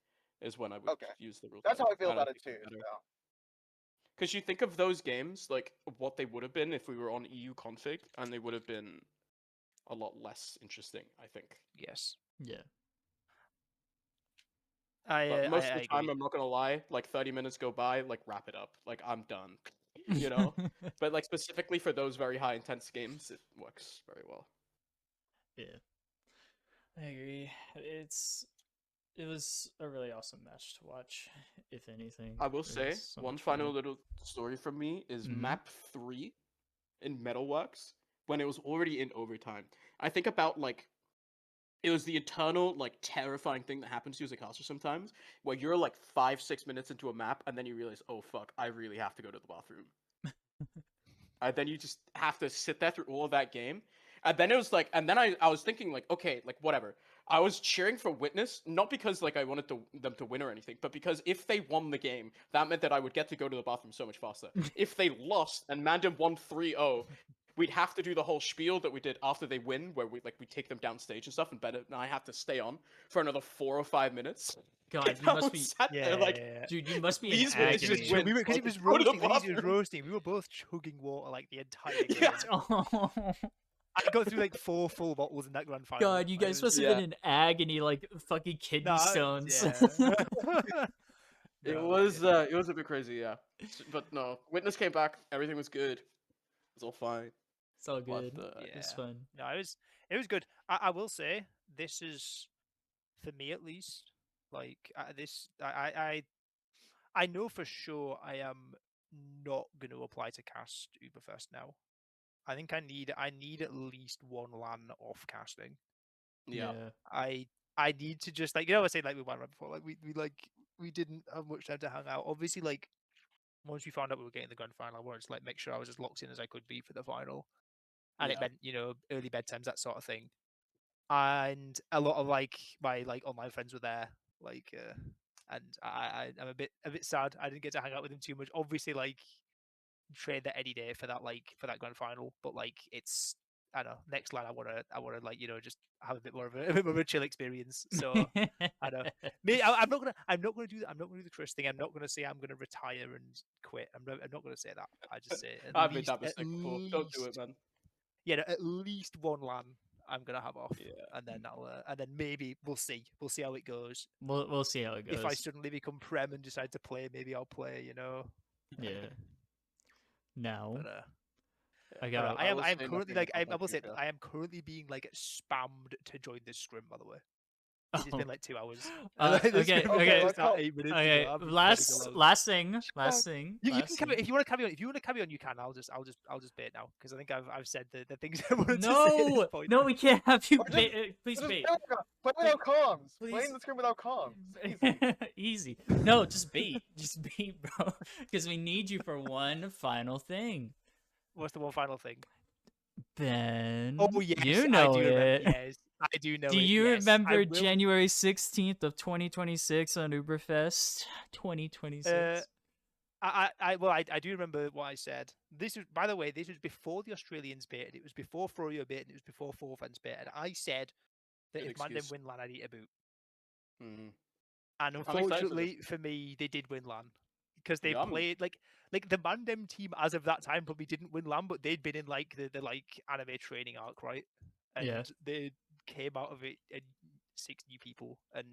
Is when I would Okay. use the rule. That's how I feel about it too. Because you think of those games like what they would have been if we were on EU config, and they would have been a lot less interesting. I think. yes, Yeah. But most I of the time, agree. I'm not gonna lie. Like 30 minutes go by, like wrap it up. Like I'm done. You know. But like specifically for those very high intense games, it works very well. Yeah. I agree. It was a really awesome match to watch, if anything. I will It say was so one much fun. final little story from me is Mhm. map 3 in Metalworks when it was already in overtime. I think about like it was the eternal like terrifying thing that happens to you as a caster sometimes, where you're like 5-6 minutes into a map and then you realize, oh fuck, I really have to go to the bathroom. and then you just have to sit there through all of that game. And then it was like, and then I was thinking like, okay, like whatever. I was cheering for Witness, not because like I wanted them to win or anything, but because if they won the game, that meant that I would get to go to the bathroom so much faster. If they lost and Mandem won 3-0, we'd have to do the whole spiel that we did after they win, where we take them downstage and stuff, and Bennett and I have to stay on for another 4 or 5 minutes. God, you I must was be, sat there like, dude, you must be in These were just agony. win. We because so it was I could go to the roasting. When he was bathroom. roasting, we were both chugging water like the entire game. Yeah. Oh, I got through like 4 full bottles in that grand final. God, you Like, it guys was- must have Yeah. been in agony, like fucking kidney Nah, stones. yeah. It No, was yeah. it was a bit crazy, yeah. But no, Witness came back. Everything was good. It was all fine. It's all But, good. It's Yeah. fun. No, it was good. I will say this is, for me at least, like I know for sure I am not going to apply to cast Uberfest now. I think I need at least one LAN off casting. Yeah. I need to just like I was saying like we went right before, like we didn't have much time to hang out. Obviously, like once we found out we were getting the grand final, I wanted to like make sure I was as locked in as I could be for the final. And it Yeah. meant, early bedtimes, that sort of thing. And a lot of like my like online friends were there, and I'm a bit sad I didn't get to hang out with them too much. Obviously, like trade that any day for that grand final, but like it's I don't know, next line I wanna like just have a bit more of a chill experience. So I know. Me, I'm not gonna do that. I'm not gonna do the Chris thing. I'm not gonna say I'm gonna retire and quit. I'm not gonna say that. I just say I've made that mistake before. Don't do it, man. yeah, no, at least one LAN I'm gonna have off, Yeah. and then and then maybe we'll see how it goes. We'll see how it goes. If I suddenly become prem and decide to play, maybe I'll play. Yeah. Now But, I but, got. I am will I am say currently nothing like I about will say Africa. I am currently being like spammed to join this scrim. By the way, it's been like 2 hours. Okay, This scrim okay, was about 8 minutes Okay, ago. I'm just last plodding along. last thing, last thing. You last can carry thing. if you want to carry on. If you want to carry on, you can. I'll just bait now because I think I've said the things I wanted to say at this No, point. no, we can't have you. Or just- Please Just bait. play without comms. Please. Playing the screen without comms. Easy. Easy. No, just bait. Just bait, bro. Because we need you for one final thing. What's the one final thing? Ben. Oh yes, you I know do it. remember. Yes, I do know. Do it, you yes. I remember will- January 16th of 2026 on Uberfest? 2026. I do remember what I said. This was, by the way, this was before the Australians baited. It was before Froyo baited. It was before Four Fans baited. I said that Good if Mandem excuse. win LAN, I'd eat a boot. Mhm. And excited for this. unfortunately for me, they did win LAN because they Yum. played like the Mandem team as of that time probably didn't win LAN, but they'd been in like the like anime training arc, right? And Yeah. they came out of it and 6 new people, and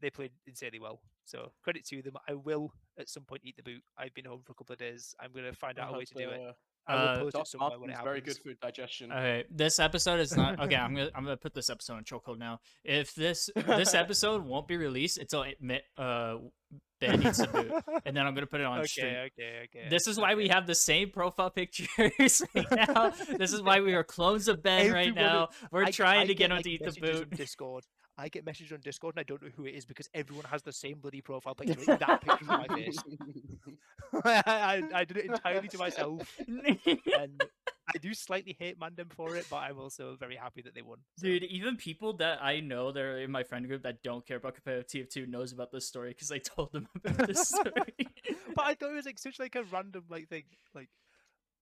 they played insanely well. So credit to them. I will at some point eat the boot. I've been home for a couple of days. I'm gonna find out a way to do it. I will post Doc it somewhere when it Martens, happens. very good for digestion. Okay, this episode is not okay. I'm gonna put this episode in chokehold now. If this episode won't be released until Ben eats a boot, and then I'm gonna put it on stream. Okay. This is why we have the same profile pictures right now. This is why we are clones of Ben right Everyone now. We're trying to get him like, to eat the messages boot. on Discord. I get messages on Discord and I don't know who it is because everyone has the same bloody profile picture. It's that picture of my face. I did it entirely to myself, and I do slightly hate Mandem for it, but I'm also very happy that they won. so. Dude, even people that I know that are in my friend group that don't care about competitive TF2 knows about this story because I told them about this story. But I thought it was like such like a random like thing, like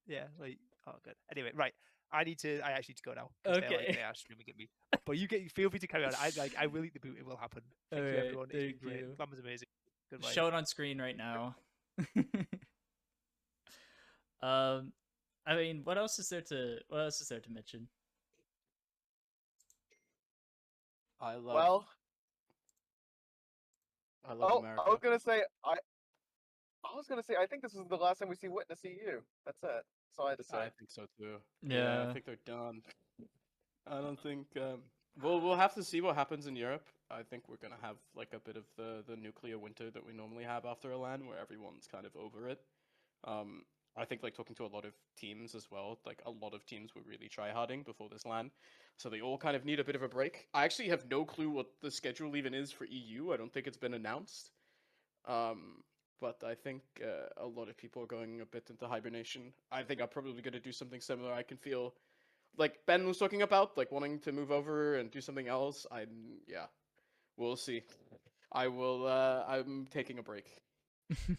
yeah, like oh good. Anyway, right. I actually need to go now. 'Cause Okay. they are streaming at me. But feel free to carry on. I will eat the boot. It will happen. Thank you, Alright, everyone. It's thank been great. you. That was amazing. Goodbye. Show it on screen right now. I mean, what else is there to mention? I love. Well, I love America. I was gonna say I think this is the last time we see Witness EU. That's it. That's all I had to say. I think so too. Yeah. I think they're done. I don't think. We'll have to see what happens in Europe. I think we're gonna have like a bit of the nuclear winter that we normally have after a LAN, where everyone's kind of over it. I think like talking to a lot of teams as well, like a lot of teams were really tryharding before this LAN, so they all kind of need a bit of a break. I actually have no clue what the schedule even is for EU. I don't think it's been announced. But but I think a lot of people are going a bit into hibernation. I think I'm probably going to do something similar. I can feel like Ben was talking about, like wanting to move over and do something else. Yeah, we'll see. I will. I'm taking a break.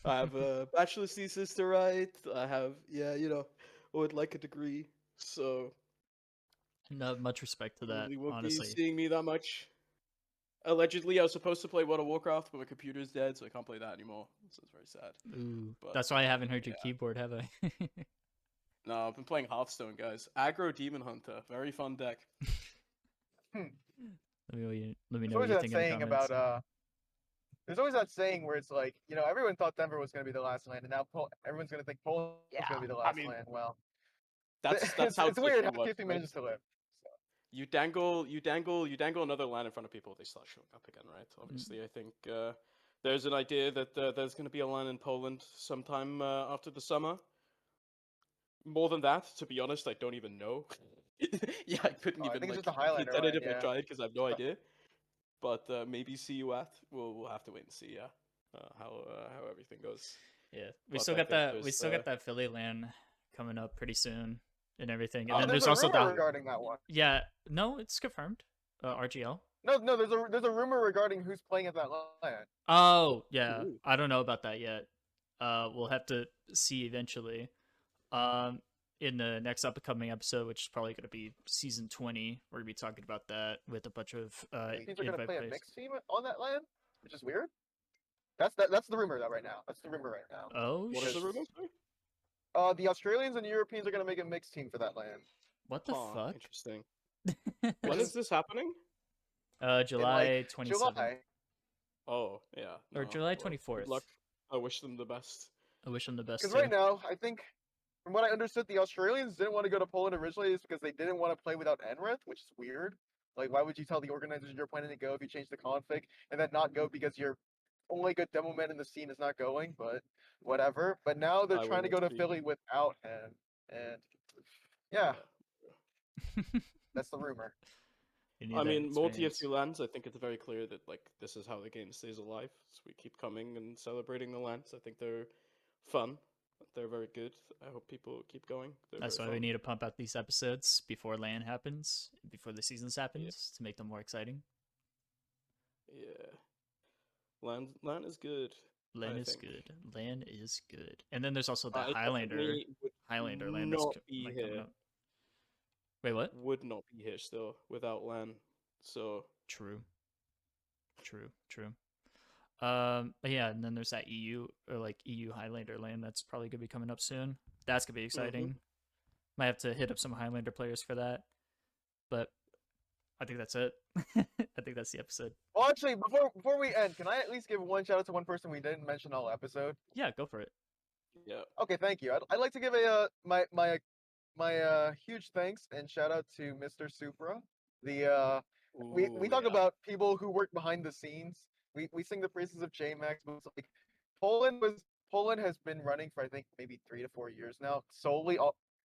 I have a bachelor's thesis to write. I have, I would like a degree. So Not much respect to that, probably won't be honestly. seeing me that much. Allegedly, I was supposed to play World of Warcraft, but my computer's dead, so I can't play that anymore. So it's very sad. Ooh, But, that's why I haven't heard your yeah. keyboard, have I? No, I've been playing Hearthstone, guys. Aggro Demon Hunter, very fun deck. Let me There's know what always you that think in the saying comments. about there's always that saying where it's like, everyone thought Denver was going to be the last land, and now everyone's going to think Poland's going to be the last land. Well, That's it's how weird how Tiffin works, Tiffy right? manages to live. You dangle another land in front of people, they start showing up again, right? Obviously, I think there's an idea that there's going to be a land in Poland sometime after the summer. More than that, to be honest, I don't even know. Yeah, I couldn't I even think it's like just a Highlander pretend it land, if I yeah. tried because I have no idea. But maybe CUF. We'll have to wait and see. Yeah, how everything goes. Yeah, we But still I got think that. We there's, still got that Philly land coming up pretty soon and everything. And Oh, then There's there's a also rumor the regarding that one. yeah. No, it's confirmed. RGL. No, there's a rumor regarding who's playing at that land. Oh yeah, Ooh. I don't know about that yet. We'll have to see eventually. In the next upcoming episode, which is probably going to be season 20, we're gonna be talking about that with a bunch of Teams are going to invite play a players. mixed team on that land, which is weird. That's the rumor right now. That's the rumor right now. Oh What is the shit! rumor? Sorry? The Australians and Europeans are going to make a mixed team for that land. What the Huh, fuck? interesting. When is this happening? July 27th July. Oh, yeah. or no, July well, 24th. Good luck. I wish them the best. I wish them the best Because too. right now, I think, from what I understood, the Australians didn't want to go to Poland originally is because they didn't want to play without Enrith, which is weird. Like, why would you tell the organizers you're planning to go if you change the config and then not go because your only good demo man in the scene is not going? But whatever. But now they're I trying to will go to see. Philly without him, and yeah, that's the rumor. You need I that mean, multi experience. FC lands. I think it's very clear that like this is how the game stays alive. So we keep coming and celebrating the lands. I think they're fun. They're very good. I hope people keep going. They're That's why very we fun. need to pump out these episodes before LAN happens, before the seasons happens, to make them more exciting. Yeah, land is good. LAN I is think. good. LAN is good. And then there's also the I Highlander definitely would land that's not coming be here. up. Wait, what? Would not be here still without LAN. So True. But yeah, and then there's that EU or like EU Highlander land that's probably gonna be coming up soon. That's gonna be exciting. Might have to hit up some Highlander players for that. But I think that's it. I think that's the episode. Well, actually, before we end, can I at least give one shout out to one person we didn't mention all episode? Yeah, go for it. yeah. Okay, thank you. I'd like to give a my huge thanks and shout out to Mr. Supra. The we Ooh, talk yeah. about people who work behind the scenes. We sing the praises of JMax, but it's like Poland has been running for I think maybe 3 to 4 years now, solely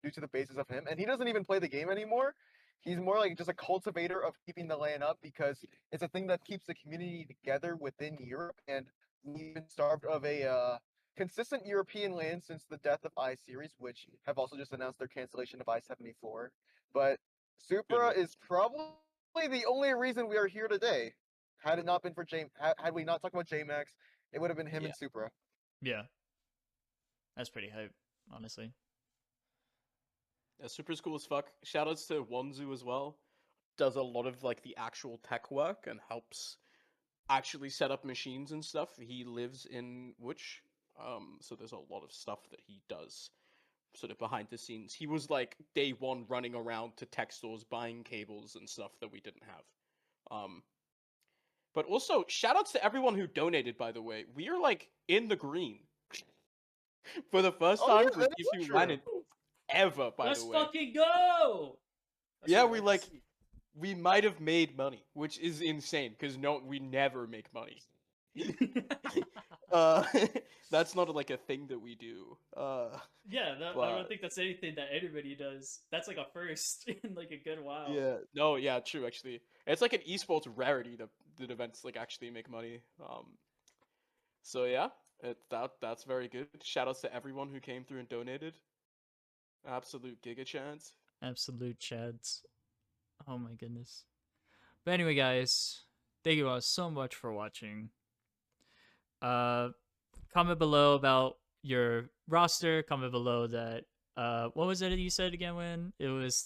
due to the basis of him. And he doesn't even play the game anymore. He's more like just a cultivator of keeping the LAN up because it's a thing that keeps the community together within Europe. And we've been starved of a consistent European LAN since the death of iSeries, which have also just announced their cancellation of I-74. But Supra Good. is probably the only reason we are here today. Had it not been for had we not talked about JMax, it would have been him Yeah. and Supra. Yeah. That's pretty hype, honestly. Yeah, super cool as fuck. Shoutouts to Wanzu as well. Does a lot of like the actual tech work and helps actually set up machines and stuff. He lives in Łódź, so there's a lot of stuff that he does sort of behind the scenes. He was like day one running around to tech stores buying cables and stuff that we didn't have. But also shoutouts to everyone who donated, by the way. We are like in the green. For the first Oh, time yeah, for that is GPU true. Planet ever, by Let's the way. fucking go! That's Yeah, what we I like to see. we might have made money, which is insane because no, we never make money. That's not like a thing that we do. Yeah, I But- don't think that's anything that anybody does. That's like a first in like a good while. Yeah, no, yeah, true. Actually, it's like an esports rarity that events like actually make money. So yeah, That's very good. Shout outs to everyone who came through and donated. Absolute giga chance. Absolute chads. Oh my goodness. But anyway, guys, thank you all so much for watching. Comment below about your roster. Comment below that. What was it you said again? When it was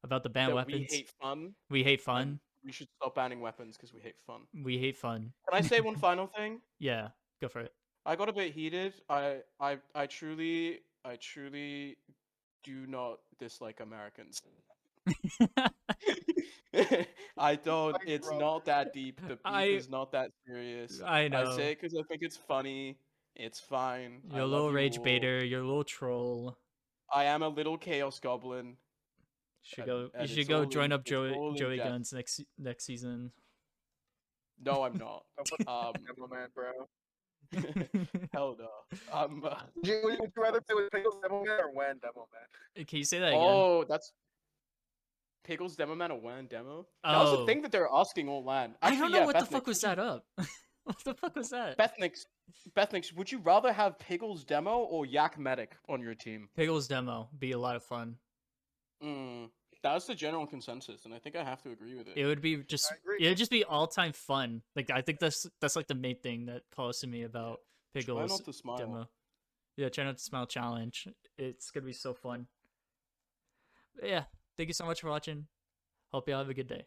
about the ban That weapons. we hate fun. We hate and fun. We should stop banning weapons because we hate fun. We hate fun. Can I say one final thing? Yeah, go for it. I got a bit heated. I truly do not dislike Americans. I don't. Like, It's bro. not that deep. The beef is not that serious. I know. I say it because I think it's funny. It's fine. You're I a love little you rage all. baiter. You're a little troll. I am a little chaos goblin. Should And- go. and You it's should go all join in- up it's all in Joey jest. Guns next season. No, I'm not. Demo man, bro. Hell no. Would you rather play with Pickles Demo Man or When Demo Man? Can you say that again? Oh, that's Pickles Demo Man, a WAN demo. That was Oh. the thing that they were asking all LAN. I Actually, don't know yeah, what the Bethnix, fuck was that up. What the fuck was that? Bethnix, would you rather have Pickles Demo or Yak Medic on your team? Piggles demo be a lot of fun. That's the general consensus, and I think I have to agree with it. It would be just. I agree. It would just be all time fun. Like I think that's like the main thing that calls to me about Try Piggles not to smile. demo. Yeah, try not to smile challenge. It's gonna be so fun. But yeah, thank you so much for watching. Hope y'all have a good day.